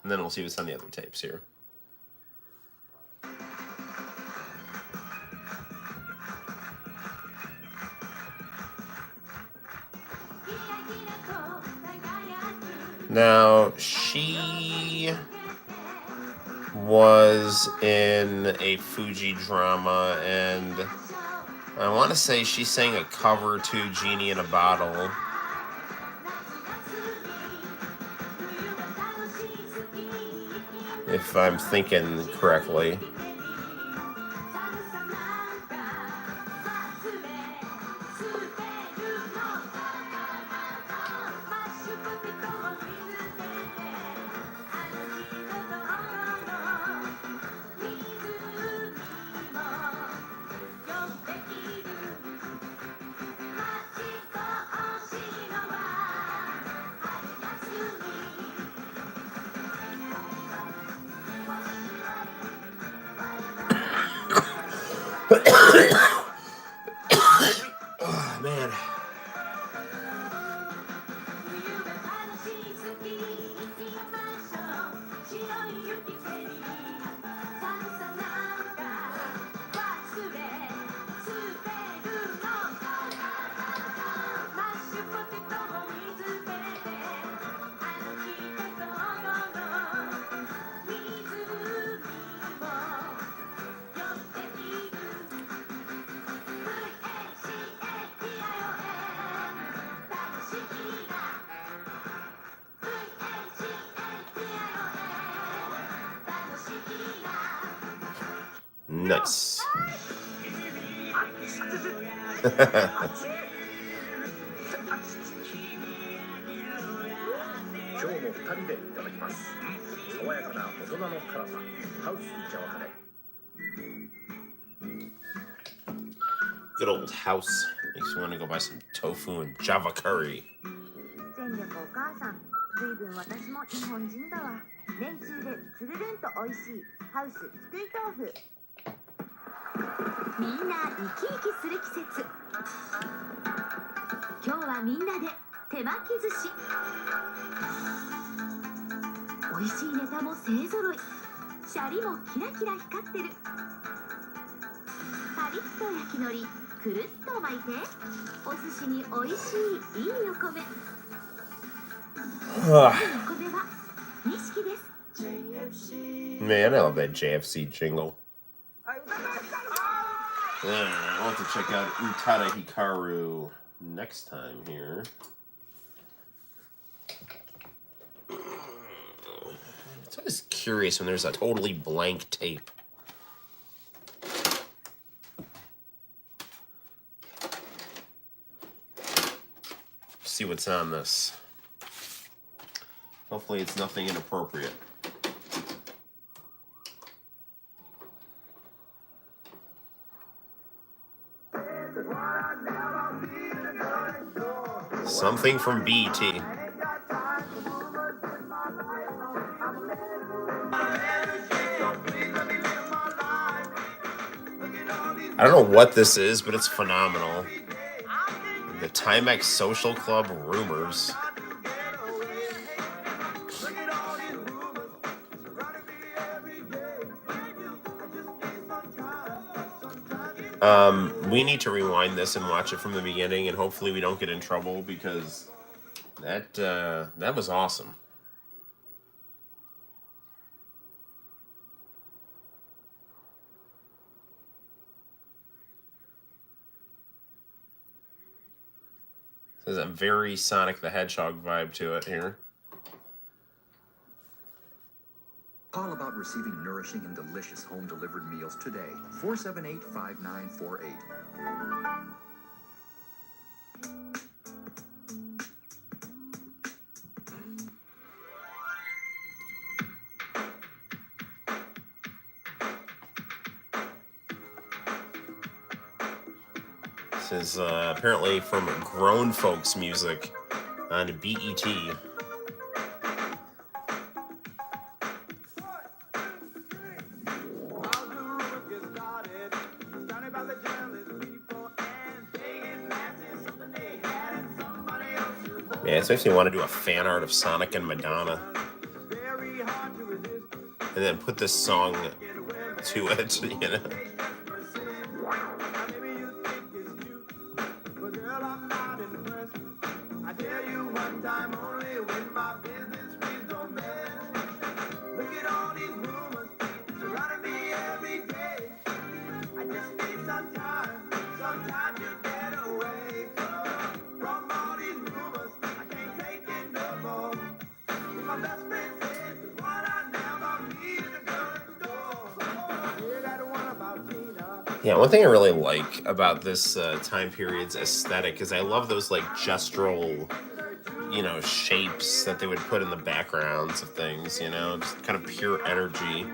Speaker 1: And then we'll see what's on the other tapes here. Now, she was in a Fuji drama, and I want to say she sang a cover to Genie in a Bottle. If I'm thinking correctly. Oh, man. Nice.
Speaker 5: 今日も2人でいただきます。爽やかな大人の辛さ、ハウスジャワカレー。
Speaker 1: Good old house. Makes me want to go buy some tofu and Java curry.
Speaker 7: 戦力お母さん、ずいぶん私も日本人だわ。めんつゆでつるるんと美味しいハウスつくい豆腐。みんな生き生きする季節。今日はみんなで手巻き寿司。美味しいネタも勢ぞろい。シャリもキラキラ光ってる。パリッと焼きのりくるっと巻いて、お寿司に美味しいいいお米。お米は錦です。
Speaker 1: Man, I love that JFC jingle. I'll have to check out Utada Hikaru next time here. It's always curious when there's a totally blank tape. See what's on this. Hopefully it's nothing inappropriate. Something from BT. I don't know what this is, but it's phenomenal. The Timex Social Club Rumors. We need to rewind this and watch it from the beginning, and hopefully we don't get in trouble, because that was awesome. There's a very Sonic the Hedgehog vibe to it here.
Speaker 8: Call about receiving nourishing and delicious home-delivered meals today. 478-5948.
Speaker 1: This is apparently from Grown Folks Music on BET. Yeah, it makes me want to do a fan art of Sonic and Madonna. And then put this song to it, you know? Yeah, one thing I really like about this time period's aesthetic is I love those like gestural, you know, shapes that they would put in the backgrounds of things, you know, just kind of pure energy,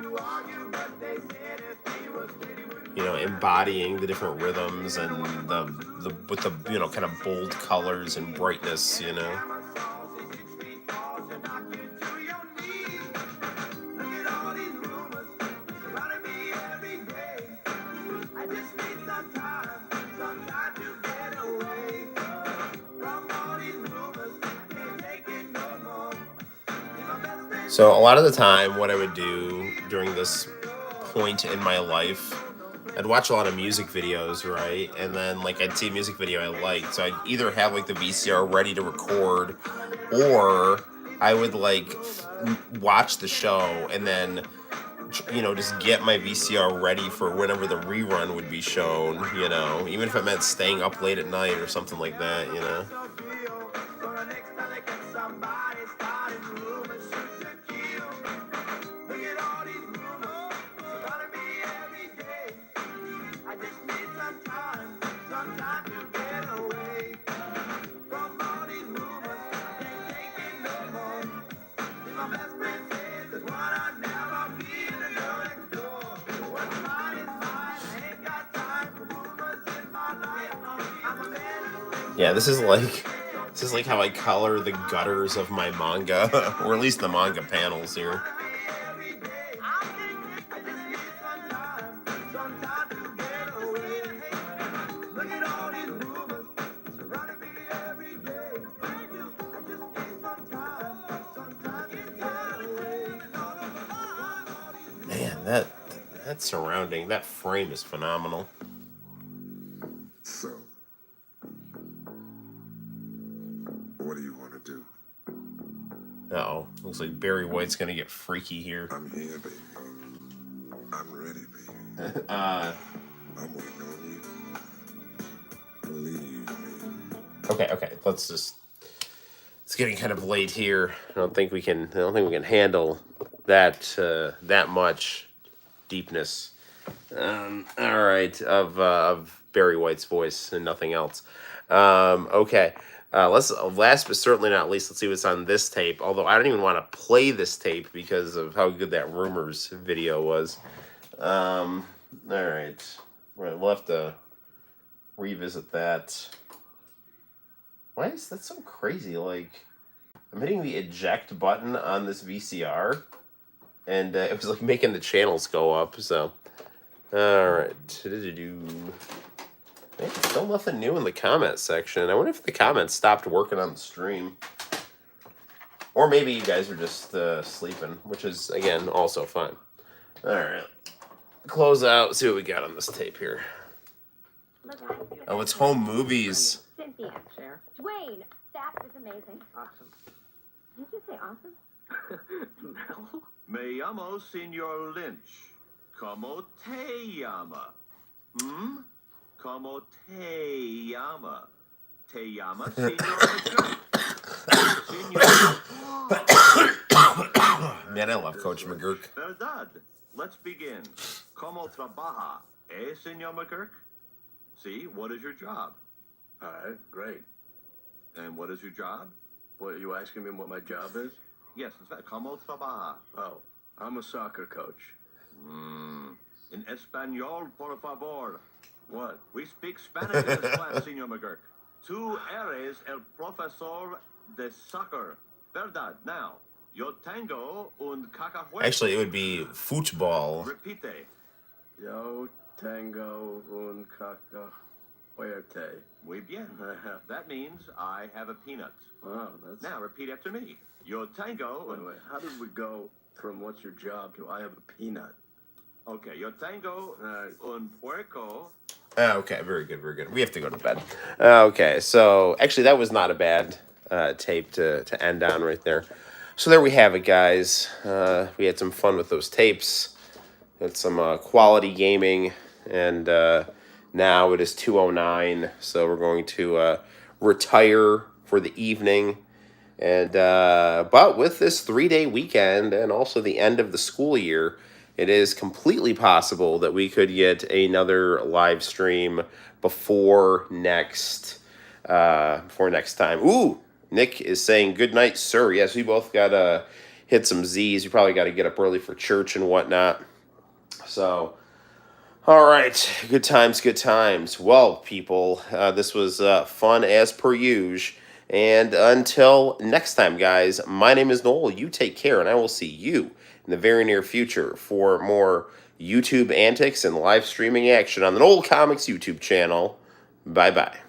Speaker 1: you know, embodying the different rhythms and the with the, you know, kind of bold colors and brightness, you know. So a lot of the time, what I would do during this point in my life, I'd watch a lot of music videos, right? And then like I'd see a music video I liked, so I'd either have like the VCR ready to record, or I would like watch the show and then, you know, just get my VCR ready for whenever the rerun would be shown, you know, even if it meant staying up late at night or something like that, you know. Yeah, this is like how I color the gutters of my manga, or at least the manga panels here. That surrounding, that frame is phenomenal.
Speaker 9: So, what do you want to do?
Speaker 1: Uh-oh. Looks like Barry White's going to get freaky here.
Speaker 9: I'm here, baby. I'm ready, baby. I'm waiting on you. Believe me.
Speaker 1: Okay. It's getting kind of late here. I don't think we can handle that that much deepness. All right, of Barry White's voice and nothing else. Okay. Last but certainly not least, let's see what's on this tape. Although I don't even want to play this tape because of how good that Rumors video was. All right. We'll have to revisit that. Why is that so crazy? Like, I'm hitting the eject button on this VCR, and it was like making the channels go up. So, all right. Man, still nothing new in the comment section. I wonder if the comments stopped working on the stream. Or maybe you guys are just sleeping, which is, again, also fine. All right. Close out, see what we got on this tape here. Oh, it's home movies.
Speaker 7: Cynthia, share. Dwayne, that was amazing.
Speaker 5: Awesome.
Speaker 7: Did you say awesome?
Speaker 5: No.
Speaker 3: Me llamo Senor Lynch. Como te llama? Como te llama? Te llama Senor Senor.
Speaker 1: Man, I love Coach McGurk.
Speaker 3: Verdad. Let's begin. Como trabaja? Senor McGurk? See, what is your job?
Speaker 5: All right, great.
Speaker 3: And what is your job?
Speaker 5: What, are you asking me what my job is?
Speaker 3: Yes, in fact, como trabaja?
Speaker 5: Oh, I'm a soccer coach.
Speaker 3: In español, por favor.
Speaker 5: What?
Speaker 3: We speak Spanish in this class, Senor McGurk. Tú eres el profesor de soccer. Verdad. Now, yo tengo un cacahuete.
Speaker 1: Actually, it would be football.
Speaker 3: Repite.
Speaker 5: Yo tengo un cacahuete.
Speaker 3: Muy bien. That means I have a peanut.
Speaker 5: Wow, that's...
Speaker 3: Now, repeat after me. Yo tengo...
Speaker 5: Wait, how did we go from what's your job to I have a peanut?
Speaker 3: Okay, yo tengo un puerco.
Speaker 1: Okay, very good. We have to go to bed. Okay, so actually that was not a bad tape to end on right there. So there we have it, guys. We had some fun with those tapes. Had some quality gaming, and now it is 2:09, so we're going to retire for the evening. And but with this 3-day weekend and also the end of the school year, it is completely possible that we could get another live stream before next time. Ooh, Nick is saying good night, sir. Yes, we both got to hit some Z's. We probably got to get up early for church and whatnot. So, all right, good times. Well, people, this was fun as per usual. And until next time, guys, my name is Noel. You take care, and I will see you in the very near future for more YouTube antics and live streaming action on the Noel ComiX YouTube channel. Bye-bye.